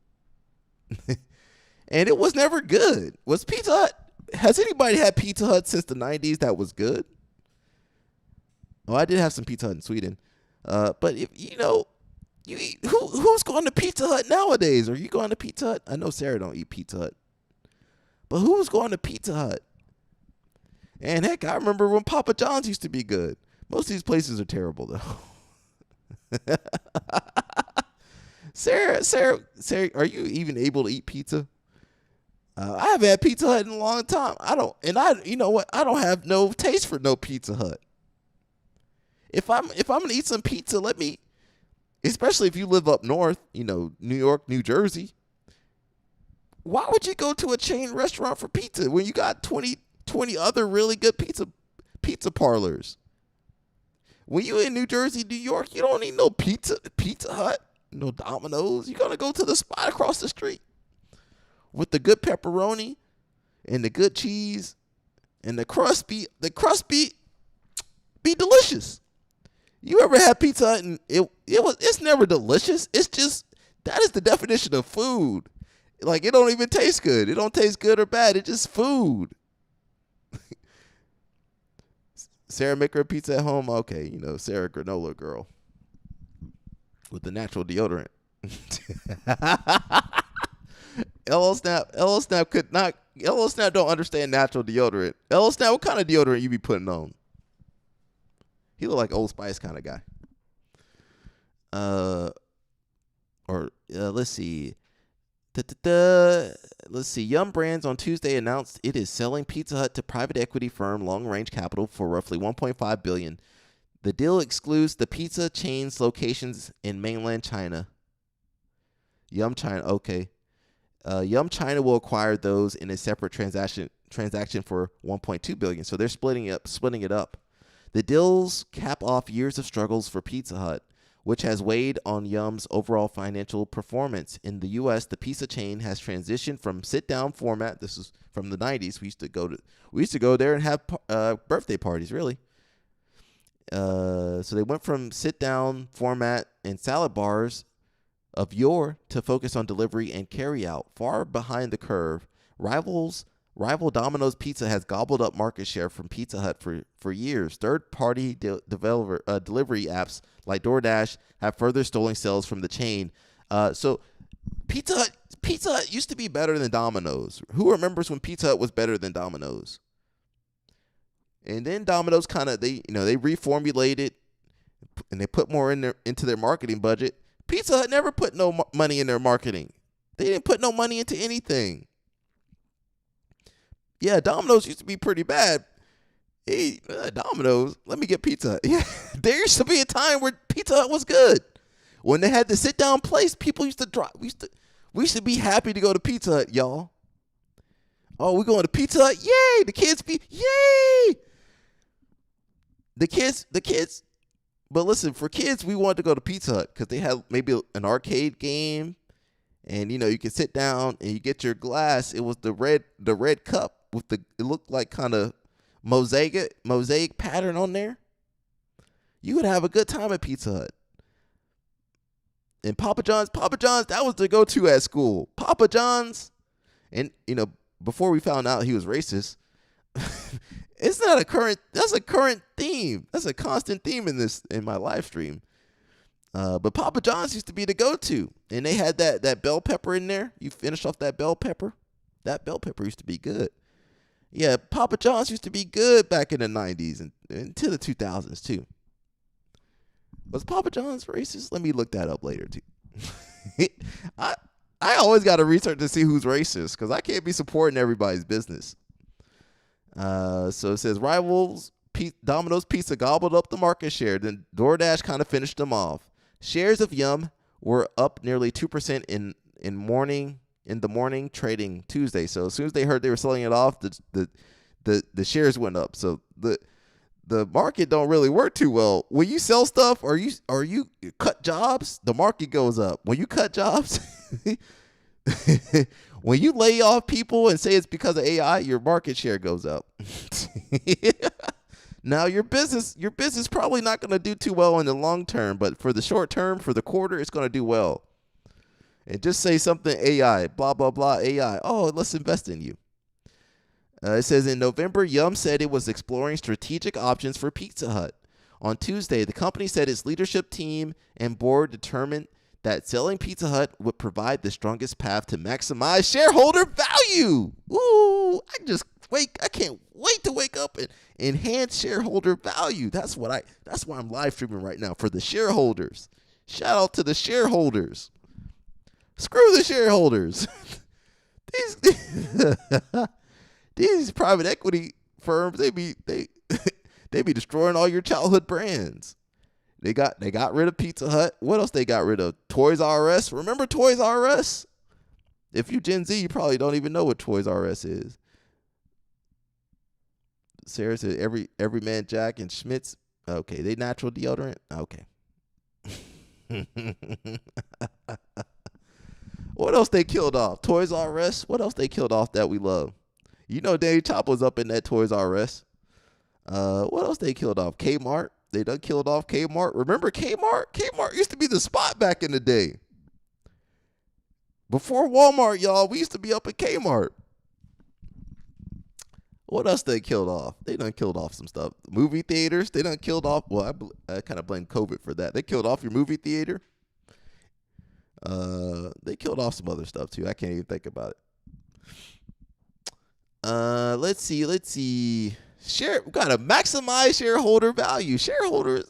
And it was never good. Was Pizza Hut? Has anybody had Pizza Hut since the 90s that was good? Oh, I did have some Pizza Hut in Sweden. But if you eat, who's going to Pizza Hut nowadays? Are you going to Pizza Hut? I know Sarah don't eat Pizza Hut. But who's going to Pizza Hut? And heck, I remember when Papa John's used to be good. Most of these places are terrible though. Sarah, are you even able to eat pizza? I haven't had Pizza Hut in a long time. I don't have no taste for no Pizza Hut. If I'm gonna eat some pizza, especially if you live up north, New York, New Jersey. Why would you go to a chain restaurant for pizza when you got 20 other really good pizza parlors? When you in New Jersey, New York, you don't need no Pizza Hut, no Domino's. You're gonna go to the spot across the street with the good pepperoni and the good cheese and the crust be delicious. You ever had Pizza Hut and it's never delicious. It's just, that is the definition of food. Like, it don't even taste good. It don't taste good or bad. It's just food. Sarah make her pizza at home. Okay, Sarah granola girl with the natural deodorant. LL Snap don't understand natural deodorant. LL Snap, what kind of deodorant you be putting on? He look like Old Spice kind of guy. Let's see. Let's see. Yum Brands on Tuesday announced it is selling Pizza Hut to private equity firm Long Range Capital for roughly $1.5 billion. The deal excludes the pizza chain's locations in mainland China. Yum China, okay. Yum China will acquire those in a separate transaction for $1.2 billion. So they're splitting it up. The deals cap off years of struggles for Pizza Hut, which has weighed on Yum's overall financial performance. In the U.S., the pizza chain has transitioned from sit-down format. This is from the 90s. We used to go there and have birthday parties, really. So they went from sit-down format and salad bars of yore to focus on delivery and carry-out. Far behind the curve, rival Domino's Pizza has gobbled up market share from Pizza Hut for years. Third-party delivery apps like DoorDash have further stolen sales from the chain. So Pizza Hut used to be better than Domino's. Who remembers when Pizza Hut was better than Domino's? And then Domino's they reformulated and they put more into their marketing budget. Pizza Hut never put no money in their marketing. They didn't put no money into anything. Yeah, Domino's used to be pretty bad. Hey, Domino's, let me get pizza. Yeah, there used to be a time where Pizza Hut was good. When they had the sit-down place, people used to drop. We should be happy to go to Pizza Hut, y'all. Oh, we're going to Pizza Hut? Yay! The kids yay! The kids. But listen, for kids, we wanted to go to Pizza Hut because they had maybe an arcade game, and you could sit down and you get your glass. It was the red cup with it looked like kind of mosaic pattern on there. You would have a good time at Pizza Hut. And Papa John's, that was the go-to at school. Papa John's, and before we found out he was racist. That's a current theme. That's a constant theme in my live stream. But Papa John's used to be the go-to. And they had that bell pepper in there. You finish off that bell pepper. That bell pepper used to be good. Yeah, Papa John's used to be good back in the 90s and into the 2000s too. Was Papa John's racist? Let me look that up later too. I always got to research to see who's racist because I can't be supporting everybody's business. So it says rivals Domino's Pizza gobbled up the market share. Then DoorDash kind of finished them off. Shares of Yum were up nearly 2% in the morning trading Tuesday. So as soon as they heard they were selling it off, the shares went up. So the market don't really work too well. When you sell stuff or you cut jobs, the market goes up. When you cut jobs, when you lay off people and say it's because of AI, your market share goes up. Now your business probably not going to do too well in the long term, but for the short term, for the quarter, it's going to do well. And just say something AI, blah, blah, blah, AI. Oh, let's invest in you. It says in November, Yum said it was exploring strategic options for Pizza Hut. On Tuesday, the company said its leadership team and board determined that selling Pizza Hut would provide the strongest path to maximize shareholder value. Ooh, I can't wait to wake up and enhance shareholder value. That's why I'm live streaming right now, for the shareholders. Shout out to the shareholders. Screw the shareholders. These private equity firms, they be destroying all your childhood brands. They got rid of Pizza Hut. What else they got rid of? Toys R Us. Remember Toys R Us? If you Gen Z, you probably don't even know what Toys R Us is. Sarah said every man Jack and Schmitz. Okay, they natural deodorant. Okay. What else they killed off? Toys R Us. What else they killed off that we love? You know, Danny Chop was up in that Toys R Us. What else they killed off? Kmart. They done killed off Kmart. Remember Kmart? Kmart used to be the spot back in the day. Before Walmart, y'all, we used to be up at Kmart. What else they killed off? They done killed off some stuff. Movie theaters. They done killed off. Well, I kind of blame COVID for that. They killed off your movie theater. They killed off some other stuff too. I can't even think about it. Let's see. We gotta maximize shareholder value. Shareholders,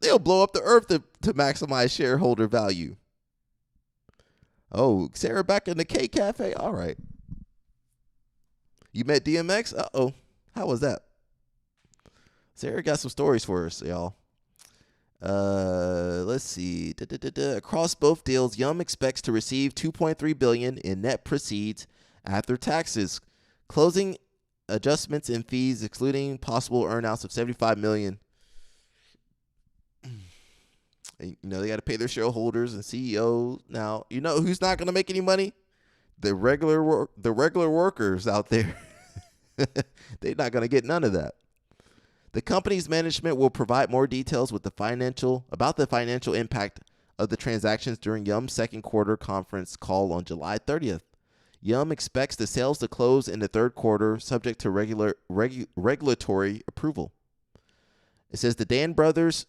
they'll blow up the earth to maximize shareholder value. Oh, Sarah back in the K Cafe. All right. You met DMX? Uh-oh. How was that? Sarah got some stories for us, y'all. Let's see. Across both deals, Yum expects to receive $2.3 billion in net proceeds after taxes, closing adjustments and fees, excluding possible earnouts of $75 million. You know, they got to pay their shareholders and CEOs. Now, you know who's not going to make any money? The regular workers out there. They're not going to get none of that. The company's management will provide more details about the financial impact of the transactions during Yum's second quarter conference call on July 30th. Yum expects the sales to close in the third quarter, subject to regulatory approval. It says the Dan brothers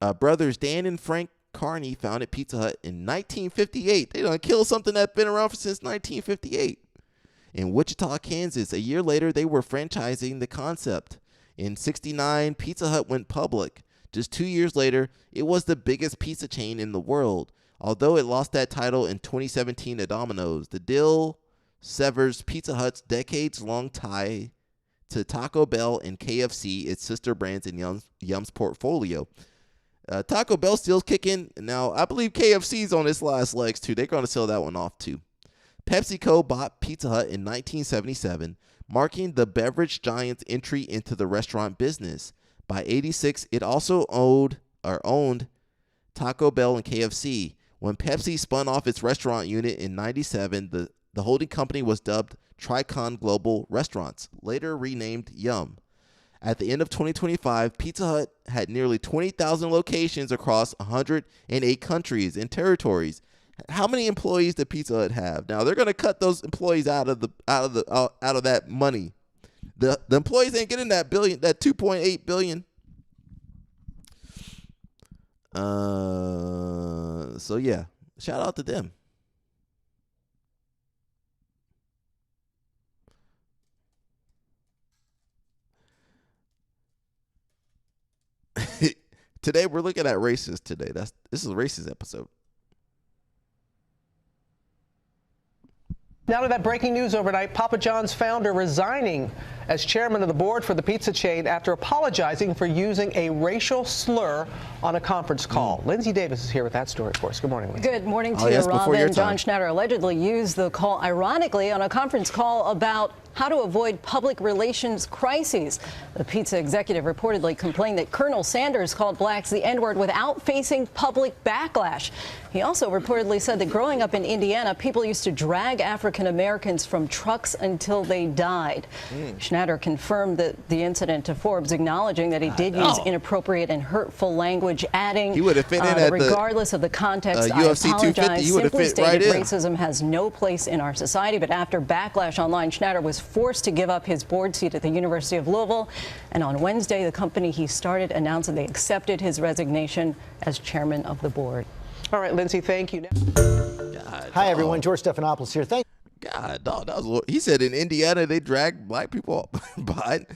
Dan and Frank Carney founded Pizza Hut in 1958. They done killed something that's been around since 1958. In Wichita, Kansas, a year later, they were franchising the concept. In 1969, Pizza Hut went public. Just 2 years later, it was the biggest pizza chain in the world. Although it lost that title in 2017 to Domino's, the deal severs Pizza Hut's decades-long tie to Taco Bell and KFC, its sister brands in Yum's portfolio. Taco Bell still's kicking. Now, I believe KFC's on its last legs, too. They're going to sell that one off, too. PepsiCo bought Pizza Hut in 1977, marking the beverage giant's entry into the restaurant business. By 1986, it also owned Taco Bell and KFC. When Pepsi spun off its restaurant unit in 1997, the holding company was dubbed Tricon Global Restaurants, later renamed Yum. At the end of 2025, Pizza Hut had nearly 20,000 locations across 108 countries and territories. How many employees did Pizza Hut have? Now they're going to cut those employees out of that money. The employees ain't getting that billion, that 2.8 billion. So yeah, shout out to them. Today we're looking at racist today. This is a racist episode. Now to that breaking news overnight, Papa John's founder resigning as chairman of the board for the pizza chain after apologizing for using a racial slur on a conference call. Lindsay Davis is here with that story for us. Good morning, Lindsay. Good morning to you, Robin. John Schnatter allegedly used the call, ironically, on a conference call about how to avoid public relations crises. The pizza executive reportedly complained that Colonel Sanders called blacks the N-word without facing public backlash. He also reportedly said that growing up in Indiana, people used to drag African Americans from trucks until they died. Schnatter confirmed the incident to Forbes, acknowledging that he did use inappropriate and hurtful language, adding, he would have fit in at regardless of the context, UFC I apologize. He would have Simply fit stated, right in. racism has no place in our society. But after backlash online, Schnatter was forced to give up his board seat at the University of Louisville. And on Wednesday, the company he started announced that they accepted his resignation as chairman of the board. All right, Lindsay, thank you. Hi, everyone. George Stephanopoulos here. God, dog, that was, he said in Indiana they drag black people behind.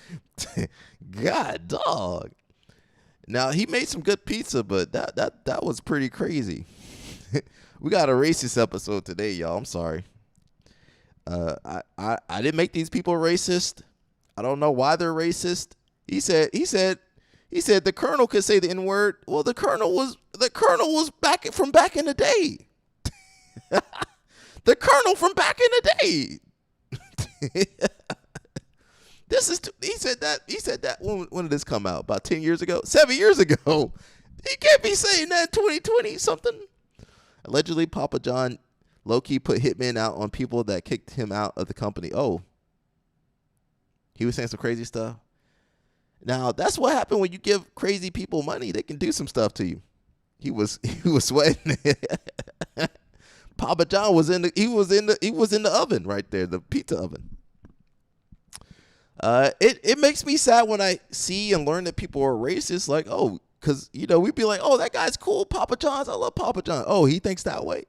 God, dog. Now, he made some good pizza, but that was pretty crazy. We got a racist episode today, y'all. I'm sorry. I didn't make these people racist. I don't know why they're racist. He said the colonel could say the N-word. Well, the colonel was back in the day. The colonel from back in the day. He said that when did this come out? About 10 years ago? 7 years ago. He can't be saying that in 2020 something. Allegedly, Papa John low-key put hitmen out on people that kicked him out of the company. Oh. He was saying some crazy stuff. Now, that's what happened when you give crazy people money. They can do some stuff to you. He was sweating. Papa John was in the oven right there, the pizza oven. It makes me sad when I see and learn that people are racist. Like, oh, because we'd be like, oh, that guy's cool, Papa John's. I love Papa John. Oh, he thinks that way,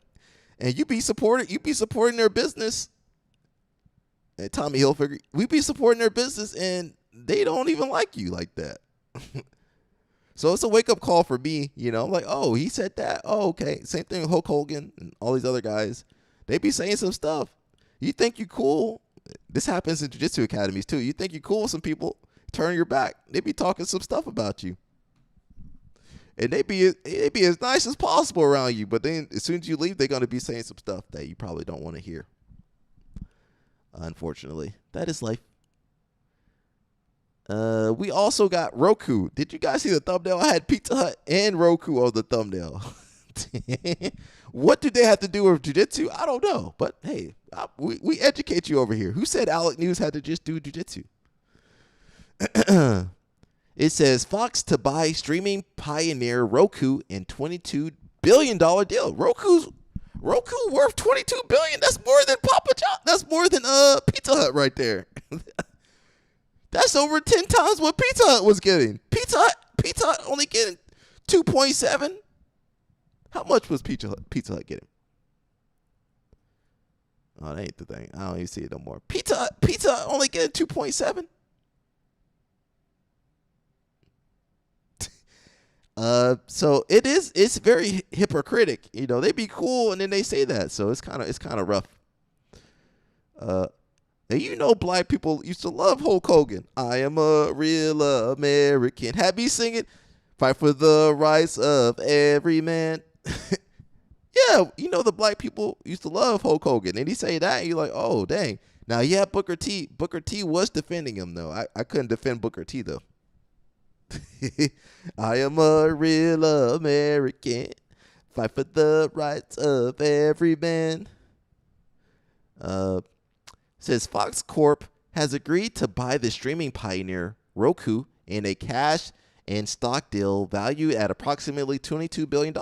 and you be supporting their business. And Tommy Hilfiger, we be supporting their business, and they don't even like you like that. So it's a wake-up call for me, like, oh, he said that. Oh, okay. Same thing with Hulk Hogan and all these other guys. They be saying some stuff. You think you cool. This happens in jiu-jitsu academies, too. You think you cool with some people, turn your back. They be talking some stuff about you. And they be as nice as possible around you, but then as soon as you leave, they're going to be saying some stuff that you probably don't want to hear. Unfortunately, that is life. We also got Roku. Did you guys see the thumbnail? I had Pizza Hut and Roku on the thumbnail. What do they have to do with jiu-jitsu? I don't know. But hey, we educate you over here. Who said Alec News had to just do jiu-jitsu? It says Fox to buy streaming pioneer Roku in $22 billion deal. Roku worth $22 billion. That's more than Papa John. That's more than Pizza Hut right there. That's over 10 times what Pizza Hut was getting. Pizza Hut only getting 2.7. How much was Pizza Hut getting? Oh, that ain't the thing. I don't even see it no more. Pizza Hut only getting 2.7. So it's very hypocritic. They be cool and then they say that. So it's kind of rough. And black people used to love Hulk Hogan. I am a real American. Have me sing it. Fight for the rights of every man. Yeah, the black people used to love Hulk Hogan. And he say that and you're like, oh, dang. Now, yeah, Booker T. Booker T was defending him, though. I couldn't defend Booker T, though. I am a real American. Fight for the rights of every man. Says Fox Corp has agreed to buy the streaming pioneer Roku in a cash and stock deal valued at approximately $22 billion.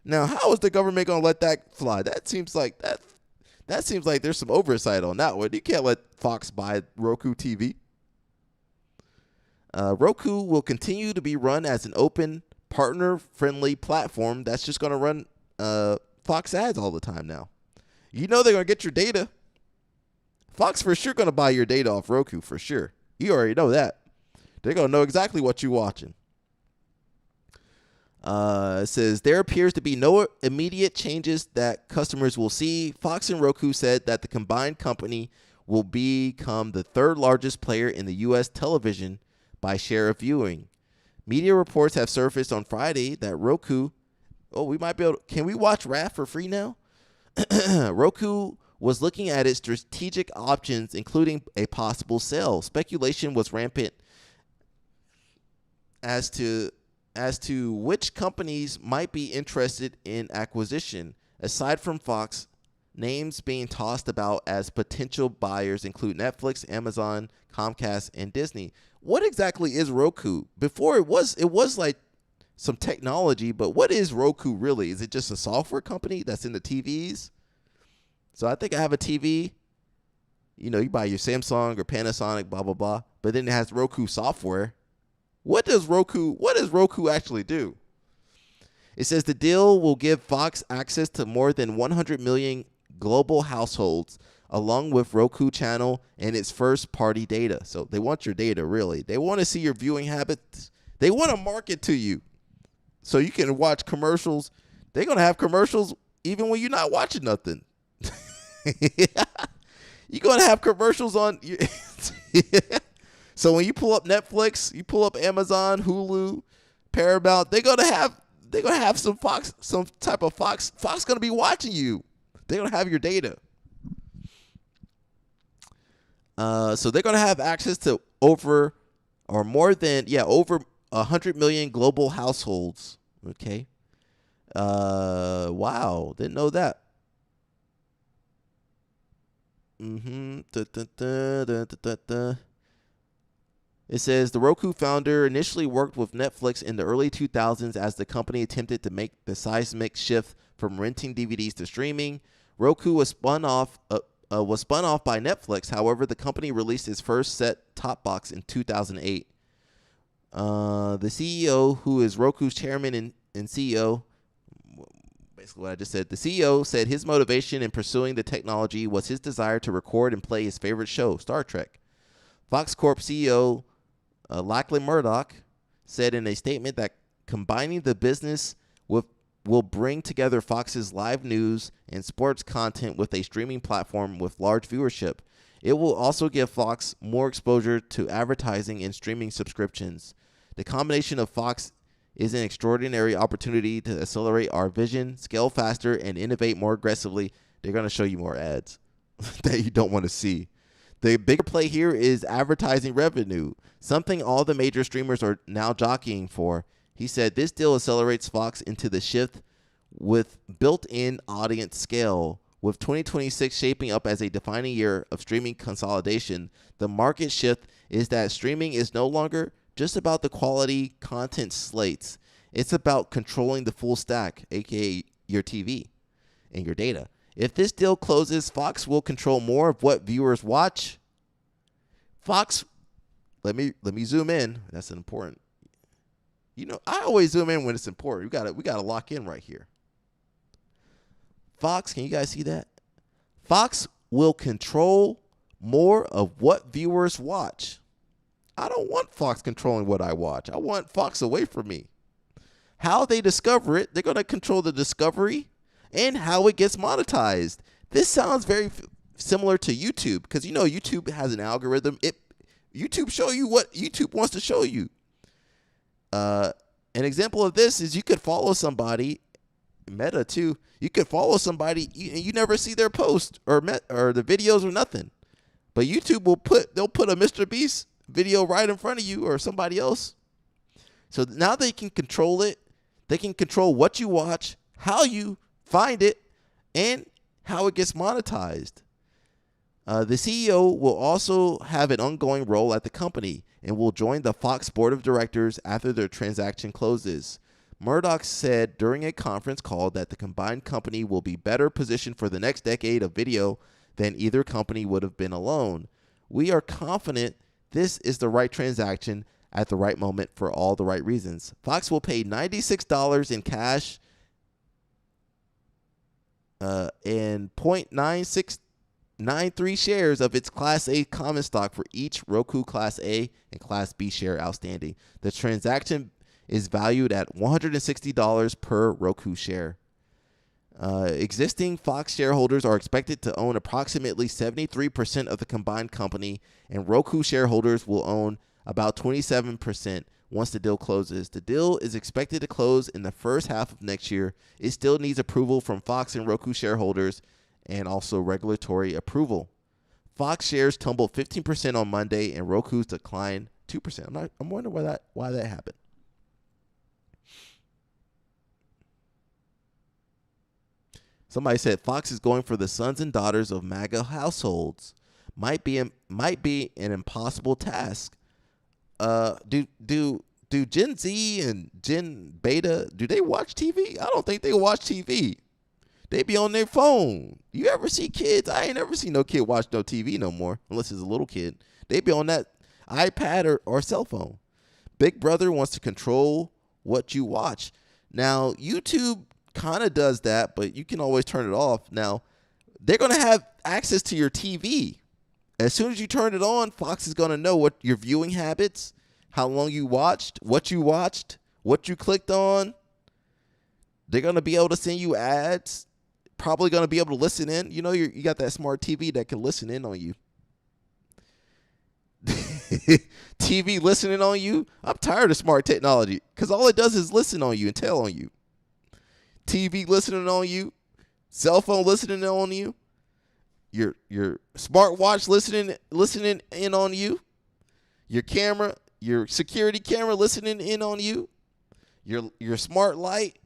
Now, how is the government going to let that fly? That seems like there's some oversight on that one. You can't let Fox buy Roku TV. Roku will continue to be run as an open, partner-friendly platform that's just going to run Fox ads all the time now. They're going to get your data. Fox for sure going to buy your data off Roku for sure. You already know that. They're going to know exactly what you're watching. It says there appears to be no immediate changes that customers will see. Fox and Roku said that the combined company will become the third largest player in the U.S. television by share of viewing. Media reports have surfaced on Friday that Roku, can we watch RAF for free now? Roku was looking at its strategic options, including a possible sale. Speculation was rampant as to which companies might be interested in acquisition. Aside from Fox, names being tossed about as potential buyers include Netflix, Amazon, Comcast, and Disney. What exactly is Roku? Before it was like some technology, but what is Roku really? Is it just a software company that's in the TVs? So I think I have a TV. You buy your Samsung or Panasonic, blah, blah, blah. But then it has Roku software. What does Roku actually do? It says the deal will give Fox access to more than 100 million global households, along with Roku channel and its first-party data. So they want your data, really. They want to see your viewing habits. They want to market to you so you can watch commercials. They're going to have commercials even when you're not watching nothing. You're going to have commercials on. So when you pull up Netflix, you pull up Amazon, Hulu, Paramount, they're gonna have some type of Fox. Fox gonna be watching you. They're gonna have your data. So they're gonna have access to over 100 million global households. Okay. Wow, didn't know that. It says the Roku founder initially worked with Netflix in the early 2000s as the company attempted to make the seismic shift from renting DVDs to streaming. Roku was spun off by Netflix. However, the company released its first set-top box in 2008. The CEO, who is Roku's chairman and CEO, basically what I just said, the CEO said his motivation in pursuing the technology was his desire to record and play his favorite show, Star Trek. Fox Corp CEO Lachlan Murdoch said in a statement that combining the business will bring together Fox's live news and sports content with a streaming platform with large viewership. It will also give Fox more exposure to advertising and streaming subscriptions. The combination of Fox is an extraordinary opportunity to accelerate our vision, scale faster, and innovate more aggressively. They're going to show you more ads that you don't want to see. The bigger play here is advertising revenue, something all the major streamers are now jockeying for. He said this deal accelerates Fox into the shift with built-in audience scale. With 2026 shaping up as a defining year of streaming consolidation, the market shift is that streaming is no longer just about the quality content slates. It's about controlling the full stack, aka your TV and your data. If this deal closes, Fox will control more of what viewers watch. Fox, let me zoom in. That's important. You know, I always zoom in when it's important. We gotta lock in right here. Fox, can you guys see that? Fox will control more of what viewers watch. I don't want Fox controlling what I watch. I want Fox away from me. How they discover it, they're going to control the discovery and how it gets monetized. This sounds very similar to YouTube because, you know, YouTube has an algorithm. YouTube show you what YouTube wants to show you. An example of this is you could follow somebody, Meta too. You could follow somebody and you never see their post or the videos or nothing. But YouTube they'll put a Mr. Beast video right in front of you or somebody else. So now they can control it. They can control what you watch, how you find it, and how it gets monetized. The CEO will also have an ongoing role at the company and will join the Fox board of directors after their transaction closes. Murdoch said during a conference call that the combined company will be better positioned for the next decade of video than either company would have been alone. We are confident this is the right transaction at the right moment for all the right reasons. Fox will pay $96 in cash and 0.9693 shares of its Class A common stock for each Roku Class A and Class B share outstanding. The transaction is valued at $160 per Roku share. Existing Fox shareholders are expected to own approximately 73% of the combined company, and Roku shareholders will own about 27% once the deal closes. The deal is expected to close in the first half of next year. It still needs approval from Fox and Roku shareholders and also regulatory approval. Fox shares tumbled 15% on Monday, and Roku's declined 2%. I'm wondering why that happened. Somebody said Fox is going for the sons and daughters of MAGA households. Might be an impossible task. Do Gen Z and Gen Beta, do they watch TV? I don't think they watch TV. They be on their phone. You ever see kids? I ain't never seen no kid watch no TV no more, unless it's a little kid. They be on that iPad or cell phone. Big Brother wants to control what you watch. Now, YouTube kind of does that, but you can always turn it off. Now, they're going to have access to your TV. As soon as you turn it on, Fox is going to know what your viewing habits, how long you watched, what you clicked on. They're going to be able to send you ads, probably going to be able to listen in. You know, you got that smart TV that can listen in on you. TV listening on you. I'm tired of smart technology because all it does is listen on you and tell on you. TV listening on you, cell phone listening on you, your smartwatch listening in on you, your camera, your security camera listening in on you, your smart light,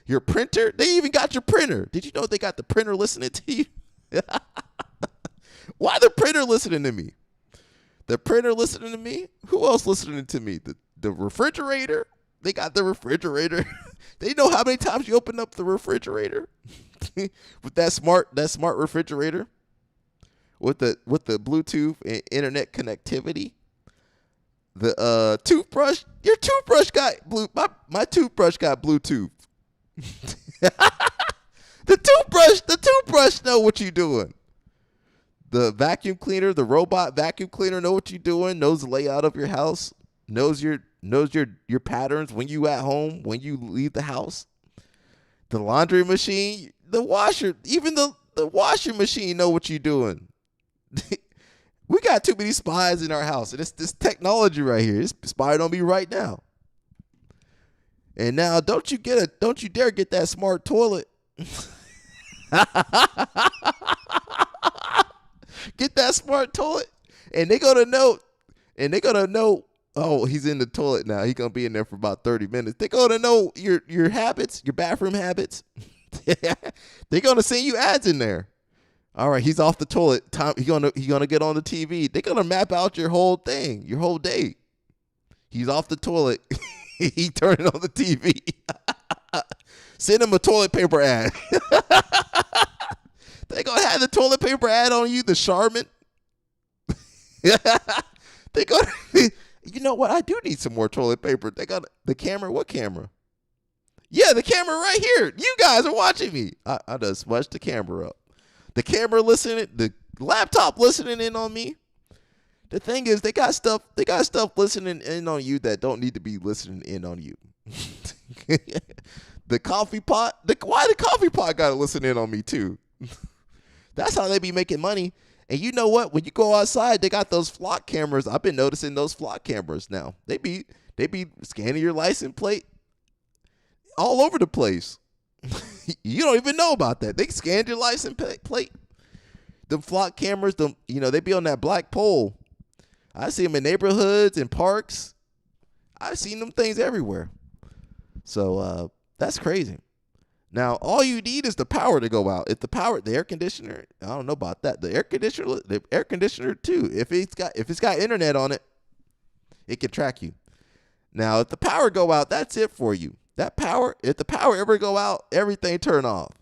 your printer. They even got your printer. Did you know they got the printer listening to you? Why the printer listening to me? The printer listening to me? Who else listening to me? The refrigerator? They got the refrigerator. They know how many times you open up the refrigerator with that smart refrigerator with the Bluetooth and internet connectivity. The toothbrush, your toothbrush got my toothbrush got Bluetooth. The toothbrush know what you're doing. The vacuum cleaner, the robot vacuum cleaner know what you're doing, knows the layout of your house, knows your patterns when you at home, when you leave the house. The laundry machine, the washer, even the washing machine know what you're doing. We got too many spies in our house, and it's this technology right here. It's spied on me right now. And now, don't you dare get that smart toilet. Get that smart toilet, and they're gonna know. Oh, he's in the toilet now. He's gonna be in there for about 30 minutes. They're gonna know your habits, your bathroom habits. They're gonna send you ads in there. All right, he's off the toilet. Time he's gonna get on the TV. They're gonna map out your whole thing, your whole day. He's off the toilet. He turning on the TV. Send him a toilet paper ad. They gonna have the toilet paper ad on you, the Charmin. They gonna, you know what? I do need some more toilet paper. They got the camera. What camera? Yeah, the camera right here. You guys are watching me. I done smudged the camera up. The camera listening, the laptop listening in on me. The thing is, they got stuff listening in on you that don't need to be listening in on you. The coffee pot. Why the coffee pot got to listen in on me too? That's how they be making money. And you know what? When you go outside, they got those flock cameras. I've been noticing those flock cameras now. They be scanning your license plate all over the place. You don't even know about that. They scanned your license plate. The flock cameras, they be on that black pole. I see them in neighborhoods and parks. I've seen them things everywhere. So that's crazy. Now, all you need is the power to go out. If the air conditioner, I don't know about that. The air conditioner too. If it's got internet on it, it can track you. Now, if the power go out, that's it for you. If the power ever go out, everything turn off.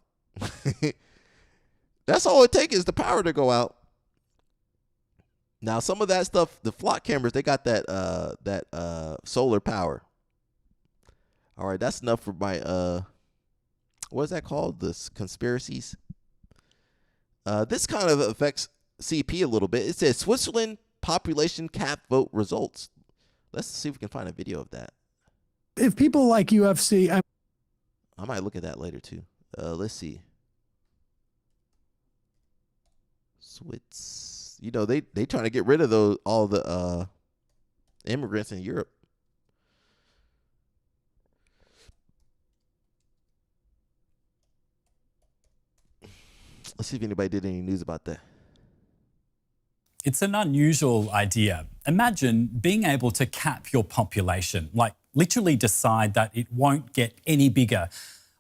That's all it takes is the power to go out. Now, some of that stuff, the flock cameras, they got that solar power. All right, that's enough for my what is that called? This conspiracies. This kind of affects CP a little bit. It says Switzerland population cap vote results. Let's see if we can find a video of that. If people like UFC, I might look at that later too. Let's see. Swiss. They trying to get rid of all the immigrants in Europe. Let's see if anybody did any news about that. It's an unusual idea. Imagine being able to cap your population, like literally decide that it won't get any bigger.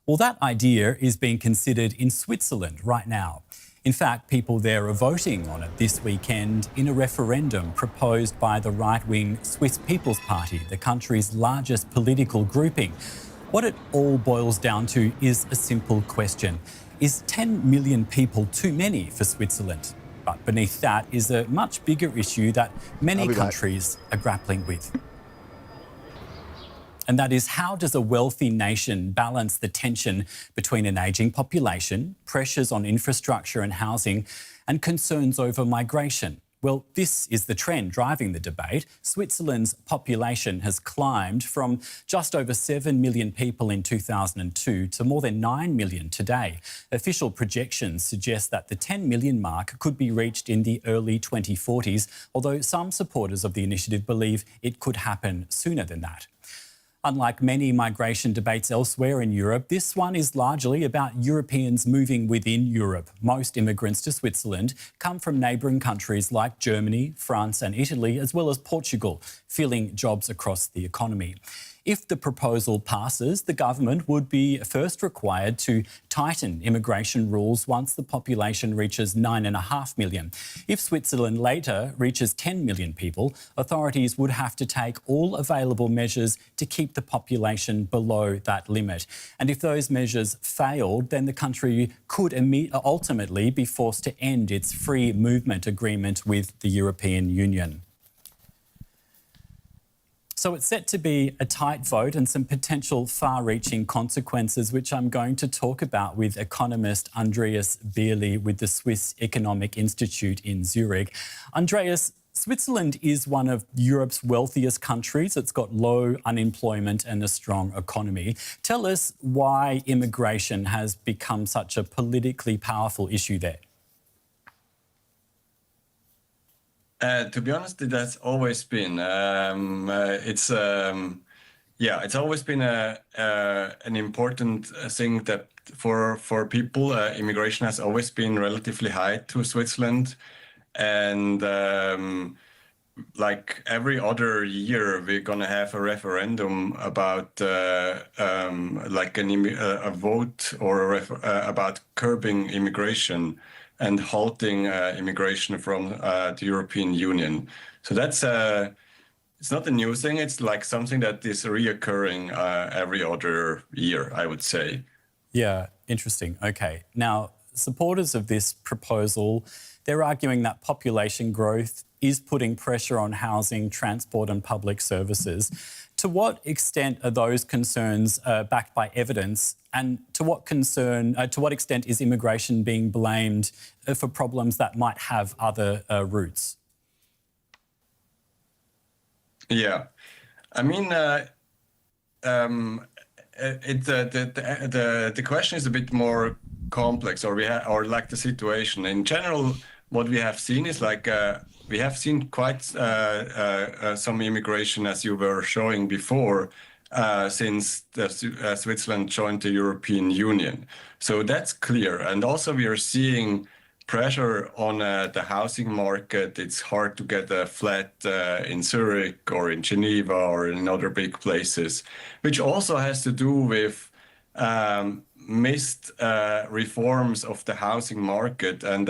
Well, that idea is being considered in Switzerland right now. In fact, people there are voting on it this weekend in a referendum proposed by the right-wing Swiss People's Party, the country's largest political grouping. What it all boils down to is a simple question. Is 10 million people too many for Switzerland? But beneath that is a much bigger issue that many countries are grappling with. And that is, how does a wealthy nation balance the tension between an ageing population, pressures on infrastructure and housing, and concerns over migration? Well, this is the trend driving the debate. Switzerland's population has climbed from just over 7 million people in 2002 to more than 9 million today. Official projections suggest that the 10 million mark could be reached in the early 2040s, although some supporters of the initiative believe it could happen sooner than that. Unlike many migration debates elsewhere in Europe, this one is largely about Europeans moving within Europe. Most immigrants to Switzerland come from neighbouring countries like Germany, France and Italy, as well as Portugal, filling jobs across the economy. If the proposal passes, the government would be first required to tighten immigration rules once the population reaches 9.5 million. If Switzerland later reaches 10 million people, authorities would have to take all available measures to keep the population below that limit. And if those measures failed, then the country could ultimately be forced to end its free movement agreement with the European Union. So it's set to be a tight vote and some potential far-reaching consequences, which I'm going to talk about with economist Andreas Bierli with the Swiss Economic Institute in Zurich. Andreas, Switzerland is one of Europe's wealthiest countries. It's got low unemployment and a strong economy. Tell us why immigration has become such a politically powerful issue there. To be honest, it has always been. It's always been an important thing that for people, immigration has always been relatively high to Switzerland, and like every other year, we're gonna have a referendum about like a vote or about curbing immigration and halting immigration from the European Union. So that's it's not a new thing. It's like something that is reoccurring every other year, I would say. Yeah, interesting. Okay. Now, supporters of this proposal, they're arguing that population growth is putting pressure on housing, transport and public services. To what extent are those concerns backed by evidence, and to what extent is immigration being blamed for problems that might have other roots? Yeah, I mean, the question is a bit more complex, or like the situation in general. What we have seen is like we have seen quite some immigration, as you were showing before, since Switzerland joined the European Union. So that's clear. And also we are seeing pressure on the housing market. It's hard to get a flat in Zurich or in Geneva or in other big places, which also has to do with missed reforms of the housing market and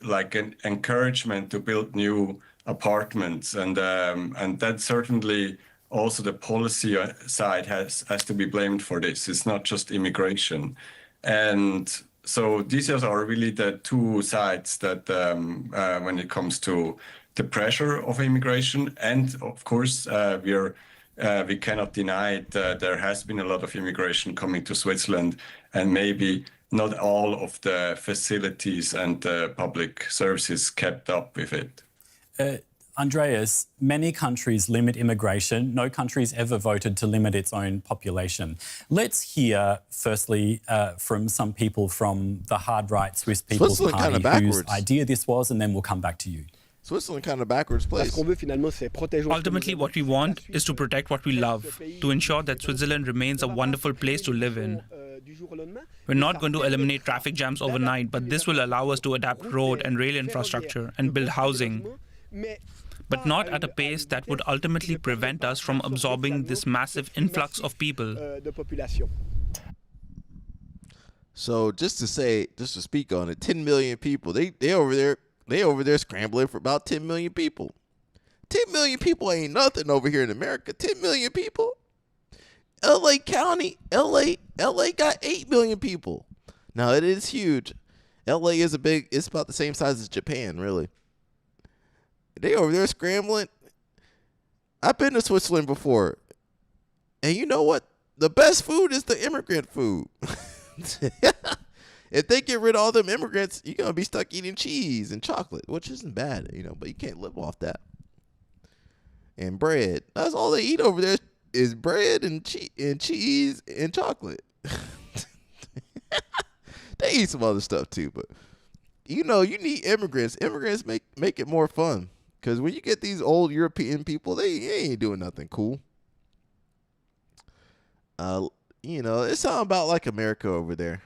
like an encouragement to build new apartments, and that certainly also the policy side has to be blamed for this. It's not just immigration, and so these are really the two sides that when it comes to the pressure of immigration, and of course we cannot deny it. There has been a lot of immigration coming to Switzerland, and maybe not all of the facilities and public services kept up with it. Andreas, many countries limit immigration. No country's ever voted to limit its own population. Let's hear, firstly, from some people from the hard-right Swiss People's Party whose idea this was, and then we'll come back to you. Switzerland kind of backwards place. Ultimately, what we want is to protect what we love, to ensure that Switzerland remains a wonderful place to live in. We're not going to eliminate traffic jams overnight, but this will allow us to adapt road and rail infrastructure and build housing, but not at a pace that would ultimately prevent us from absorbing this massive influx of people. So just to speak on it, 10 million people, they over there scrambling for about 10 million people. 10 million people ain't nothing over here in America. 10 million people. LA County, LA got 8 million people. Now it is huge. LA is it's about the same size as Japan, really. They over there scrambling. I've been to Switzerland before. And you know what? The best food is the immigrant food. if they get rid of all them immigrants, you're gonna be stuck eating cheese and chocolate, which isn't bad, but you can't live off that. And bread. That's all they eat over there is bread and cheese and chocolate. They eat some other stuff too, but you need immigrants. Immigrants make it more fun. Because when you get these old European people, they ain't doing nothing cool. It's something about like America over there.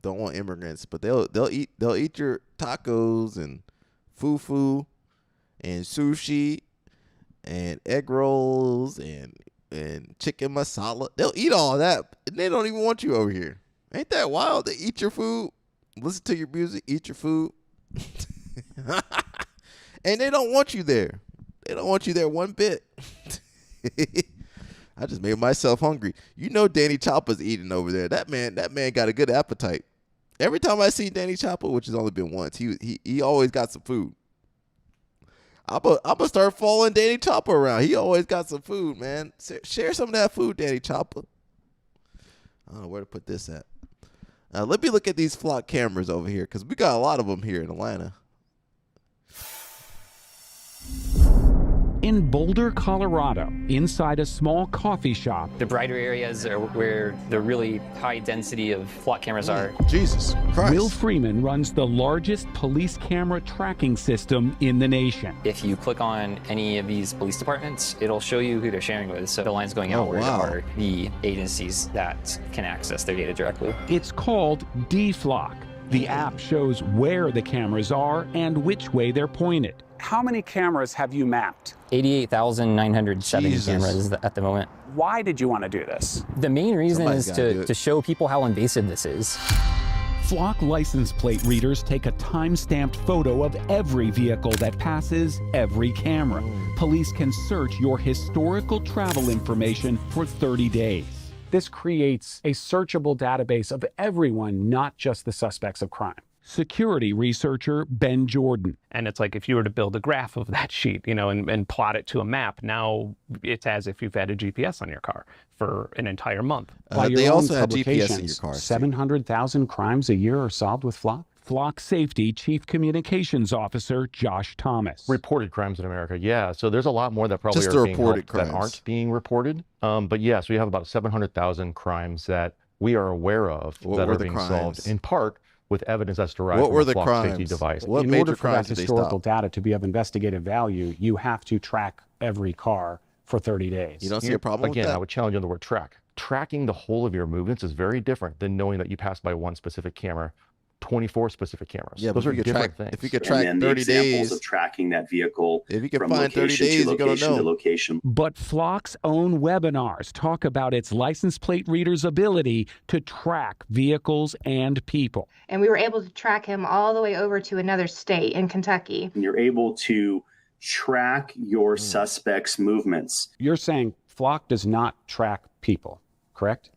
Don't want immigrants, but they'll eat your tacos and fufu and sushi and egg rolls and chicken masala. They'll eat all that, and they don't even want you over here. Ain't that wild? They eat your food, listen to your music, eat your food. And they don't want you there. They don't want you there one bit. I just made myself hungry. Danny Chopper's eating over there. That man got a good appetite. Every time I see Danny Chopper, which has only been once, he always got some food. I'm gonna start following Danny Chopper around. He always got some food, man. Share some of that food, Danny Chopper. I don't know where to put this at. Let me look at these flock cameras over here, because we got a lot of them here in Atlanta. In Boulder, Colorado, inside a small coffee shop. The brighter areas are where the really high density of flock cameras are. Jesus Christ. Will Freeman runs the largest police camera tracking system in the nation. If you click on any of these police departments, it'll show you who they're sharing with. So the lines going outward are the agencies that can access their data directly. It's called DFlock. The app shows where the cameras are and which way they're pointed. How many cameras have you mapped? 88,970 cameras at the moment. Why did you want to do this? The main reason is to show people how invasive this is. Flock license plate readers take a time-stamped photo of every vehicle that passes every camera. Police can search your historical travel information for 30 days. This creates a searchable database of everyone, not just the suspects of crime. Security researcher Ben Jordan. And it's like if you were to build a graph of that sheet, and plot it to a map, now it's as if you've had a GPS on your car for an entire month. They also have GPS in your car. 700,000 crimes a year are solved with Flock. Flock Safety Chief Communications Officer Josh Thomas. Reported crimes in America, yeah. So there's a lot more that probably are being helped that aren't being reported. But yes, we have about 700,000 crimes that we are aware of that are being solved in part with evidence that's derived from a Flock safety device. In order for that historical data to be of investigative value, you have to track every car for 30 days. You don't see a problem with that? Again, I would challenge you on the word track. Tracking the whole of your movements is very different than knowing that you passed by one specific camera, 24 specific cameras. Yeah, those are different things. If you could track 30 days of tracking that vehicle, if you can from find 30 days, you're going to know. Location. But Flock's own webinars talk about its license plate reader's ability to track vehicles and people. And we were able to track him all the way over to another state in Kentucky. And you're able to track your suspect's movements. You're saying Flock does not track people, correct?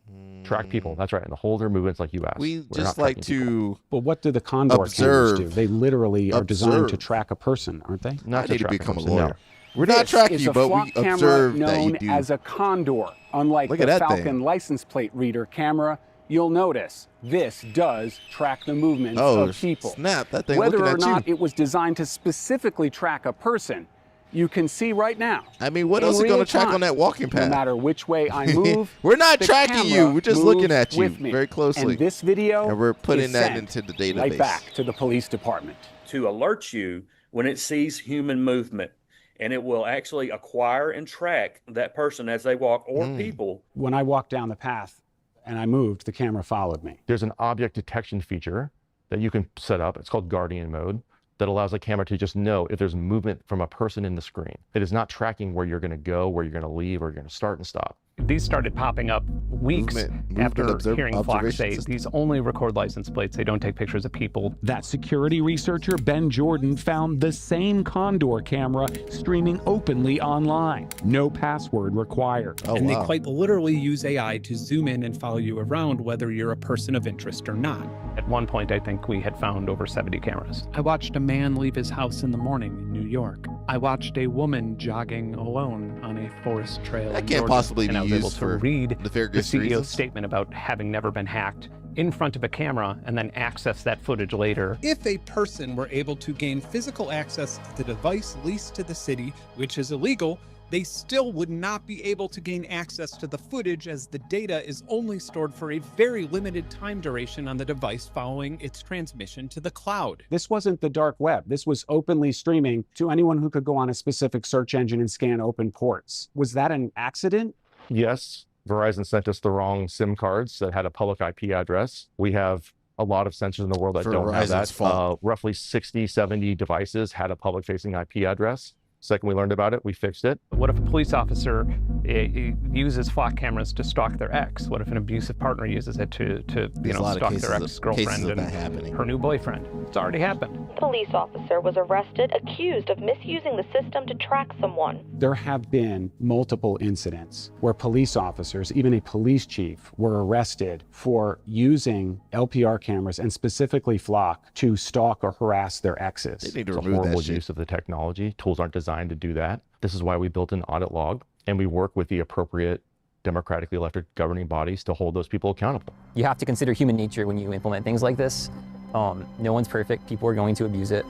Track people, that's right, and hold their movements like you asked. We just like to But what do the Condor cameras do? They literally are designed to track a person, aren't they? Not to become a lawyer. We're not tracking you, but we observe that you do. Known as a Condor. Unlike the Falcon license plate reader camera, you'll notice this does track the movements of people. Snap, that thing Whether looking or at not you. it was designed to specifically track a person, you can see right now. I mean, what else is going to track on that walking path? No matter which way I move, we're not the tracking you. We're just looking at you with me. very closely. And this video and we're putting is that sent into the database. right back to the police department. To alert you when it sees human movement, and it will actually acquire and track that person as they walk or people. When I walked down the path and I moved, the camera followed me. There's an object detection feature that you can set up. It's called Guardian mode. That allows the camera to just know if there's movement from a person in the screen. It is not tracking where you're going to go, where you're going to leave, where you're going to start and stop. These started popping up weeks after hearing Flock say these only record license plates. They don't take pictures of people. That security researcher, Ben Jordan, found the same Condor camera streaming openly online. No password required. And they quite literally use AI to zoom in and follow you around, whether you're a person of interest or not. At one point, I think we had found over 70 cameras. I watched a man leave his house in the morning in New York. I watched a woman jogging alone on a forest trail That in can't Georgia. possibly be And I was able used to for read nefarious the CEO's reasons. statement about having never been hacked in front of a camera and then access that footage later. If a person were able to gain physical access to the device leased to the city, which is illegal, they still would not be able to gain access to the footage, as the data is only stored for a very limited time duration on the device following its transmission to the cloud. This wasn't the dark web. This was openly streaming to anyone who could go on a specific search engine and scan open ports. Was that an accident? Yes, Verizon sent us the wrong SIM cards that had a public IP address. We have a lot of sensors in the world that don't have that. Roughly 60, 70 devices had a public-facing IP address. Second we learned about it, we fixed it. What if a police officer uses flock cameras to stalk their ex? What if an abusive partner uses it to stalk their ex-girlfriend and her new boyfriend? It's already happened. Police officer was arrested accused of misusing the system to track someone. There have been multiple incidents where police officers, even a police chief, were arrested for using LPR cameras and specifically flock to stalk or harass their exes. It's a horrible use of the technology. Tools aren't designed to do that. This is why we built an audit log, and we work with the appropriate democratically elected governing bodies to hold those people accountable. You have to consider human nature when you implement things like this. No one's perfect. People are going to abuse it.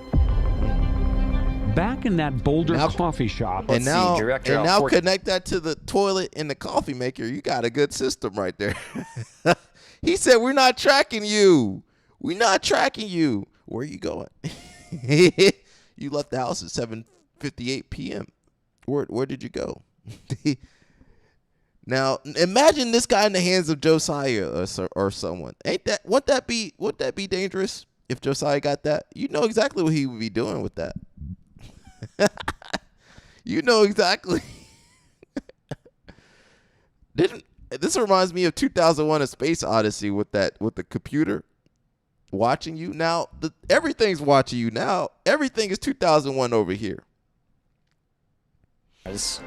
Back in that Boulder coffee shop. And now connect that to the toilet and the coffee maker. You got a good system right there. He said, "We're not tracking you. We're not tracking you. Where are you going?" You left the house at 7:58 p.m. Where did you go? Now imagine this guy in the hands of Josiah or someone. Would that be dangerous if Josiah got that? You know exactly what he would be doing with that. You know exactly. This reminds me of 2001: A Space Odyssey with the computer watching you. Now everything's watching you now. Everything is 2001 over here.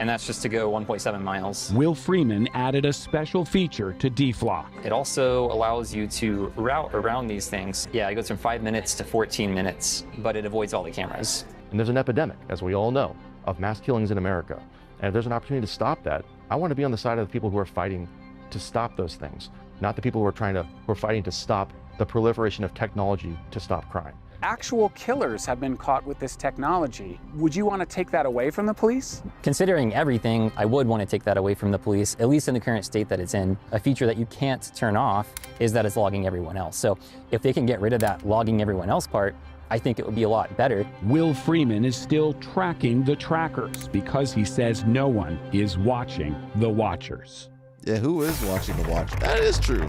And that's just to go 1.7 miles. Will Freeman added a special feature to deflock. It also allows you to route around these things. Yeah, it goes from 5 minutes to 14 minutes, but it avoids all the cameras. And there's an epidemic, as we all know, of mass killings in America. And if there's an opportunity to stop that, I want to be on the side of the people who are fighting to stop those things, not the people who are fighting to stop the proliferation of technology to stop crime. Actual killers have been caught with this technology. Would you want to take that away from the police? Considering everything, I would want to take that away from the police, at least in the current state that it's in. A feature that you can't turn off is that it's logging everyone else. So if they can get rid of that logging everyone else part, I think it would be a lot better. Will Freeman is still tracking the trackers because he says no one is watching the watchers. Yeah, who is watching the watchers? That is true.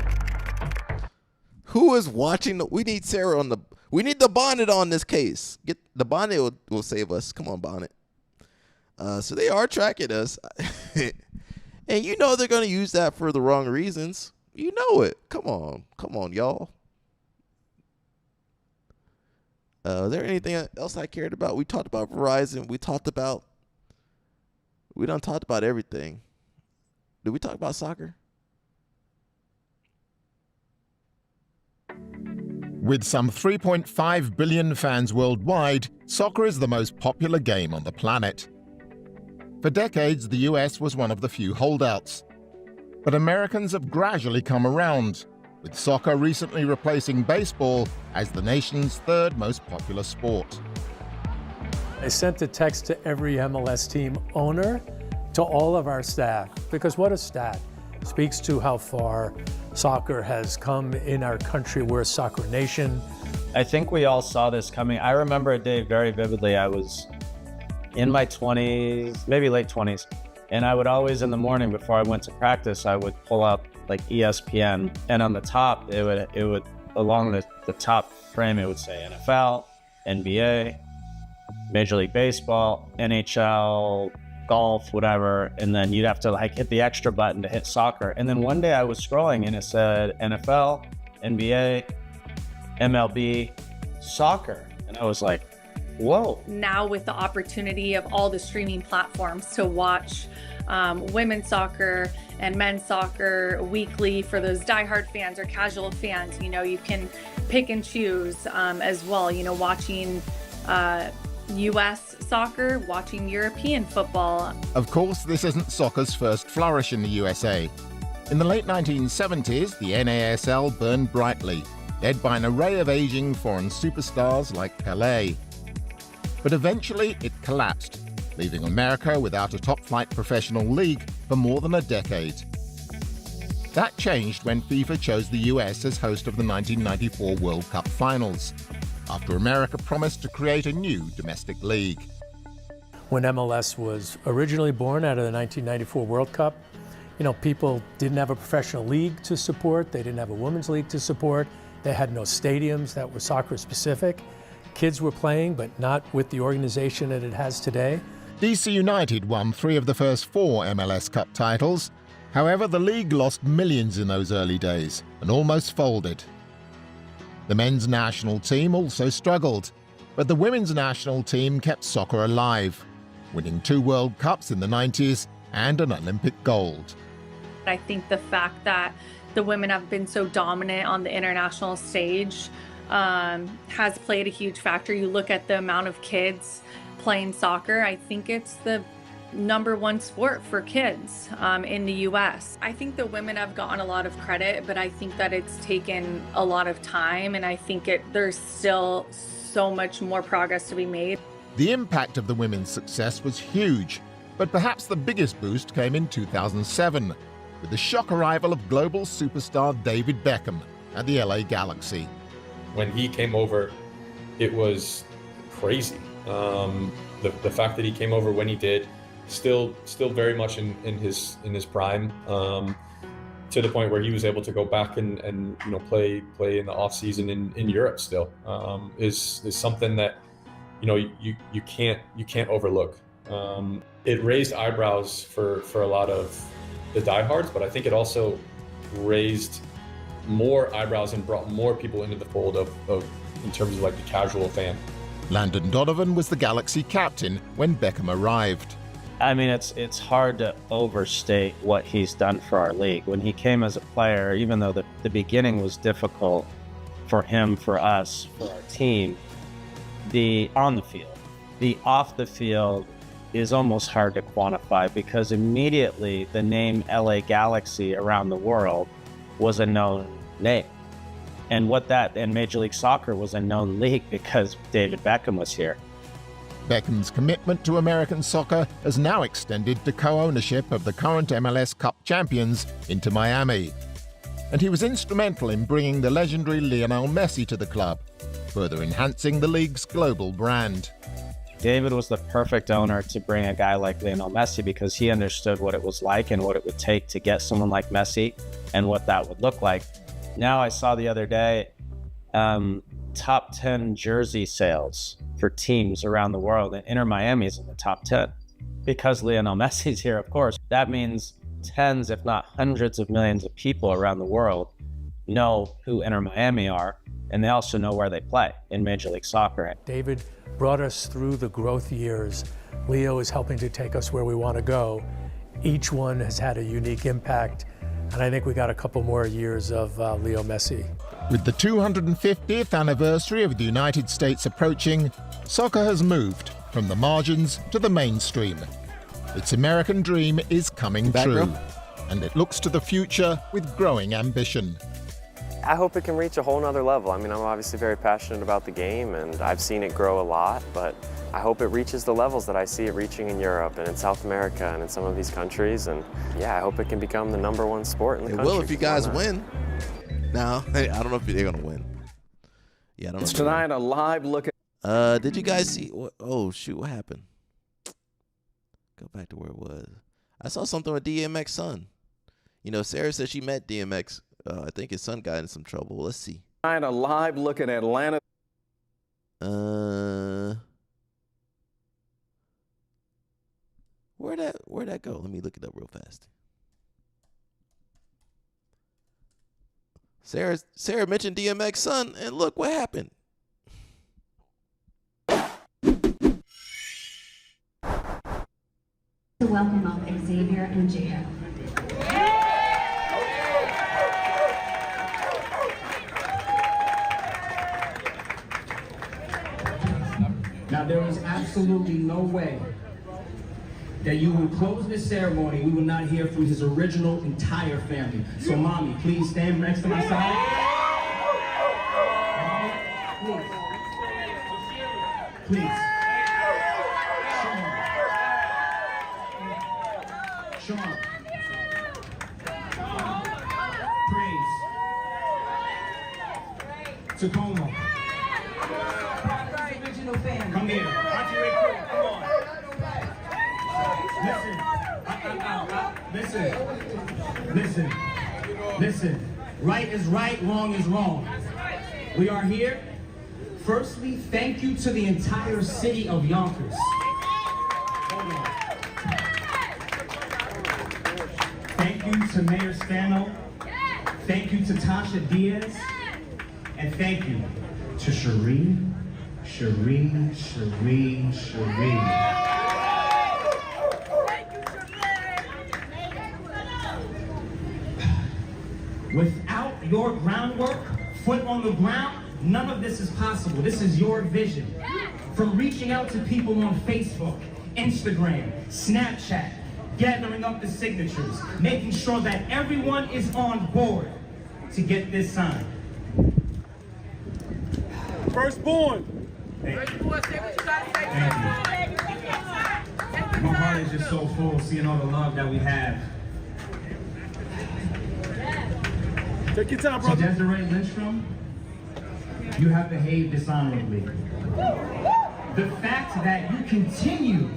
Who is watching? We need Sarah on the... We need the Bonnet on this case. Get the Bonnet will save us. Come on, Bonnet. So they are tracking us. And you know they're going to use that for the wrong reasons. You know it. Come on, y'all. Is there anything else I cared about? We talked about Verizon. We done talked about everything. Did we talk about soccer? With some 3.5 billion fans worldwide, soccer is the most popular game on the planet. For decades, the US was one of the few holdouts. But Americans have gradually come around, with soccer recently replacing baseball as the nation's third most popular sport. I sent a text to every MLS team owner, to all of our staff, because what a stat. Speaks to how far soccer has come in our country. We're a soccer nation. I think we all saw this coming. I remember a day very vividly. I was in my 20s, maybe late 20s, and I would always, in the morning before I went to practice, I would pull up like ESPN, and on the top, it would along the top frame, it would say NFL, NBA, Major League Baseball, NHL, golf, whatever, and then you'd have to like hit the extra button to hit soccer. And then one day I was scrolling and it said NFL, NBA, MLB, soccer. And I was like, whoa. Now with the opportunity of all the streaming platforms to watch women's soccer and men's soccer weekly for those diehard fans or casual fans, you know, you can pick and choose as well, you know, watching US soccer, watching European football. Of course, this isn't soccer's first flourish in the USA. In the late 1970s, the NASL burned brightly, led by an array of aging foreign superstars like Pelé. But eventually it collapsed, leaving America without a top-flight professional league for more than a decade. That changed when FIFA chose the US as host of the 1994 World Cup Finals, after America promised to create a new domestic league. When MLS was originally born out of the 1994 World Cup, you know, people didn't have a professional league to support, they didn't have a women's league to support, they had no stadiums that were soccer specific. Kids were playing, but not with the organization that it has today. DC United won 3 of the first 4 MLS Cup titles. However, the league lost millions in those early days and almost folded. The men's national team also struggled, but the women's national team kept soccer alive, winning 2 World Cups in the 90s and an Olympic gold. I think the fact that the women have been so dominant on the international stage has played a huge factor. You look at the amount of kids playing soccer, I think it's the #1 sport for kids in the US. I think the women have gotten a lot of credit, but I think that it's taken a lot of time, and I think there's still so much more progress to be made. The impact of the women's success was huge, but perhaps the biggest boost came in 2007, with the shock arrival of global superstar David Beckham at the LA Galaxy. When he came over, it was crazy. The fact that he came over when he did, still very much in his prime, to the point where he was able to go back and you know play in the off season in Europe still, is something that you know you can't overlook. It raised eyebrows for a lot of the diehards, but I think it also raised more eyebrows and brought more people into the fold of in terms of like the casual fan. Landon Donovan was the Galaxy captain when Beckham arrived. I mean, it's hard to overstate what he's done for our league. When he came as a player, even though the beginning was difficult for him, for us, for our team, the on the field, the off the field is almost hard to quantify, because immediately the name LA Galaxy around the world was a known name. And Major League Soccer was a known league because David Beckham was here. Beckham's commitment to American soccer has now extended to co-ownership of the current MLS Cup champions into Miami. And he was instrumental in bringing the legendary Lionel Messi to the club, further enhancing the league's global brand. David was the perfect owner to bring a guy like Lionel Messi, because he understood what it was like and what it would take to get someone like Messi and what that would look like. Now I saw the other day, top 10 jersey sales for teams around the world, and Inter Miami is in the top 10 because Lionel Messi's here, of course. That means tens, if not hundreds of millions of people around the world know who Inter Miami are, and they also know where they play in Major League Soccer. David brought us through the growth years. Leo is helping to take us where we want to go. Each one has had a unique impact, and I think we got a couple more years of Leo Messi. With the 250th anniversary of the United States approaching, soccer has moved from the margins to the mainstream. Its American dream is coming true, and it looks to the future with growing ambition. I hope it can reach a whole nother level. I mean, I'm obviously very passionate about the game, and I've seen it grow a lot, but I hope it reaches the levels that I see it reaching in Europe and in South America and in some of these countries. And yeah, I hope it can become the #1 sport in the country. It will if you guys win. Now, I don't know if they're going to win. Yeah, I don't know. It's tonight a live look at... Did you guys see... Oh, shoot, what happened? Go back to where it was. I saw something with DMX's son. You know, Sarah said she met DMX. I think his son got in some trouble. Let's see. Tonight a live look at Atlanta. Where'd that go? Let me look it up real fast. Sarah mentioned DMX's son, and look what happened. Welcome up Xavier and Jacob. Now, there is absolutely no way that you will close this ceremony, we will not hear from his original entire family. So, Mommy, please stand next to my side. Mommy, please. Please. Sean. Praise. Tacoma. Come here. Auntie Ray Crew, come on. Listen. Right is right, wrong is wrong. We are here. Firstly, thank you to the entire city of Yonkers. Thank you to Mayor Spano. Thank you to Tasha Diaz. And thank you to Shireen. Without your groundwork, foot on the ground, none of this is possible. This is your vision. From reaching out to people on Facebook, Instagram, Snapchat, gathering up the signatures, making sure that everyone is on board to get this signed. Firstborn. Thank you. My heart is just so full seeing all the love that we have. Take your time, brother. So Desiree Lindstrom, you have behaved dishonorably. The fact that you continue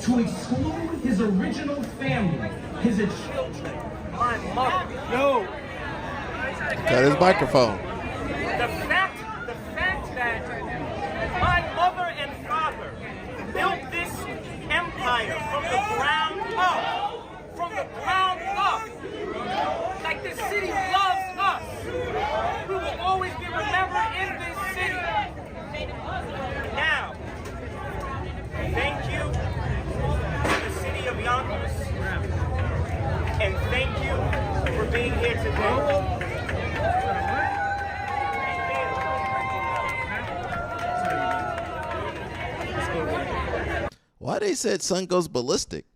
to exclude his original family, his children, my mother. No. Got his microphone. The fact that my mother and father built this empire from the ground up. Like this city loves us. We will always be remembered in this city. Now, thank you to the city of Yonkers. And thank you for being here today. Why they said son goes ballistic?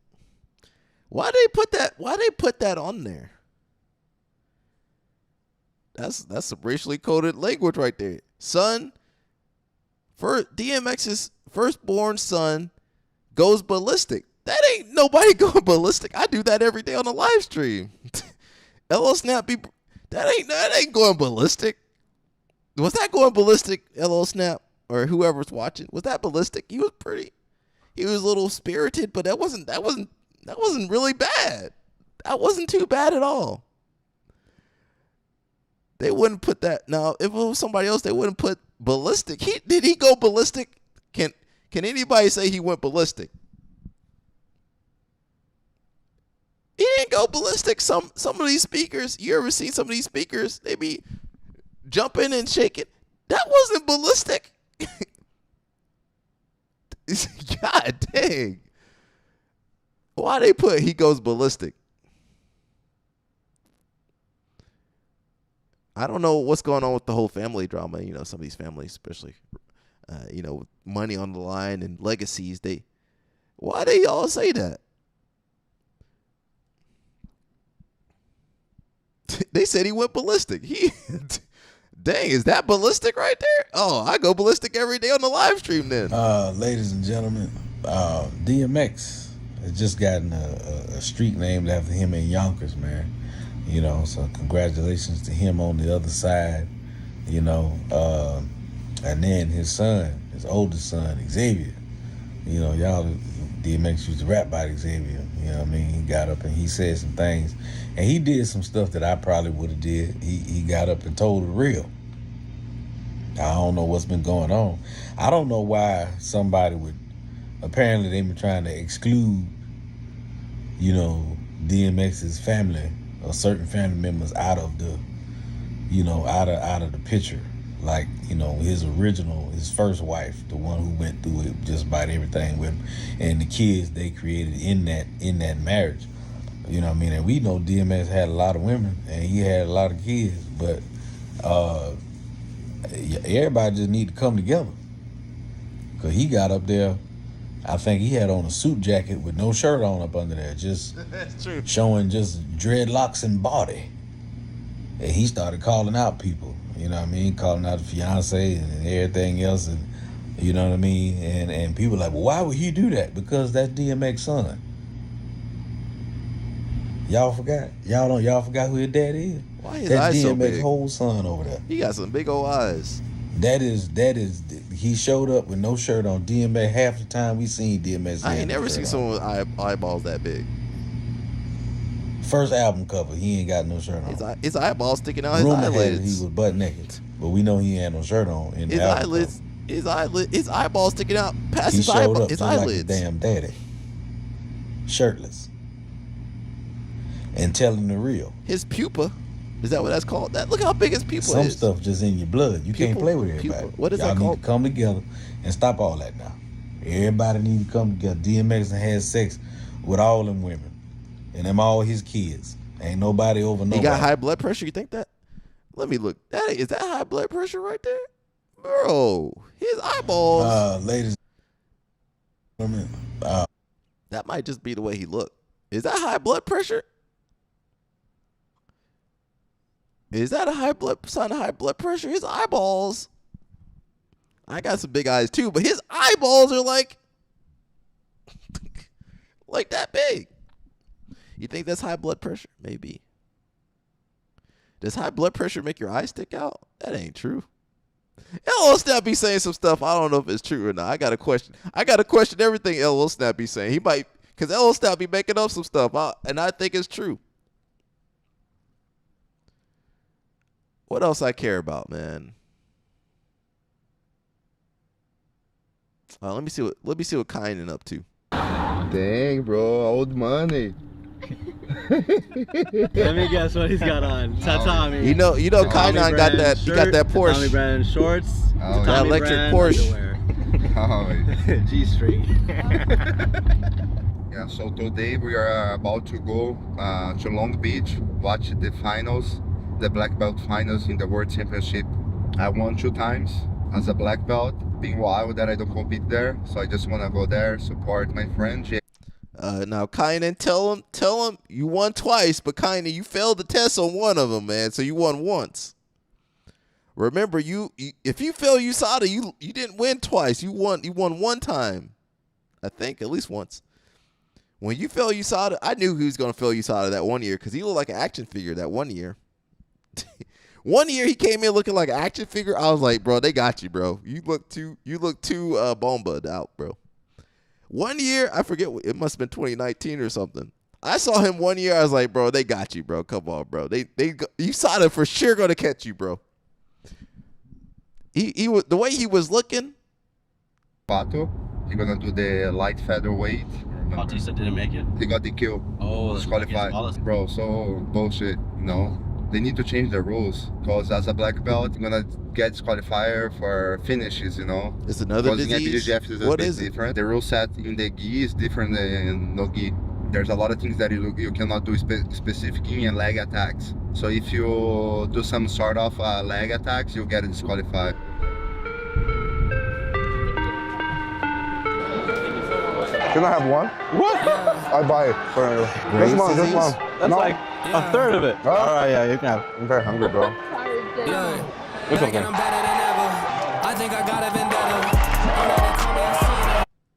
Why they put that on there? That's some racially coded language right there. Son, for DMX's firstborn son goes ballistic. That ain't nobody going ballistic. I do that every day on the live stream. LL Snap that ain't going ballistic. Was that going ballistic, LL Snap, or whoever's watching? Was that ballistic? He was a little spirited, but that wasn't really bad. That wasn't too bad at all. They wouldn't put that. Now, if it was somebody else, they wouldn't put ballistic. Did he go ballistic? Can anybody say he went ballistic? He didn't go ballistic. Some of these speakers, you ever seen some of these speakers? They be jumping and shaking. That wasn't ballistic. God dang. Why they put he goes ballistic? I don't know what's going on with the whole family drama. You know, some of these families, especially, with money on the line and legacies. Why they all say that? They said he went ballistic. Dang, is that ballistic right there? Oh, I go ballistic every day on the live stream then. Ladies and gentlemen, DMX has just gotten a street named after him in Yonkers, man. So congratulations to him on the other side, and then his son, his oldest son, Xavier. Y'all, DMX used to rap about Xavier, he got up and he said some things, and he did some stuff that I probably would have did. He got up and told it real. I don't know what's been going on. I don't know why somebody would, apparently they've been trying to exclude, DMX's family or certain family members out of the, out of the picture. Like, his first wife, the one who went through it, just about everything with him, and the kids they created in that marriage. And we know DMX had a lot of women and he had a lot of kids, but everybody just need to come together. Because he got up there, I think he had on a suit jacket with no shirt on up under there, just showing just dreadlocks and body. And he started calling out people, you know what I mean? Calling out the fiance and everything else, and you know what I mean? And people like, well, why would he do that? Because that's DMX son. Y'all forgot? Y'all forgot who his dad is? Why his that's eyes DMX so big? whole son over there. He got some big old eyes. That is. He showed up with no shirt on. DMX, half the time we seen DMX. I ain't never seen someone with eyeballs that big. First album cover, he ain't got no shirt on. His eyeballs sticking out. Rumor His had it eyelids. he was butt naked, but we know he ain't no shirt on. In His the album eyelids. cover. His eyeballs sticking out past He his showed eyeball. up His just like eyelids. his damn daddy, shirtless, and telling the real. His pupa. Is that what that's called? Look how big his pupa Some is. stuff just in your blood. You can't play with everybody. Pupa. What is Y'all that need called? to come together and stop all that now. Everybody need to come together. DMX and had sex with all them women, and them all his kids. Ain't nobody over nobody. He got high blood pressure. You think that? Let me look. Is that high blood pressure right there, bro? His eyeballs. Ladies and gentlemen, that might just be the way he looked. Is that high blood pressure? Is that a sign of high blood pressure? His eyeballs. I got some big eyes too, but his eyeballs are like that big. You think that's high blood pressure? Maybe. Does high blood pressure make your eyes stick out? That ain't true. LL Snap be saying some stuff. I don't know if it's true or not. I got to question everything LL Snap be saying. He might, because LL Snap be making up some stuff, and I think it's true. What else I care about, man? Let me see what Kynan up to. Dang, bro, old money. Let me guess what he's got on. Tatami. You know, Kynan got that. He got that Porsche. Tommy brand shorts. That electric Porsche. G-string. Yeah. So today we are about to go to Long Beach, watch the finals, the black belt finals in the World Championship. I won 2 times as a black belt. Being wild that I don't compete there, so I just want to go there, support my friend Jay. Now Kynan, tell him you won twice, but Kynan, you failed the test on one of them, man. So you won once. Remember, if you fail USADA, you didn't win twice. You won one time, I think, at least once. When you fail USADA, I knew he was gonna fail USADA that one year because he looked like an action figure that one year. One year he came in looking like an action figure. I was like, bro, they got you, bro. You look too bombed out, bro. One year, I forget, it must have been 2019 or something. I saw him one year. I was like, bro, they got you, bro. Come on, bro. USADA for sure gonna catch you, bro. He was, the way he was looking. Pato, he gonna do the light featherweight. Bautista didn't make it. He got the kill. Oh, disqualified, bro. So bullshit, you know. They need to change the rules because as a black belt, you're gonna get disqualified for finishes, you know. It's another disease. What is different? The rule set in the gi is different than no gi. There's a lot of things that you cannot do specifically in leg attacks. So if you do some sort of leg attacks, you'll get disqualified. Can I have one? What? I buy it. Just one. That's no. like a third of it. Huh? All right, yeah, you can have. I'm very hungry, bro. It's okay.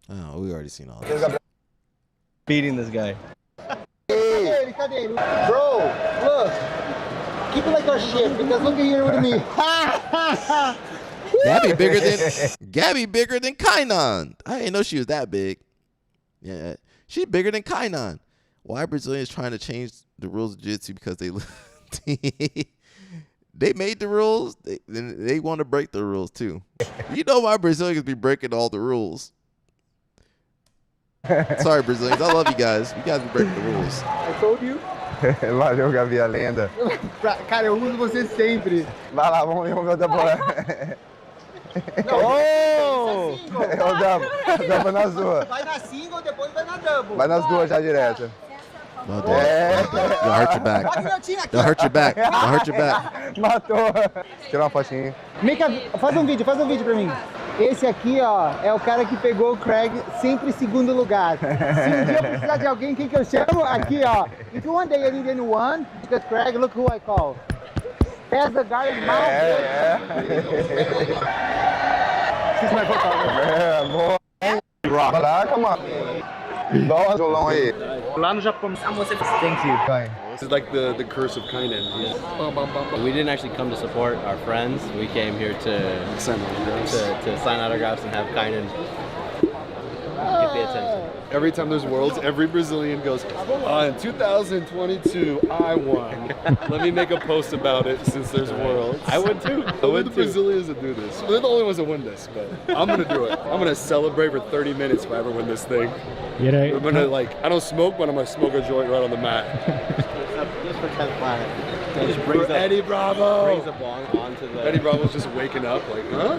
Oh, we already seen all that. Beating this guy. Hey, bro, look. Keep it like our shit because look at here with me. Gabby bigger than Kynan. I didn't know she was that big. Yeah, she's bigger than Kynan. Why Brazilians trying to change the rules of jiu-jitsu because they made the rules. They want to break the rules too. You know why Brazilians be breaking all the rules. Sorry, Brazilians. I love you guys. You guys be breaking the rules. I told you. Valeu, Gabi, a lenda. Cara, eu uso você sempre. Vai lá, vamos ver o meu temporada. Oh! Eu dava na sua. Vai na single, depois vai na double. Vai nas duas já direto. No, You'll hurt your back. They'll hurt your back. They'll hurt your back. Matou. Tira uma fotinha. Faz um vídeo pra mim. Esse aqui, ó, é o cara que pegou o Craig sempre em segundo lugar. Se um dia eu precisar de alguém, quem que eu chamo? Aqui, ó. If you one day I need anyone, because Craig, look who I call. Pass the guy in mouth. She's my photographer. Rock. Caraca, mano. Dá um violão aí. Lá no Japão, thank you. This is like the curse of Kainen. Yeah. We didn't actually come to support our friends. We came here to sign autographs, to sign autographs and have Kainen get the attention. Every time there's Worlds, every Brazilian goes, in 2022, I won. Let me make a post about it since there's Worlds. I would too. Only the Brazilians that do this. They're the only ones that win this, but I'm going to do it. I'm going to celebrate for 30 minutes if I ever win this thing. I'm going to, I don't smoke, but I'm going to smoke a joint right on the mat. Just for 10th Planet. Just brings Eddie Bravo. Brings a bong onto the... Eddie Bravo's just waking up like, huh?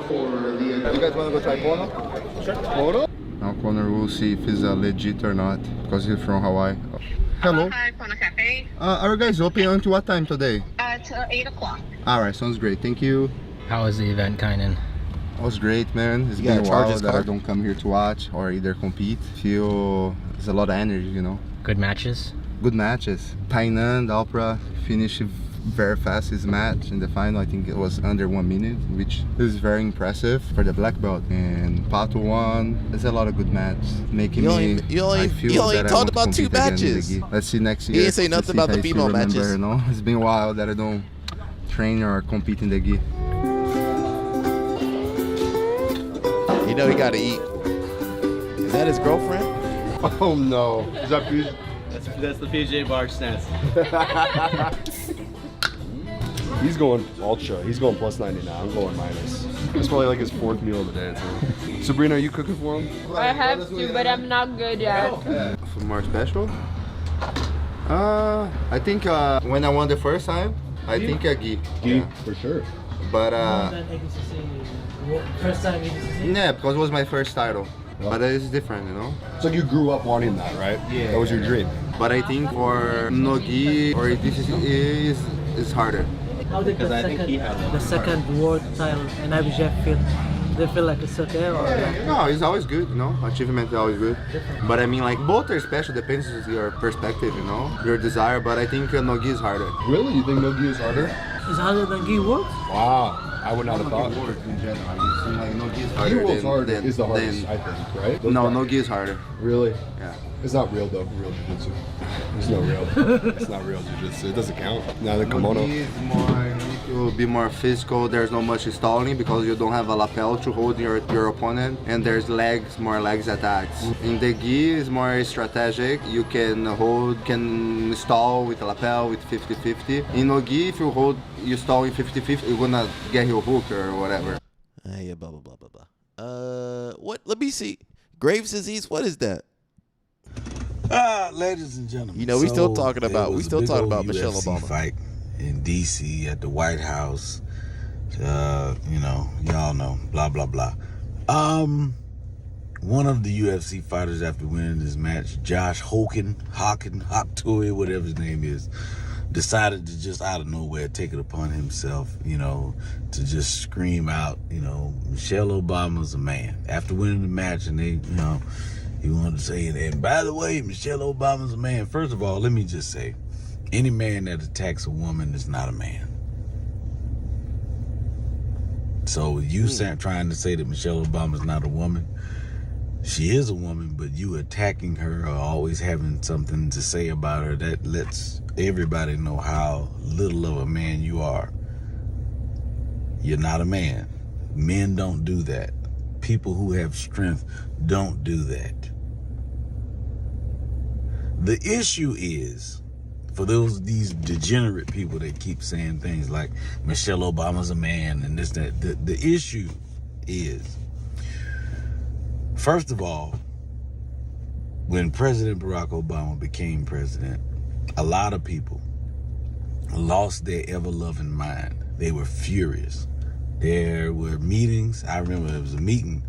You guys want to go try porno? Sure. Porno? Now Connor will see if it's legit or not, because he's from Hawaii. Hello. Hi, Porno Cafe. Are you guys open until what time today? Till 8 o'clock. Alright, sounds great. Thank you. How was the event, Kainen? It was great, man. It's been a while that I don't come here to watch or either compete. Feel there's a lot of energy, you know. Good matches? Good matches. Tainan, Alpra finished very fast his match in the final. I think it was under 1 minute, which is very impressive for the black belt. And Pato won. There's a lot of good matches, making you only talked about 2 matches. Let's see next year. He didn't say nothing about the female matches. You know? It's been a while that I don't train or compete in the gi. You know he got to eat. Is that his girlfriend? Oh no. Is that That's the PJ Barge stance. He's going ultra. He's going plus 90 now. I'm going minus. It's probably like his 4th meal of the day. Too. Sabrina, are you cooking for him? I have to, but I'm not good yet. For more special? I think when I won the first time, I think a gi. Gi, for sure. But First time yeah, because it was my first title. But it's different, you know? It's like you grew up wanting that, right? Yeah. That was your dream. But I think for no-gi or this is harder. How did the second world title and IBJJF feel? Do you feel like it's okay or like... No, it's always good, you know? Achievement is always good. But I mean, like, both are special, depends on your perspective, you know? Your desire, but I think no-gi is harder. Really? You think no-gi is harder? It's harder than gi worlds? Wow. I would not have thought. In general, like no-gi is harder. Gi harder is the hardest, I think, right? No, no-gi is harder. Really? Yeah. It's not real though, real jiu-jitsu. There's no real. It's not real jiu-jitsu. It doesn't count. Now the kimono. No-gi is more, you need to be more physical. There's not much stalling because you don't have a lapel to hold your opponent, and there's more legs attacks. In the gi is more strategic. You can stall with a lapel with 50-50. In no-gi, if you stall in 50-50, you're gonna get your hook or whatever. Yeah, blah blah blah blah blah. What? Let me see. Graves' disease. What is that? Ladies and gentlemen, you know, we still talking about Michelle UFC Obama fight in DC at the White House. You know, y'all know, blah blah blah. One of the UFC fighters, after winning this match, Josh Hocken, whatever his name is, decided to just out of nowhere take it upon himself, you know, to just scream out, you know, Michelle Obama's a man. After winning the match, and they, you know, he wanted to say, and by the way, Michelle Obama's a man. First of all, let me just say, any man that attacks a woman is not a man. So you trying to say that Michelle Obama's not a woman? She is a woman, but you attacking her or always having something to say about her, that lets everybody know how little of a man you are. You're not a man. Men don't do that. People who have strength don't do that. The issue is, for these degenerate people that keep saying things like Michelle Obama's a man and this, that, the issue is, first of all, when President Barack Obama became president, a lot of people lost their ever-loving mind. They were furious. There were meetings. I remember there was a meeting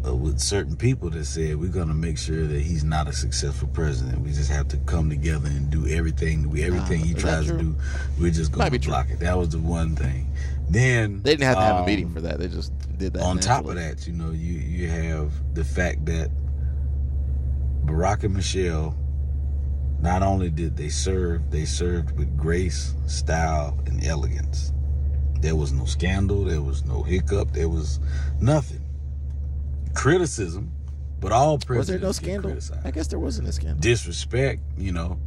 with certain people that said we're gonna make sure that he's not a successful president. We just have to come together and do everything he tries to do. We're just gonna block it. That was the one thing. Then they didn't have to have a meeting for that. They just did that. On top of that, you know, you have the fact that Barack and Michelle, not only did they served with grace, style, and elegance. There was no scandal. There was no hiccup. There was nothing. Criticism, but all presidents was there no scandal? I guess there wasn't a scandal. Disrespect, you know.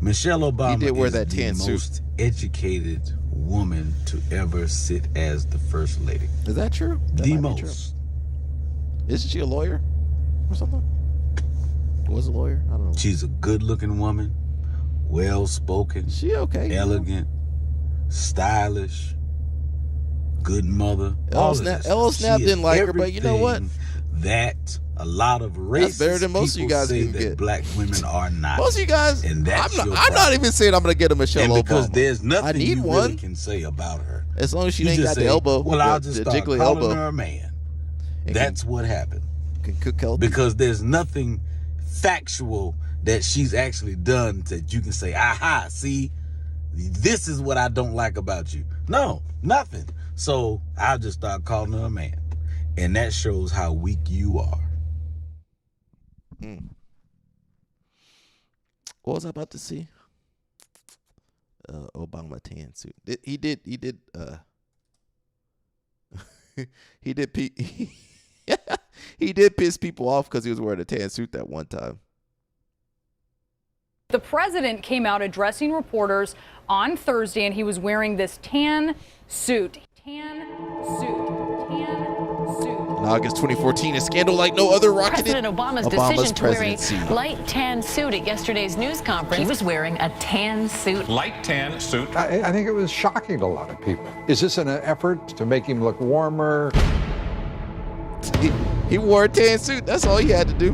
Michelle Obama did wear is that tan the suit. most educated woman to ever sit as the first lady. Is that true? That The might be most. True. Isn't she a lawyer or something? Was a lawyer? I don't know. She's a good-looking woman, well-spoken. She okay? Elegant, stylish, good mother. Ella Snap didn't like her, but you know what? That a lot of racist That's better than most of you guys say can that get. black women are not. Most of you guys, and that's I'm not even saying I'm gonna get a Michelle and because Obama. there's nothing I need you one. really can say about her. As long as she You ain't just got the say, elbow. Well, I'll the just start jiggly calling elbow. her a man. And That's what happened. Can cook healthy. Because there's nothing factual that she's actually done that you can say, aha, see, this is what I don't like about you. No, nothing. So I'll just start calling her a man. And that shows how weak you are. What was I about to see? Obama tan suit. He did he did piss people off because he was wearing a tan suit that one time. The president came out addressing reporters on Thursday, and he was wearing this tan suit. In August 2014, a scandal like no other rocketed President Obama's decision to wear a light tan suit at yesterday's news conference. He was wearing a tan suit. Light tan suit. I think it was shocking to a lot of people. Is this an effort to make him look warmer? He wore a tan suit. That's all he had to do.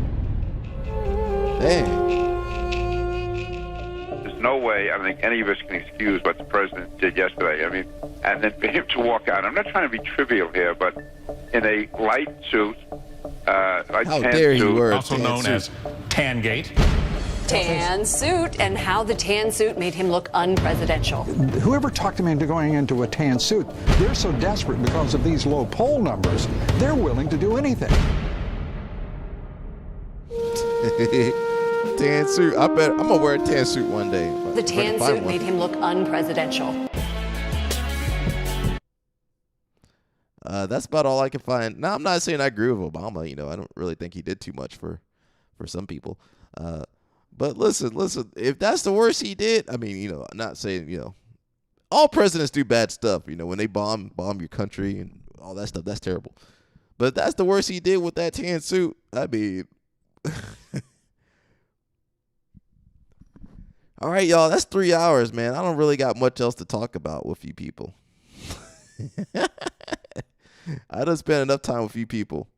Dang. There's no way I think any of us can excuse what the president did yesterday. I mean, and then for him to walk out, I'm not trying to be trivial here, but in a light suit, like How tan dare he suit, wear a Also tan known suit. as Tangate. Tan suit, and how the tan suit made him look unpresidential. Whoever talked him into going into a tan suit, they're so desperate because of these low poll numbers, they're willing to do anything. Tan suit. I'm gonna wear a tan suit one day. The tan suit made him look unpresidential. That's about all I can find. Now, I'm not saying I agree with Obama. You know, I don't really think he did too much for some people. But listen, if that's the worst he did, I mean, you know, I'm not saying, you know, all presidents do bad stuff. You know, when they bomb your country and all that stuff, that's terrible. But if that's the worst he did with that tan suit, I mean, all right, y'all, that's 3 hours, man. I don't really got much else to talk about with you people. I done spent enough time with you people.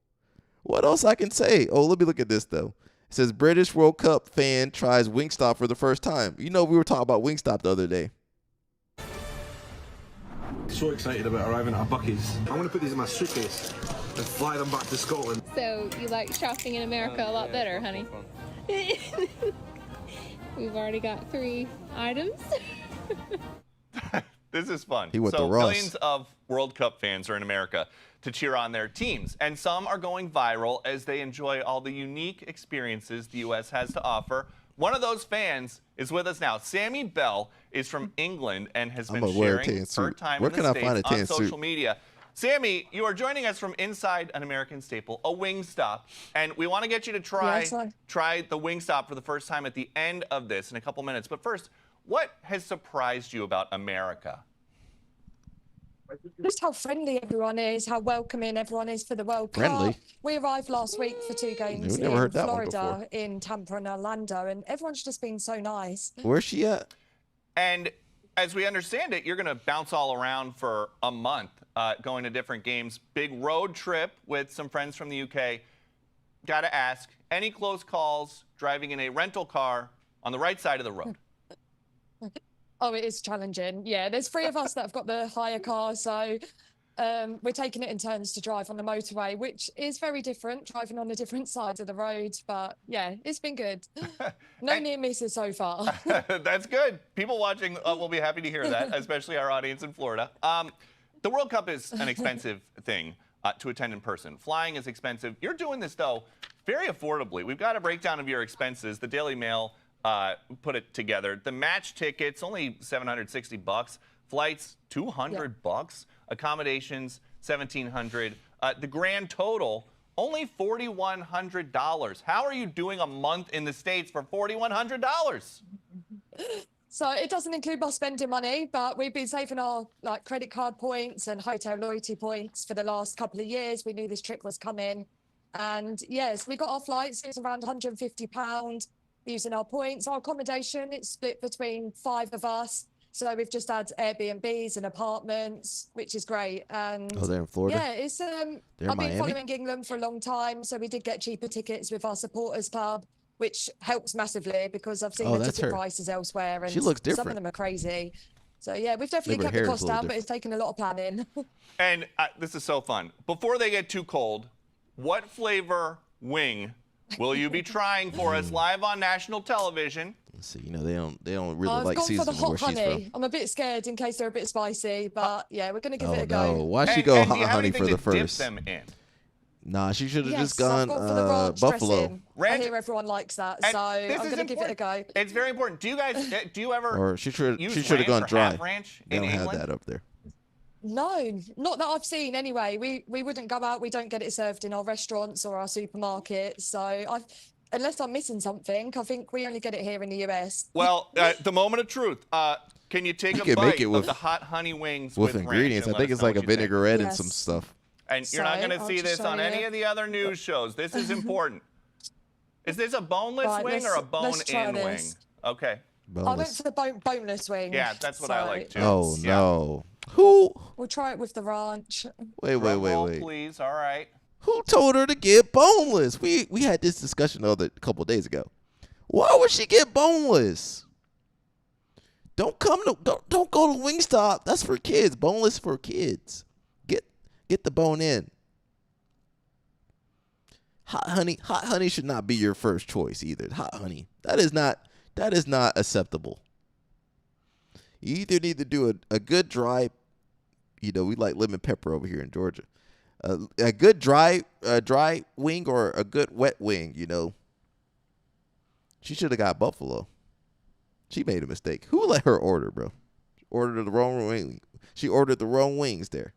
What else I can say? Oh, let me look at this, though. It says British World Cup fan tries Wingstop for the first time. You know, we were talking about Wingstop the other day. So excited about arriving at Bucky's. I'm going to put these in my suitcase and fly them back to Scotland. So you like shopping in America a lot better, honey? We've already got 3 items. This is fun. He went so to Ross. millions of World Cup fans are in America to cheer on their teams, and some are going viral as they enjoy all the unique experiences the U.S. has to offer. One of those fans is with us now. Sammy Bell is from England and has been sharing her time in the States on social media. Sammy, you are joining us from inside an American staple, a Wingstop, and we want to get you to try the Wingstop for the first time at the end of this in a couple minutes. But first, what has surprised you about America? Just how friendly everyone is, how welcoming everyone is for the World Cup. We arrived last week for 2 games in Florida, in Tampa and Orlando, and everyone's just been so nice. Where's she at? And as we understand it, you're going to bounce all around for a month, going to different games. Big road trip with some friends from the UK. Got to ask, any close calls driving in a rental car on the right side of the road? Oh, it is challenging. Yeah, there's 3 of us that have got the hire car, so We're taking it in turns to drive on the motorway, which is very different, driving on a different side of the road. But yeah, it's been good. No near misses so far. That's good. People watching will be happy to hear that, especially our audience in Florida. The World Cup is an expensive thing to attend in person. Flying is expensive. You're doing this, though, very affordably. We've got a breakdown of your expenses. The Daily Mail put it together. The match tickets, only $760. Flights, $200. Accommodations, $1,700. The grand total, only $4,100. How are you doing a month in the States for $4,100? So it doesn't include our spending money, but we've been saving our credit card points and hotel loyalty points for the last couple of years. We knew this trip was coming. And yes, we got our flights. It's around £150 using our points. Our accommodation, it's split between 5 of us. So we've just had Airbnbs and apartments, which is great. And they're in Florida? Yeah, it's I've been following England for a long time, so we did get cheaper tickets with our supporters club, which helps massively because I've seen the ticket prices elsewhere, and she looks different. Some of them are crazy. So yeah, we've definitely kept the cost down, but it's taken a lot of planning. And this is so fun. Before they get too cold, what flavor wing will you be trying for us live on national television? See, they don't really like seasoning for the hot where she's honey. from. I'm a bit scared in case they're a bit spicy, but yeah, we're gonna give it a No, go. why she go hot honey for the dip first? them in? Nah, she should have just I've gone gone for the ranch buffalo. dressing. I hear everyone likes that, so I'm gonna give it a go. It's very important. Do you guys? Do you ever? Or she should use have gone ranch or dry. half ranch They in don't England? have that up there. No, not that I've seen anyway. We wouldn't go out. We don't get it served in our restaurants or our supermarkets. So unless I'm missing something, I think we only get it here in the US. Well, the moment of truth. Can you take a bite of the hot honey wings with ingredients? ranch I think it's like a vinaigrette and some stuff. And you're not going to see this on any of the other news shows. This is important. Is this a boneless wing or a bone-in wing? Okay. I went for the boneless wing. Yeah, that's what I like too. Oh no. Who? We'll try it with the ranch. Wait. Please. All right. Who told her to get boneless? We had this discussion a couple of days ago. Why would she get boneless? Don't go to Wingstop. That's for kids. Boneless for kids. Get the bone in. Hot honey should not be your first choice either. Hot honey. That is not acceptable. You either need to do a good dry, we like lemon pepper over here in Georgia. A good dry wing or a good wet wing, She should have got buffalo. She made a mistake. Who let her order, bro? Ordered the wrong wing. She ordered the wrong wings there.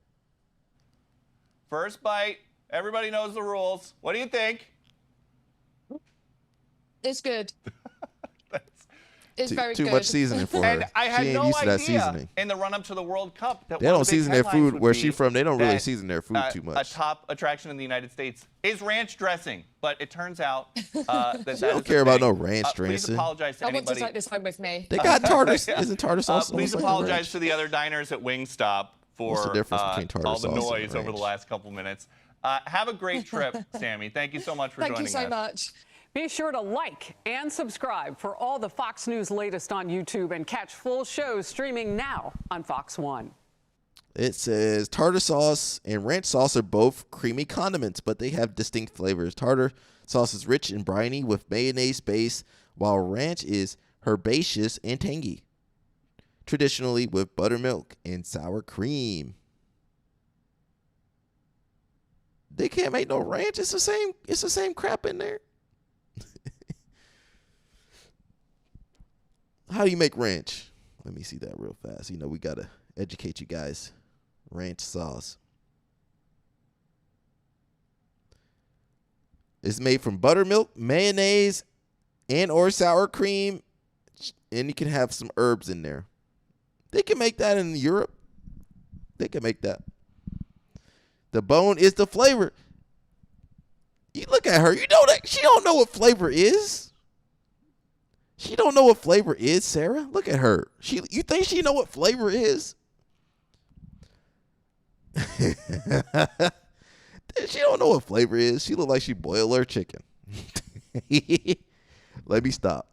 First bite. Everybody knows the rules. What do you think? It's good. It's very too good. much seasoning for her. And I had she ain't no used to that idea seasoning. in the run-up to the World Cup that They one of don't the big season their headlines food would where be she's from. They don't really that, season their food too much. A top attraction in the United States is ranch dressing, but it turns out that She don't care about no ranch Please dressing. apologize to I want anybody. to take this home with me. They got tartar. Isn't tartar sauce? Please like apologize ranch? to the other diners at Wingstop for What's the difference between tartar all the sauce and noise over the ranch? last couple minutes. Have a great trip, Sammy. Thank you so much for joining us. Thank you so much. Be sure to like and subscribe for all the Fox News latest on YouTube and catch full shows streaming now on Fox One. It says tartar sauce and ranch sauce are both creamy condiments, but they have distinct flavors. Tartar sauce is rich and briny with mayonnaise base, while ranch is herbaceous and tangy, traditionally with buttermilk and sour cream. They can't make no ranch. It's the same crap in there. How do you make ranch? Let me see that real fast. We got to educate you guys. Ranch sauce. It's made from buttermilk, mayonnaise, and or sour cream. And you can have some herbs in there. They can make that in Europe. They can make that. The bone is the flavor. You look at her. You know that she don't know what flavor is. She don't know what flavor is, Sarah. Look at her. You think she know what flavor is? She don't know what flavor is. She look like she boiled her chicken. Let me stop.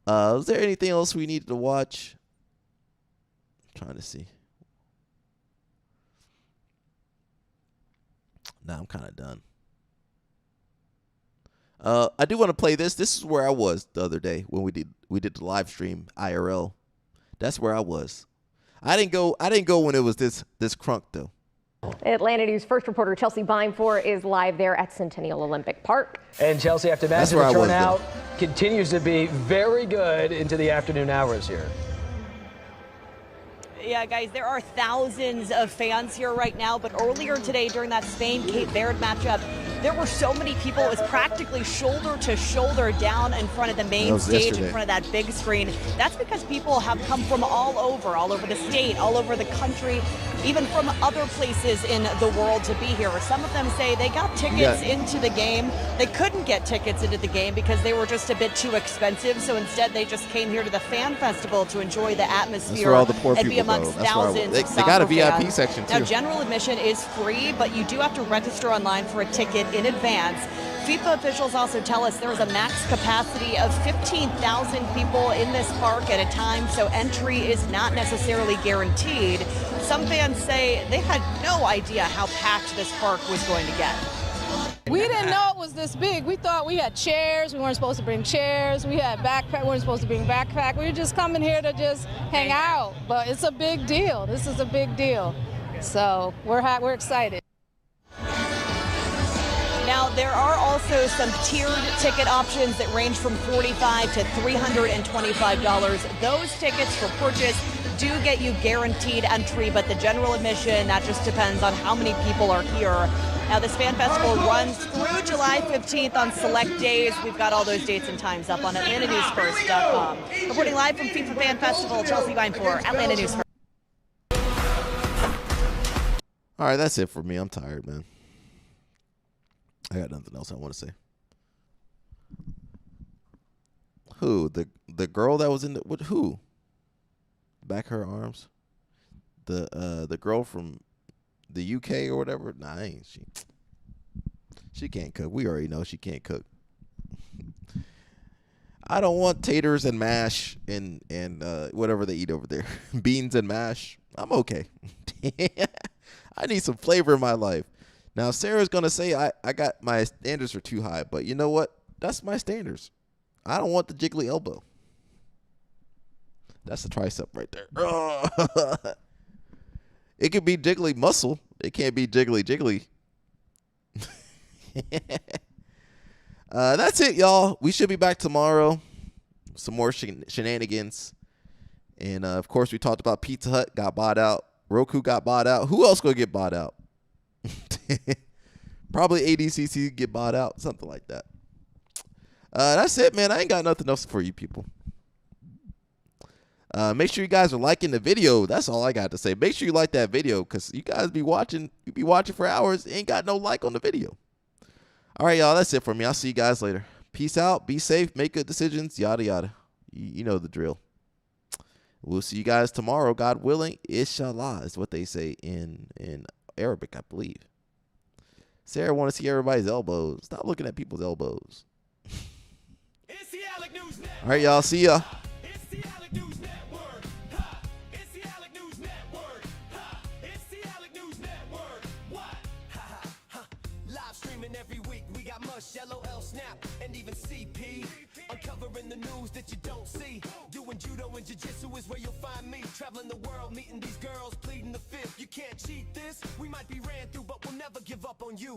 Is there anything else we needed to watch? I'm trying to see. Nah, I'm kind of done. I do want to play this. This is where I was the other day when we did the live stream IRL. That's where I was. I didn't go when it was this crunk though. Atlanta News first reporter Chelsea Beinfor is live there at Centennial Olympic Park. And Chelsea, I have to imagine the turnout continues to be very good into the afternoon hours here. Yeah, guys, there are thousands of fans here right now, but earlier today during that Spain-Cape Verde matchup, there were so many people. It was practically shoulder to shoulder down in front of the main stage, in front of that big screen. That's because people have come from all over the state, all over the country, even from other places in the world to be here. Some of them say they got tickets into the game. They couldn't get tickets into the game because they were just a bit too expensive. So instead, they just came here to the fan festival to enjoy the atmosphere. That's where all the poor and be people amongst go. thousands They of got a soccer VIP fans. section too. Now, general admission is free, but you do have to register online for a ticket in advance. FIFA officials also tell us there is a max capacity of 15,000 people in this park at a time, so entry is not necessarily guaranteed. Some fans say they had no idea how packed this park was going to get. We didn't know it was this big. We thought we had chairs. We weren't supposed to bring chairs. We had backpack. We weren't supposed to bring backpack. We were just coming here to just hang out. But it's a big deal. This is a big deal. So we're excited. Now, there are also some tiered ticket options that range from $45 to $325. Those tickets for purchase do get you guaranteed entry, but the general admission, that just depends on how many people are here. Now, this fan festival runs through July 15th on select days. We've got all those dates and times up on AtlantaNewsFirst.com. Reporting live from FIFA Fan Festival, Chelsea Beinfor, Atlanta News First. All right, that's it for me. I'm tired, man. I got nothing else I want to say. Who? The girl that was in the who? Back her arms? The girl from the UK or whatever? Nah, ain't she. She can't cook. We already know she can't cook. I don't want taters and mash and whatever they eat over there. Beans and mash. I'm okay. I need some flavor in my life. Now, Sarah's going to say I got my standards are too high, but you know what? That's my standards. I don't want the jiggly elbow. That's the tricep right there. It could be jiggly muscle. It can't be jiggly. That's it, y'all. We should be back tomorrow. Some more shenanigans. And, of course, we talked about Pizza Hut got bought out. Roku got bought out. Who else going to get bought out? Probably ADCC get bought out. Something like that. That's it, man. I ain't got nothing else for you people. Make sure you guys are liking the video. That's all I got to say. Make sure you like that video because you guys be watching. You be watching for hours. Ain't got no like on the video. All right, y'all. That's it for me. I'll see you guys later. Peace out. Be safe. Make good decisions. Yada, yada. You know the drill. We'll see you guys tomorrow, God willing. Inshallah is what they say in Arabic, I believe. Sarah want to see everybody's elbows. Stop looking at people's elbows. All right, y'all. See ya. LOL Snap and even CP, uncovering the news that you don't see. Doing judo and jiu-jitsu is where you'll find me. Traveling the world, meeting these girls, pleading the fifth. You can't cheat this. We might be ran through, but we'll never give up on you.